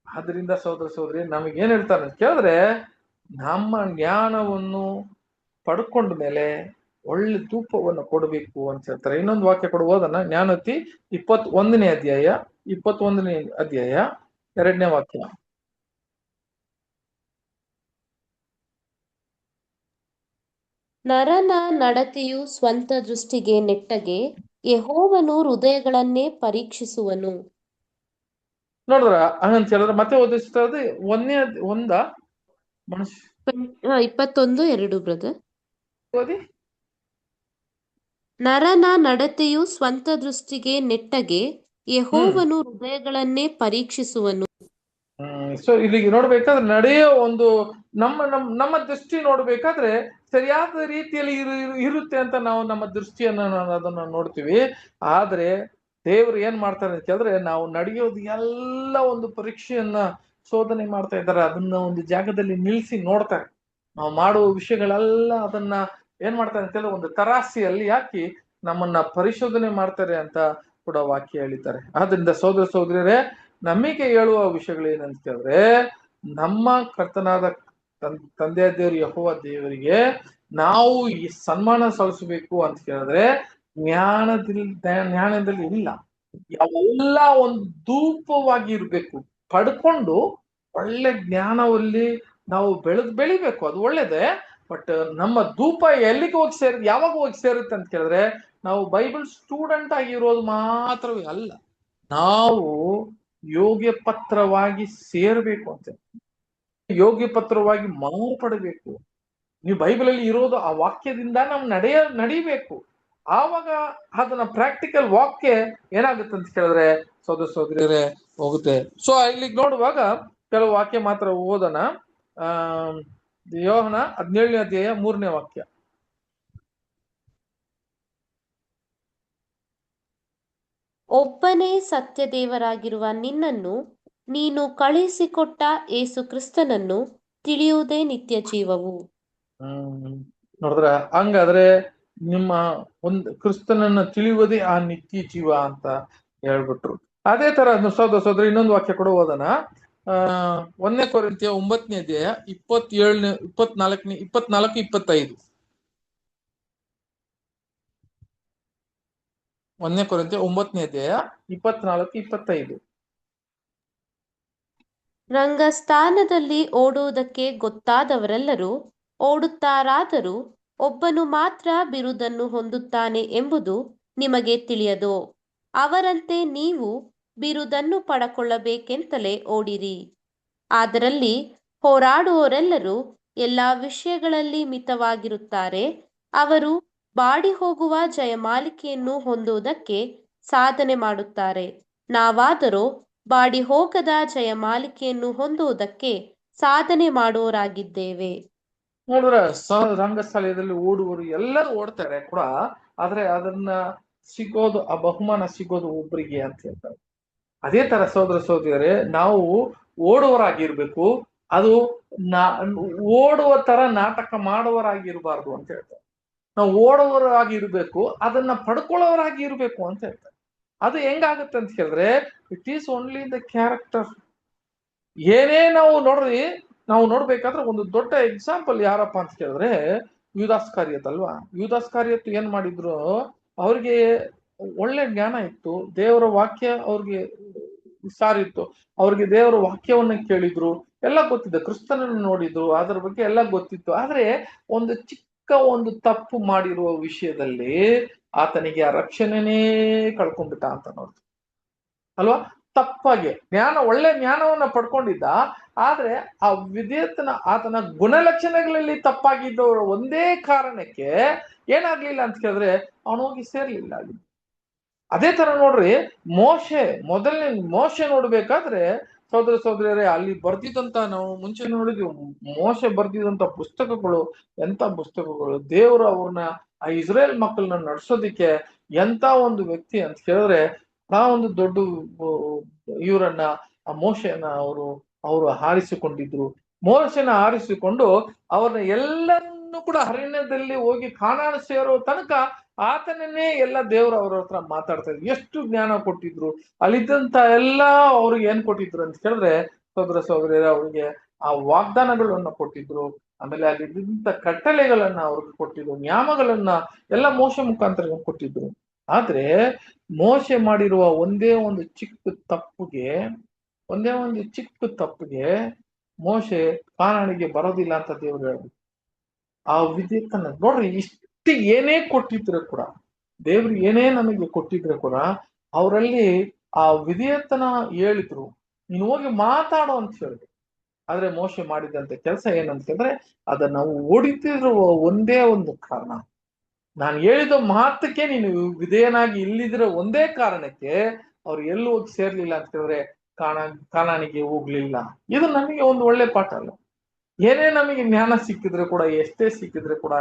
ಆದ್ರಿಂದ ಸಹೋದರ ಸಹೋದರಿ, ನಮಗೇನ್ ಹೇಳ್ತಾರೆ ಅಂತ ಕೇಳಿದ್ರೆ, ನಮ್ಮ ಜ್ಞಾನವನ್ನು ಪಡ್ಕೊಂಡ ಮೇಲೆ ಒಳ್ಳೆ ಧೂಪವನ್ನು ಕೊಡಬೇಕು ಅಂತ ಹೇಳ್ತಾರೆ. ಇನ್ನೊಂದು ವಾಕ್ಯ ಕೊಡುವುದನ್ನ ಜ್ಞಾನೋಕ್ತಿ 21ನೇ ಅಧ್ಯಾಯ 2ನೇ ವಾಕ್ಯ. ನರನ ನಡತೆಯು ಸ್ವಂತ ದೃಷ್ಟಿಗೆ ನೆಟ್ಟಗೆ, ಯೆಹೋವನು ಹೃದಯಗಳನ್ನೇ ಪರೀಕ್ಷಿಸುವನು. ನೋಡಿದ್ರ ಹಂಗಂತ ಹೇಳಿದ್ರೆ ಮತ್ತೆ ಓದಿಸ್ತದೆ ಒಂದ ಮನುಷ್ಯ 21:2 ಬ್ರದರ್. ಓದಿ. ನರನ ನಡತೆಯು ಸ್ವಂತ ದೃಷ್ಟಿಗೆ ನೆಟ್ಟಗೆ, ಯೆಹೋವನು ಹೃದಯಗಳನ್ನೇ ಪರೀಕ್ಷಿಸುವನು. ಸೊ ಇಲ್ಲಿಗೆ ನೋಡ್ಬೇಕಾದ್ರೆ ನಡೆಯೋ ಒಂದು ನಮ್ಮ ದೃಷ್ಟಿ ನೋಡ್ಬೇಕಾದ್ರೆ ಸರಿಯಾದ ರೀತಿಯಲ್ಲಿ ಇರುತ್ತೆ ಅಂತ ನಾವು ನಮ್ಮ ದೃಷ್ಟಿಯನ್ನ ಅದನ್ನ ನೋಡ್ತೀವಿ. ಆದ್ರೆ ದೇವರು ಏನ್ ಮಾಡ್ತಾರೆ ಅಂತ ಕೇಳಿದ್ರೆ, ನಾವು ನಡೆಯೋದು ಎಲ್ಲ ಒಂದು ಪರೀಕ್ಷೆಯನ್ನ ಶೋಧನೆ ಮಾಡ್ತಾ ಇದ್ದಾರೆ. ಅದನ್ನ ಒಂದು ಜಾಗದಲ್ಲಿ ನಿಲ್ಸಿ ನೋಡ್ತಾರೆ. ನಾವು ಮಾಡುವ ವಿಷಯಗಳೆಲ್ಲ ಅದನ್ನ ಏನ್ ಮಾಡ್ತಾರೆ ಅಂತ ಹೇಳಿದ್ರೆ ಒಂದು ತರಾಸಿಯಲ್ಲಿ ಹಾಕಿ ನಮ್ಮನ್ನ ಪರಿಶೋಧನೆ ಮಾಡ್ತಾರೆ ಅಂತ ಕೂಡ ವಾಕ್ಯ ಹೇಳಿದ್ದಾರೆ. ಆದ್ರಿಂದ ಸಹೋದರ ಸಹೋದರಿಯರೇ, ನಮಗೆ ಹೇಳುವ ವಿಷಯಗಳು ಏನಂತ ಕೇಳಿದ್ರೆ, ನಮ್ಮ ಕರ್ತನಾದ ತಂದೆಯ ದೇವರು ಯೆಹೋವ ದೇವರಿಗೆ ನಾವು ಈ ಸನ್ಮಾನ ಸಲ್ಲಿಸಬೇಕು ಅಂತ ಕೇಳಿದ್ರೆ ಜ್ಞಾನದಲ್ಲಿ ಇಲ್ಲ, ಎಲ್ಲ ಒಂದು ಧೂಪವಾಗಿ ಇರ್ಬೇಕು. ಪಡ್ಕೊಂಡು ಒಳ್ಳೆ ಜ್ಞಾನದಲ್ಲಿ ನಾವು ಬೆಳಿಬೇಕು, ಅದು ಒಳ್ಳೇದೇ. ಬಟ್ ನಮ್ಮ ಧೂಪ ಎಲ್ಲಿಗೆ ಹೋಗಿ ಯಾವಾಗ ಹೋಗಿ ಸೇರುತ್ತೆ ಅಂತ ಕೇಳಿದ್ರೆ, ನಾವು ಬೈಬಲ್ ಸ್ಟೂಡೆಂಟ್ ಆಗಿರೋದು ಮಾತ್ರವೇ ಅಲ್ಲ, ನಾವು ಯೋಗ್ಯ ಪತ್ರವಾಗಿ ಸೇರ್ಬೇಕು ಅಂತ, ಯೋಗ್ಯ ಪತ್ರವಾಗಿ ಮಾರ್ಪಡಬೇಕು. ನೀವು ಬೈಬಲ್ ಅಲ್ಲಿ ಇರೋದು ಆ ವಾಕ್ಯದಿಂದ ನಾವು ನಡಿಬೇಕು. ಆವಾಗ ಅದನ್ನ ಪ್ರಾಕ್ಟಿಕಲ್ ವಾಕ್ಯ ಏನಾಗುತ್ತೆ ಅಂತ ಕೇಳಿದ್ರೆ ಸಹೋದರ ಸಹೋದರಿಯರೇ ಹೋಗುತ್ತೆ. ಸೊ ಇಲ್ಲಿಗೆ ನೋಡುವಾಗ ಕೆಲವು ವಾಕ್ಯ ಮಾತ್ರ ಓದೋಣ. ಯೋಹನ 17ನೇ ಅಧ್ಯಾಯ 3ನೇ ವಾಕ್ಯ. ಒಬ್ಬನೇ ಸತ್ಯದೇವರಾಗಿರುವ ನಿನ್ನನ್ನು ನೀನು ಕಳುಹಿಸಿಕೊಟ್ಟ ಯೇಸು ಕ್ರಿಸ್ತನನ್ನು ತಿಳಿಯುವುದೇ ನಿತ್ಯ ಜೀವವು. ನೋಡಿದ್ರ ಹಂಗಾದ್ರೆ ನಿಮ್ಮ ಒಂದು ಕ್ರಿಸ್ತನನ್ನ ತಿಳಿಯುವುದೇ ಆ ನಿತ್ಯ ಜೀವ ಅಂತ ಹೇಳ್ಬಿಟ್ರು. ಅದೇ ತರ ಸೋದರ ಇನ್ನೊಂದು ವಾಕ್ಯ ಕೂಡ ಓದೋಣ. 1 ಕೊರಿಂಥಿಯ 9ನೇ ಅಧ್ಯಾಯ 27 24 25. 1 ಕೊರಿಂಥಿಯ 9ನೇ ಅಧ್ಯಾಯ 24-25. ರಂಗಸ್ಥಾನದಲ್ಲಿ ಓಡುವುದಕ್ಕೆ ಗೊತ್ತಾದವರೆಲ್ಲರೂ ಓಡುತ್ತಾರಾದರೂ ಒಬ್ಬನು ಮಾತ್ರ ಬಿರುದನ್ನು ಹೊಂದುತ್ತಾನೆ ಎಂಬುದು ನಿಮಗೆ ತಿಳಿಯದೋ? ಅವರಂತೆ ನೀವು ಬಿರುದನ್ನು ಪಡಕೊಳ್ಳಬೇಕೆಂತಲೇ ಓಡಿರಿ. ಅದರಲ್ಲಿ ಹೋರಾಡುವವರೆಲ್ಲರೂ ಎಲ್ಲ ವಿಷಯಗಳಲ್ಲಿ ಮಿತವಾಗಿರುತ್ತಾರೆ. ಅವರು ಬಾಡಿ ಹೋಗುವ ಜಯಮಾಲಿಕೆಯನ್ನು ಹೊಂದುವುದಕ್ಕೆ ಸಾಧನೆ ಮಾಡುತ್ತಾರೆ. ನಾವಾದರೋ ಬಾಡಿ ಹೋಗದ ಜಯಮಾಲಿಕೆಯನ್ನು ಹೊಂದುವುದಕ್ಕೆ ಸಾಧನೆ ಮಾಡುವವರಾಗಿದ್ದೇವೆ. ನೋಡಿದ್ರ ರಂಗಸ್ಥಳದಲ್ಲಿ ಓಡುವರು ಎಲ್ಲರೂ ಓಡ್ತಾರೆ ಕೂಡ, ಆದ್ರೆ ಅದನ್ನ ಸಿಗೋದು, ಆ ಬಹುಮಾನ ಸಿಗೋದು ಒಬ್ಬರಿಗೆ ಅಂತ ಹೇಳ್ತಾರೆ. ಅದೇ ತರ ಸೋದರಿಯರೇ, ನಾವು ಓಡುವರಾಗಿರ್ಬೇಕು. ಅದು ಓಡುವ ತರ ನಾಟಕ ಮಾಡುವವರಾಗಿರ್ಬಾರ್ದು ಅಂತ ಹೇಳ್ತಾರೆ. ನಾವು ಓಡುವವರಾಗಿರ್ಬೇಕು, ಅದನ್ನ ಪಡ್ಕೊಳ್ಳೋರಾಗಿ ಇರ್ಬೇಕು ಅಂತ ಹೇಳ್ತಾರೆ. ಅದು ಹೆಂಗಾಗುತ್ತೆ ಅಂತ ಹೇಳಿದ್ರೆ, it is only the character. ಏನೇ ನಾವು ನೋಡ್ಬೇಕಾದ್ರೆ ಒಂದು ದೊಡ್ಡ ಎಕ್ಸಾಂಪಲ್ ಯಾರಪ್ಪ ಅಂತ ಕೇಳಿದ್ರೆ ಯೂದಾಸ್ಕಾರಿಯತ್ ಅಲ್ವಾ. ಯೂದಾಸ್ಕಾರಿಯತ್ ಏನ್ ಮಾಡಿದ್ರು, ಅವ್ರಿಗೆ ಒಳ್ಳೆ ಜ್ಞಾನ ಇತ್ತು, ದೇವರ ವಾಕ್ಯ ಅವ್ರಿಗೆ ಸಾರಿತ್ತು, ಅವ್ರಿಗೆ ದೇವರ ವಾಕ್ಯವನ್ನ ಕೇಳಿದ್ರು, ಎಲ್ಲ ಗೊತ್ತಿದೆ, ಕ್ರಿಸ್ತನನ್ನು ನೋಡಿದ್ರು, ಅದರ ಬಗ್ಗೆ ಎಲ್ಲ ಗೊತ್ತಿತ್ತು. ಆದ್ರೆ ಒಂದು ಒಂದು ತಪ್ಪು ಮಾಡಿರುವ ವಿಷಯದಲ್ಲಿ ಆತನಿಗೆ ಆ ರಕ್ಷಣೆನೇ ಕಳ್ಕೊಂಡ್ಬಿಟ್ಟ ಅಂತ ನೋಡ್ತೀವಿ ಅಲ್ವಾ. ತಪ್ಪಾಗಿ ಒಳ್ಳೆ ಜ್ಞಾನವನ್ನ ಪಡ್ಕೊಂಡಿದ್ದ, ಆದ್ರೆ ಆ ಆತನ ಗುಣಲಕ್ಷಣಗಳಲ್ಲಿ ತಪ್ಪಾಗಿದ್ದವರು ಒಂದೇ ಕಾರಣಕ್ಕೆ ಏನಾಗ್ಲಿಲ್ಲ ಅಂತ ಕೇಳಿದ್ರೆ ಅವನು ಹೋಗಿ ಸೇರ್ಲಿಲ್ಲ ಅಲ್ಲಿ. ಅದೇ ತರ ನೋಡ್ರಿ, ಮೊದಲನೇ ಮೋಶೆ ನೋಡ್ಬೇಕಾದ್ರೆ ಸೋದರಿಯರೇ, ಅಲ್ಲಿ ಬರ್ದಿದಂತ, ನಾವು ಮುಂಚೆ ನೋಡಿದ್ವಿ, ಮೋಶೆ ಬರ್ದಿದಂತ ಪುಸ್ತಕಗಳು ಎಂತ ಪುಸ್ತಕಗಳು. ದೇವರು ಅವ್ರನ್ನ, ಆ ಇಸ್ರೇಲ್ ಮಕ್ಕಳನ್ನ ನಡ್ಸೋದಿಕ್ಕೆ ಎಂತ ಒಂದು ವ್ಯಕ್ತಿ ಅಂತ ಕೇಳಿದ್ರೆ, ಆ ಒಂದು ದೊಡ್ಡ ಇವರನ್ನ, ಆ ಮೋಶೆಯನ್ನ ಅವರು ಹಾರಿಸಿಕೊಂಡಿದ್ರು. ಮೋಶೆನ ಹಾರಿಸಿಕೊಂಡು ಅವ್ರನ್ನ ಎಲ್ಲರನ್ನು ಕೂಡ ಅರಣ್ಯದಲ್ಲಿ ಹೋಗಿ ಕಾನಾನ್ ಸೇರೋ ತನಕ ಆತನನ್ನೇ ಎಲ್ಲ ದೇವರು ಅವ್ರ ಹತ್ರ ಮಾತಾಡ್ತಾ ಇದ್ರು. ಎಷ್ಟು ಜ್ಞಾನ ಕೊಟ್ಟಿದ್ರು ಅಲ್ಲಿದ್ದಂತ ಎಲ್ಲ ಅವ್ರಿಗೆ ಏನ್ ಕೊಟ್ಟಿದ್ರು ಅಂತ ಕೇಳಿದ್ರೆ ಸೋದರಿಯರೇ, ಅವ್ರಿಗೆ ಆ ವಾಗ್ದಾನಗಳನ್ನ ಕೊಟ್ಟಿದ್ರು. ಆಮೇಲೆ ಅಲ್ಲಿದ್ದಂತ ಕಟ್ಟಳೆಗಳನ್ನ ಅವ್ರಿಗೆ ಕೊಟ್ಟಿದ್ರು, ನಿಯಮಗಳನ್ನ ಎಲ್ಲ ಮೋಶೆ ಮುಖಾಂತರ ಕೊಟ್ಟಿದ್ರು. ಆದ್ರೆ ಮೋಶೆ ಮಾಡಿರುವ ಒಂದೇ ಒಂದು ಚಿಕ್ಕ ತಪ್ಪಿಗೆ ಮೋಶೆ ಕಾನಾನಿಗೆ ಬರೋದಿಲ್ಲ ಅಂತ ದೇವರು ಹೇಳಿದ್ರು. ಆ ವಿಧೇಯತನ ನೋಡ್ರಿ, ಇಷ್ಟು ಏನೇ ಕೊಟ್ಟಿದ್ರೆ ಕೂಡ, ದೇವ್ರು ಏನೇ ನಮಗೆ ಕೊಟ್ಟಿದ್ರೆ ಕೂಡ ಅವರಲ್ಲಿ ಆ ವಿಧೇಯತನ ಹೇಳಿದ್ರು, ನೀನು ಹೋಗಿ ಮಾತಾಡೋ ಅಂತ ಹೇಳಿದ್ರು. ಆದ್ರೆ ಮೋಶೆ ಮಾಡಿದಂತೆ ಕೆಲಸ ಏನಂತಂದ್ರೆ, ಅದನ್ನ ನಾವು ಓಡಿತಿರುವ ಒಂದೇ ಒಂದು ಕಾರಣ, ನಾನು ಹೇಳಿದ ಮಾತಕ್ಕೆ ನೀನು ವಿಧೇಯನಾಗಿ ಇಲ್ಲಿದ್ರೆ ಒಂದೇ ಕಾರಣಕ್ಕೆ ಅವ್ರು ಎಲ್ಲೂ ಹೋಗಿ ಸೇರ್ಲಿಲ್ಲ ಅಂತ ಹೇಳಿದ್ರೆ ಕಾನಾನಿಗೆ ಹೋಗ್ಲಿಲ್ಲ. ಇದು ನಮಗೆ ಒಂದು ಒಳ್ಳೆ ಪಾಠ ಅಲ್ಲ. ಏನೇ ನಮಗೆ ಜ್ಞಾನ ಸಿಕ್ಕಿದ್ರೆ ಕೂಡ, ಎಷ್ಟೇ ಸಿಕ್ಕಿದ್ರೆ ಕೂಡ,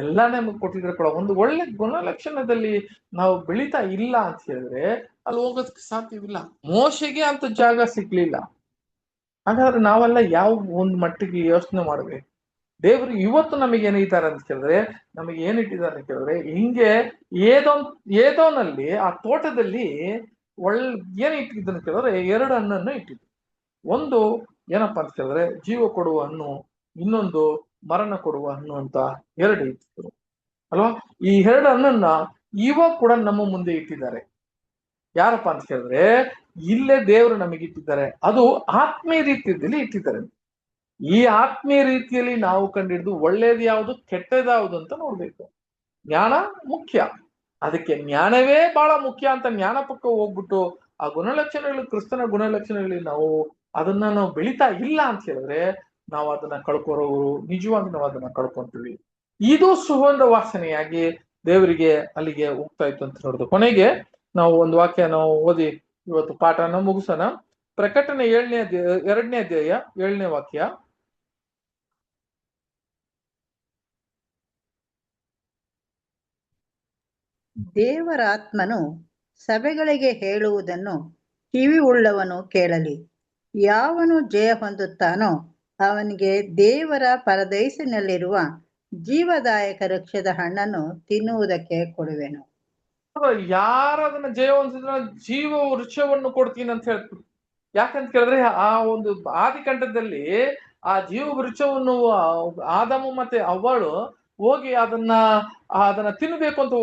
ಎಲ್ಲ ನಮಗೆ ಕೊಟ್ಟಿದ್ರೆ ಕೂಡ, ಒಂದು ಒಳ್ಳೆ ಗುಣಲಕ್ಷಣದಲ್ಲಿ ನಾವು ಬೆಳೀತಾ ಇಲ್ಲ ಅಂತ ಹೇಳಿದ್ರೆ ಅಲ್ಲಿ ಹೋಗೋದಕ್ಕೆ ಸಾಧ್ಯವಿಲ್ಲ. ಮೋಶೆಗೆ ಅಂತ ಜಾಗ ಸಿಗ್ಲಿಲ್ಲ. ಹಾಗಾದ್ರೆ ನಾವೆಲ್ಲ ಯಾವ ಒಂದು ಮಟ್ಟಿಗೆ ಯೋಚನೆ ಮಾಡ್ಬೇಕು. ದೇವರು ಇವತ್ತು ನಮಗೆ ಏನಿದ್ದಾರೆ ಅಂತ ಕೇಳಿದ್ರೆ, ನಮಗೆ ಏನಿಟ್ಟಿದ್ದಾರೆ ಅಂತ ಕೇಳಿದ್ರೆ, ಹಿಂಗೆ ಏದೋನಲ್ಲಿ ಆ ತೋಟದಲ್ಲಿ ಏನ್ ಇಟ್ಟಿದ್ದು ಅಂತ ಕೇಳಿದ್ರೆ 2 ಹಣ್ಣನ್ನು ಇಟ್ಟಿದ್ದು. ಒಂದು ಏನಪ್ಪಾ ಅಂತ ಕೇಳಿದ್ರೆ ಜೀವ ಕೊಡುವ ಹಣ್ಣು, ಇನ್ನೊಂದು ಮರಣ ಕೊಡುವ ಹಣ್ಣು ಅಂತ 2 ಇಟ್ಟಿದ್ರು ಅಲ್ವಾ. ಈ 2 ಹಣ್ಣನ್ನ ಇವಾಗ ಕೂಡ ನಮ್ಮ ಮುಂದೆ ಇಟ್ಟಿದ್ದಾರೆ. ಯಾರಪ್ಪ ಅಂತ ಕೇಳಿದ್ರೆ ಇಲ್ಲೇ ದೇವರು ನಮಗೆ ಇಟ್ಟಿದ್ದಾರೆ. ಅದು ಆತ್ಮೀಯ ರೀತಿಯಲ್ಲಿ ಇಟ್ಟಿದ್ದಾರೆ. ಈ ಆತ್ಮೀಯ ರೀತಿಯಲ್ಲಿ ನಾವು ಕಂಡಿಡಿದು ಒಳ್ಳೇದು ಯಾವುದು, ಕೆಟ್ಟದ್ದು ಯಾವುದು ಅಂತ ನೋಡ್ಬೇಕು. ಜ್ಞಾನ ಮುಖ್ಯ, ಅದಕ್ಕೆ ಜ್ಞಾನವೇ ಬಹಳ ಮುಖ್ಯ ಅಂತ ಜ್ಞಾನ ಪಕ್ಕ ಹೋಗ್ಬಿಟ್ಟು ಆ ಗುಣಲಕ್ಷಣಗಳು, ಕ್ರಿಸ್ತನ ಗುಣಲಕ್ಷಣಗಳಲ್ಲಿ ಅದನ್ನ ನಾವು ಬೆಳೀತಾ ಇಲ್ಲ ಅಂತ ಹೇಳಿದ್ರೆ ನಾವು ಅದನ್ನ ಕಳ್ಕೊರೋರು, ನಿಜವಾಗಿ ನಾವು ಅದನ್ನ ಕಳ್ಕೊಂತೀವಿ. ಇದು ಸುಗಂಧ ವಾಸನೆಯಾಗಿ ದೇವರಿಗೆ ಅಲ್ಲಿಗೆ ಹೋಗ್ತಾ ಇತ್ತು ಅಂತ ನೋಡಿದ್ರು. ಕೊನೆಗೆ ನಾವು ಒಂದು ವಾಕ್ಯ ನಾವು ಓದಿ ಇವತ್ತು ಪಾಠನ ಮುಗಿಸೋಣ. ಪ್ರಕಟಣೆ 2ನೇ ಅಧ್ಯಾಯ 7ನೇ ವಾಕ್ಯ. ದೇವರ ಆತ್ಮನು ಸಭೆಗಳಿಗೆ ಹೇಳುವುದನ್ನು ಕಿವಿ ಉಳ್ಳವನು ಕೇಳಲಿ. ಯಾವನು ಜಯ ಹೊಂದುತ್ತಾನೋ ಅವನಿಗೆ ದೇವರ ಪರದೈಸಿನಲ್ಲಿರುವ ಜೀವದಾಯಕ ವೃಕ್ಷದ ಹಣ್ಣನ್ನು ತಿನ್ನುವುದಕ್ಕೆ ಕೊಡುವೆನು. ಯಾರು ಅದನ್ನ ಜಯ ಹೊಂದಿದ್ರ ಜೀವ ವೃಕ್ಷವನ್ನು ಕೊಡ್ತೀನಿ ಅಂತ ಹೇಳ್ತಾರೆ. ಯಾಕಂತ ಕೇಳಿದ್ರೆ ಆ ಒಂದು ಆದಿಕಾಂಡದಲ್ಲಿ ಆ ಜೀವ ವೃಕ್ಷವನ್ನು ಆದಾಮು ಮತ್ತೆ ಅವ್ವಳು ಹೋಗಿ ಅದನ್ನ ತಿನ್ಬೇಕು ಅಂತ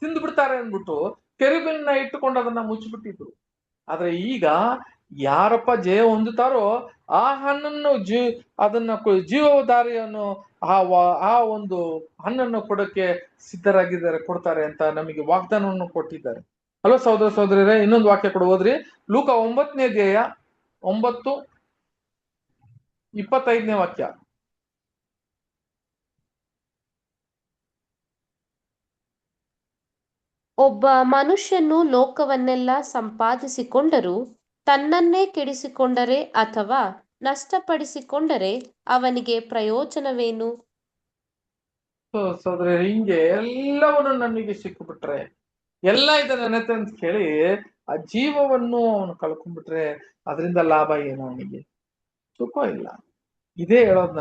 ತಿಂದು ಬಿಡ್ತಾರೆ ಅಂದ್ಬಿಟ್ಟು ಕೆರುಬಿನ ಇಟ್ಟುಕೊಂಡು ಅದನ್ನ ಮುಚ್ಚಿಬಿಟ್ಟಿದ್ರು. ಆದ್ರೆ ಈಗ ಯಾರಪ್ಪ ಜಯ ಹೊಂದುತ್ತಾರೋ ಆ ಹಣ್ಣನ್ನು ಅದನ್ನ ಜೀವದಾರಿಯನ್ನು ಆ ಒಂದು ಹಣ್ಣನ್ನು ಕೊಡಕ್ಕೆ ಸಿದ್ಧರಾಗಿದ್ದಾರೆ, ಕೊಡ್ತಾರೆ ಅಂತ ನಮಗೆ ವಾಗ್ದಾನವನ್ನು ಕೊಟ್ಟಿದ್ದಾರೆ ಅಲ್ವಾ ಸಹೋದರ ಸಹೋದರರೇ. ಇನ್ನೊಂದು ವಾಕ್ಯ ಕೂಡ ಓದ್ರಿ, ಲೂಕ 9ನೇ ಅಧ್ಯಾಯ 9:25 ವಾಕ್ಯ. ಒಬ್ಬ ಮನುಷ್ಯನು ಲೋಕವನ್ನೆಲ್ಲ ಸಂಪಾದಿಸಿಕೊಂಡರೂ ತನ್ನನ್ನೇ ಕೆಡಿಸಿಕೊಂಡರೆ ಅಥವಾ ನಷ್ಟಪಡಿಸಿಕೊಂಡರೆ ಅವನಿಗೆ ಪ್ರಯೋಜನವೇನು? ಸಹೋದರ, ಹಿಂಗೆ ಎಲ್ಲವನ್ನು ನಮಗೆ ಸಿಕ್ಕಿಬಿಟ್ರೆ ಎಲ್ಲ ಇದೆ ನೆನತೆ ಅಂತ ಕೇಳಿ ಆ ಜೀವವನ್ನು ಅವನು ಕಳ್ಕೊಂಡ್ಬಿಟ್ರೆ ಅದರಿಂದ ಲಾಭ ಏನು? ಅವನಿಗೆ ಸುಖ ಇಲ್ಲ. ಇದೇ ಹೇಳೋದು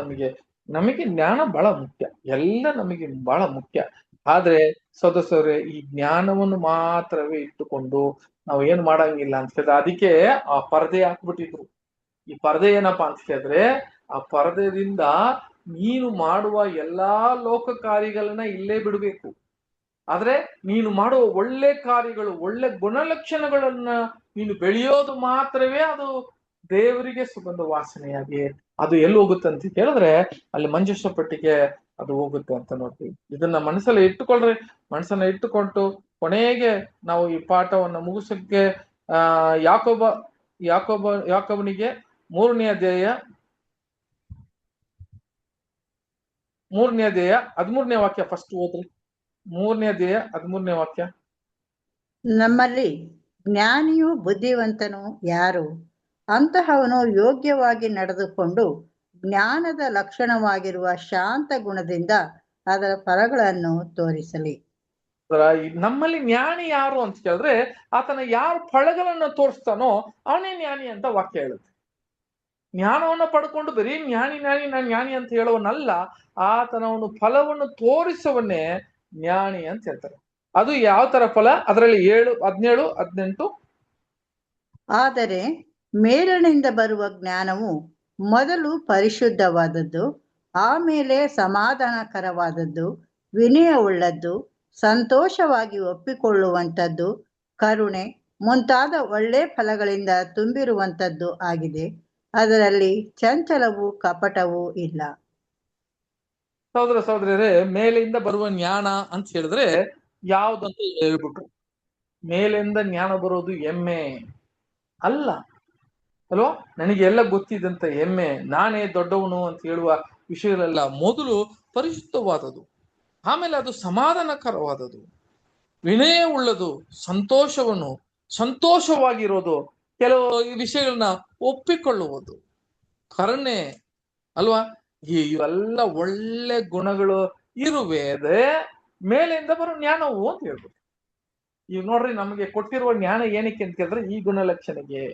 ನಮಗೆ ಜ್ಞಾನ ಬಹಳ ಮುಖ್ಯ, ಎಲ್ಲ ನಮಗೆ ಬಹಳ ಮುಖ್ಯ. ಆದ್ರೆ ಸದಸ್ಯರೇ, ಈ ಜ್ಞಾನವನ್ನು ಮಾತ್ರವೇ ಇಟ್ಟುಕೊಂಡು ನಾವು ಏನು ಮಾಡಂಗಿಲ್ಲ ಅಂತ ಹೇಳಿದ್ರೆ ಅದಕ್ಕೆ ಆ ಪರದೆ ಹಾಕ್ಬಿಟ್ಟಿದ್ರು. ಈ ಪರದೆ ಏನಪ್ಪಾ ಅಂತ ಹೇಳಿದ್ರೆ ಆ ಪರದೆಯಿಂದ ನೀನು ಮಾಡುವ ಎಲ್ಲಾ ಲೋಕ ಕಾರ್ಯಗಳನ್ನ ಇಲ್ಲೇ ಬಿಡಬೇಕು. ಆದ್ರೆ ನೀನು ಮಾಡುವ ಒಳ್ಳೆ ಕಾರ್ಯಗಳು, ಒಳ್ಳೆ ಗುಣಲಕ್ಷಣಗಳನ್ನ ನೀನು ಬೆಳೆಯೋದು ಮಾತ್ರವೇ ಅದು ದೇವರಿಗೆ ಸುಗಂಧ ವಾಸನೆಯಾಗಿ ಅದು ಎಲ್ಲಿ ಹೋಗುತ್ತೆ ಅಂತ ಕೇಳಿದ್ರೆ ಅಲ್ಲಿ ಮಂಜುಷ ಪಟ್ಟಿಗೆ ಅದು ಹೋಗುತ್ತೆ ಅಂತ ನೋಡ್ತೀವಿ. ಇದನ್ನ ಮನಸ್ಸಲ್ಲಿ ಇಟ್ಟುಕೊಂಡು ಕೊನೆಗೆ ನಾವು ಈ ಪಾಠವನ್ನ ಮುಗಿಸಕ್ಕೆ ಯಾಕೋಬನಿಗೆ 3ನೇ ಅಧ್ಯಾಯ 13ನೇ ವಾಕ್ಯ ಫಸ್ಟ್ ಓದ್ರಿ. 3ನೇ ಅಧ್ಯಾಯ 13ನೇ ವಾಕ್ಯ. ನಮ್ಮಲ್ಲಿ ಜ್ಞಾನಿಯು ಬುದ್ಧಿವಂತನು ಯಾರು? ಅಂತಹವನು ಯೋಗ್ಯವಾಗಿ ನಡೆದುಕೊಂಡು ಜ್ಞಾನದ ಲಕ್ಷಣವಾಗಿರುವ ಶಾಂತ ಗುಣದಿಂದ ಅದರ ಫಲಗಳನ್ನು ತೋರಿಸಲಿ. ನಮ್ಮಲ್ಲಿ ಜ್ಞಾನಿ ಯಾರು ಅಂತ ಕೇಳಿದ್ರೆ ಆತನ ಯಾರು ಫಲಗಳನ್ನು ತೋರಿಸ್ತಾನೋ ಅವನೇ ಜ್ಞಾನಿ ಅಂತ ವಾಕ್ಯ ಹೇಳುತ್ತೆ. ಜ್ಞಾನವನ್ನ ಪಡ್ಕೊಂಡು ಬರೀ ನಾನು ಜ್ಞಾನಿ ಅಂತ ಹೇಳೋವನಲ್ಲ, ಆತನವನು ಫಲವನ್ನು ತೋರಿಸವನ್ನೇ ಜ್ಞಾನಿ ಅಂತ ಹೇಳ್ತಾರೆ. ಅದು ಯಾವ ತರ ಫಲ? ಅದರಲ್ಲಿ 7, 17, 18. ಆದರೆ ಮೇಲಣಿಂದ ಬರುವ ಜ್ಞಾನವು ಮೊದಲು ಪರಿಶುದ್ಧವಾದದ್ದು, ಆಮೇಲೆ ಸಮಾಧಾನಕರವಾದದ್ದು, ವಿನಯವುಳ್ಳದ್ದು, ಸಂತೋಷವಾಗಿ ಒಪ್ಪಿಕೊಳ್ಳುವಂಥದ್ದು, ಕರುಣೆ ಮುಂತಾದ ಒಳ್ಳೆ ಫಲಗಳಿಂದ ತುಂಬಿರುವಂಥದ್ದು ಆಗಿದೆ. ಅದರಲ್ಲಿ ಚಂಚಲವೂ ಕಪಟವೂ ಇಲ್ಲ. ಸಹೋದರ ಸಹೋದರರೇ, ಮೇಲಿಂದ ಬರುವ ಜ್ಞಾನ ಅಂತ ಹೇಳಿದ್ರೆ ಯಾವ್ದಂತ ಹೇಳ್ಬಿಟ್ರು. ಮೇಲಿಂದ ಜ್ಞಾನ ಬರೋದು ಎಮ್ಮೆ ಅಲ್ಲ ಅಲ್ವಾ? ನನಗೆ ಎಲ್ಲ ಗೊತ್ತಿದಂತ ಎಮ್ಮೆ, ನಾನೇ ದೊಡ್ಡವನು ಅಂತ ಹೇಳುವ ವಿಷಯಗಳೆಲ್ಲ ಮೊದಲು ಪರಿಶುದ್ಧವಾದದ್ದು, ಆಮೇಲೆ ಅದು ಸಮಾಧಾನಕರವಾದದ್ದು, ವಿನಯ ಉಳ್ಳದು, ಸಂತೋಷವಾಗಿರೋದು, ಕೆಲವು ವಿಷಯಗಳನ್ನ ಒಪ್ಪಿಕೊಳ್ಳುವುದು, ಕರುಣೆ ಅಲ್ವಾ? ಇವೆಲ್ಲ ಒಳ್ಳೆ ಗುಣಗಳು ಇರುವೆ ಮೇಲಿಂದ ಬರೋ ಜ್ಞಾನವು ಅಂತ ಹೇಳ್ಬೋದು. ಈಗ ನೋಡ್ರಿ, ನಮಗೆ ಕೊಟ್ಟಿರುವ ಜ್ಞಾನ ಏನಕ್ಕೆ ಅಂತ ಕೇಳಿದ್ರೆ ಈ ಗುಣಲಕ್ಷಣೆಗೆ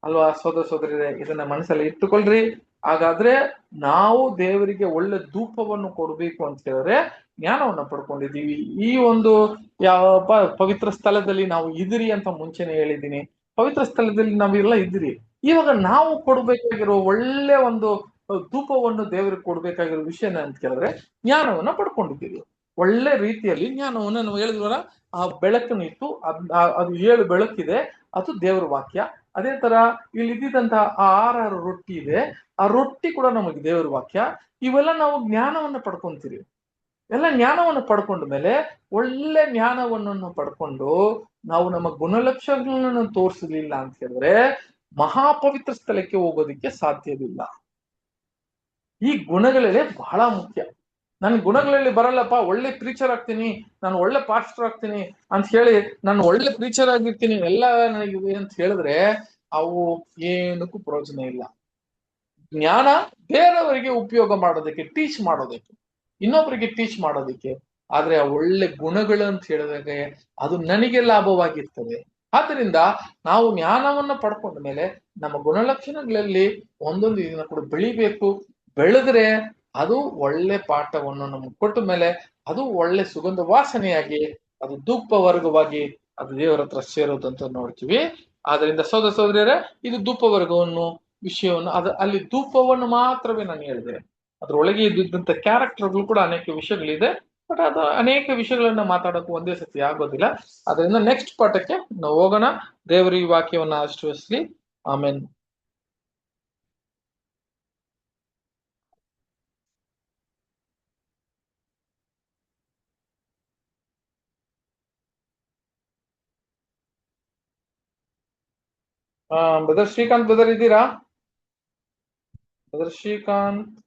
ಅಲ್ವಾ ಸೋದರ ಸೋದರಿಯರೇ? ಇದನ್ನ ಮನಸ್ಸಲ್ಲಿ ಇಟ್ಟುಕೊಳ್ರಿ. ಹಾಗಾದ್ರೆ ನಾವು ದೇವರಿಗೆ ಒಳ್ಳೆ ಧೂಪವನ್ನು ಕೊಡ್ಬೇಕು ಅಂತ ಹೇಳಿದ್ರೆ ಜ್ಞಾನವನ್ನ ಪಡ್ಕೊಂಡಿದ್ದೀವಿ. ಈ ಒಂದು ಪವಿತ್ರ ಸ್ಥಳದಲ್ಲಿ ನಾವು ಇದಿರಿ ಅಂತ ಮುಂಚೆನೆ ಹೇಳಿದ್ದೀನಿ. ಪವಿತ್ರ ಸ್ಥಳದಲ್ಲಿ ನಾವೆಲ್ಲ ಇದ್ರಿ. ಇವಾಗ ನಾವು ಕೊಡ್ಬೇಕಾಗಿರೋ ಒಳ್ಳೆ ಒಂದು ಧೂಪವನ್ನು ದೇವರಿಗೆ ಕೊಡ್ಬೇಕಾಗಿರೋ ವಿಷಯ ಅಂತ ಕೇಳಿದ್ರೆ ಜ್ಞಾನವನ್ನ ಪಡ್ಕೊಂಡಿದ್ದೀವಿ. ಒಳ್ಳೆ ರೀತಿಯಲ್ಲಿ ಜ್ಞಾನವನ್ನ ನಾವು ಹೇಳಿದ್ವಲ್ಲ, ಆ ಬೆಳಕನ್ನು ಇಟ್ಟು ಅದು 7 ಬೆಳಕಿದೆ, ಅದು ದೇವರ ವಾಕ್ಯ. ಅದೇ ತರ ಇಲ್ಲಿ ಇದ್ದಿದ್ದಂತಹ ಆ 6 ರೊಟ್ಟಿ ಇದೆ, ಆ ರೊಟ್ಟಿ ಕೂಡ ನಮಗೆ ದೇವರ ವಾಕ್ಯ. ಇವೆಲ್ಲ ನಾವು ಜ್ಞಾನವನ್ನ ಪಡ್ಕೊಂತೀರಿ. ಎಲ್ಲ ಜ್ಞಾನವನ್ನು ಪಡ್ಕೊಂಡ ಮೇಲೆ ಒಳ್ಳೆ ಜ್ಞಾನವನ್ನು ಪಡ್ಕೊಂಡು ನಾವು ನಮ್ಮ ಗುಣಲಕ್ಷಣಗಳನ್ನು ತೋರಿಸಲಿಲ್ಲ ಅಂತ ಹೇಳಿದ್ರೆ ಮಹಾಪವಿತ್ರ ಸ್ಥಳಕ್ಕೆ ಹೋಗೋದಿಕ್ಕೆ ಸಾಧ್ಯವಿಲ್ಲ. ಈ ಗುಣಗಳೇ ಬಹಳ ಮುಖ್ಯ. ನನ್ ಗುಣಗಳಲ್ಲಿ ಬರಲ್ಲಪ್ಪ, ಒಳ್ಳೆ ಪ್ರೀಚರ್ ಆಗ್ತೀನಿ, ನಾನು ಒಳ್ಳೆ ಪಾಸ್ಟರ್ ಆಗ್ತೀನಿ ಅಂತ ಹೇಳಿ ನಾನು ಒಳ್ಳೆ ಪ್ರೀಚರ್ ಆಗಿರ್ತೀನಿ ಎಲ್ಲ ನನಗೆ ಅಂತ ಹೇಳಿದ್ರೆ ಅವು ಏನಕ್ಕೂ ಪ್ರಯೋಜನ ಇಲ್ಲ. ಜ್ಞಾನ ಬೇರೆಯವರಿಗೆ ಉಪಯೋಗ ಮಾಡೋದಕ್ಕೆ, ಟೀಚ್ ಮಾಡೋದಕ್ಕೆ, ಇನ್ನೊಬ್ಬರಿಗೆ ಟೀಚ್ ಮಾಡೋದಕ್ಕೆ, ಆದ್ರೆ ಆ ಒಳ್ಳೆ ಗುಣಗಳು ಅಂತ ಹೇಳಿದಾಗ ಅದು ನನಗೆ ಲಾಭವಾಗಿರ್ತದೆ. ಆದ್ದರಿಂದ ನಾವು ಜ್ಞಾನವನ್ನ ಪಡ್ಕೊಂಡ ಮೇಲೆ ನಮ್ಮ ಗುಣಲಕ್ಷಣಗಳಲ್ಲಿ ಒಂದೊಂದು ಇದನ್ನ ಕೂಡ ಬೆಳಿಬೇಕು. ಬೆಳೆದ್ರೆ ಅದು ಒಳ್ಳೆ ಪಾಠವನ್ನು ನಮ್ಗೆ ಕೊಟ್ಟ ಮೇಲೆ ಅದು ಒಳ್ಳೆ ಸುಗಂಧ ವಾಸನೆಯಾಗಿ ಅದು ಧೂಪ ವರ್ಗವಾಗಿ ಅದು ದೇವರ ಹತ್ರ ಸೇರೋದಂತ ನೋಡ್ತೀವಿ. ಆದ್ರಿಂದ ಸೋದರ ಸೋದರಿಯರೇ, ಇದು ಧೂಪ ವರ್ಗವನ್ನು ವಿಷಯವನ್ನು ಅಲ್ಲಿ ಧೂಪವನ್ನು ಮಾತ್ರವೇ ನಾನು ಹೇಳಿದೆ. ಅದ್ರೊಳಗೆ ಇದ್ದಂತ ಕ್ಯಾರೆಕ್ಟರ್ಗಳು ಕೂಡ ಅನೇಕ ವಿಷಯಗಳಿದೆ. ಬಟ್ ಅದು ಅನೇಕ ವಿಷಯಗಳನ್ನ ಮಾತಾಡೋಕೆ ಒಂದೇ ಸತಿ ಆಗೋದಿಲ್ಲ. ಅದರಿಂದ ನೆಕ್ಸ್ಟ್ ಪಾಠಕ್ಕೆ ನಾವು ಹೋಗೋಣ. ದೇವರ ಈ ವಾಕ್ಯವನ್ನ ಆಶೀರ್ವದಿಸಲಿ. ಆಮೇನ್. ಬ್ರದರ್ ಶ್ರೀಕಾಂತ್ ಬ್ರದರ್ ಇದ್ದೀರಾ? ಬ್ರದರ್ ಶ್ರೀಕಾಂತ್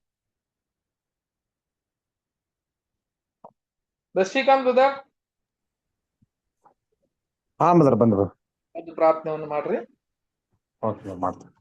ಬ್ರದರ್ ಹಾ ಬ್ರದರ್ ಬಂದ್ರು. ಒಂದು ಪ್ರಾರ್ಥನೆಯನ್ನು ಮಾಡ್ರಿ. ಓಕೆ ಮಾಡ್ತೀನಿ.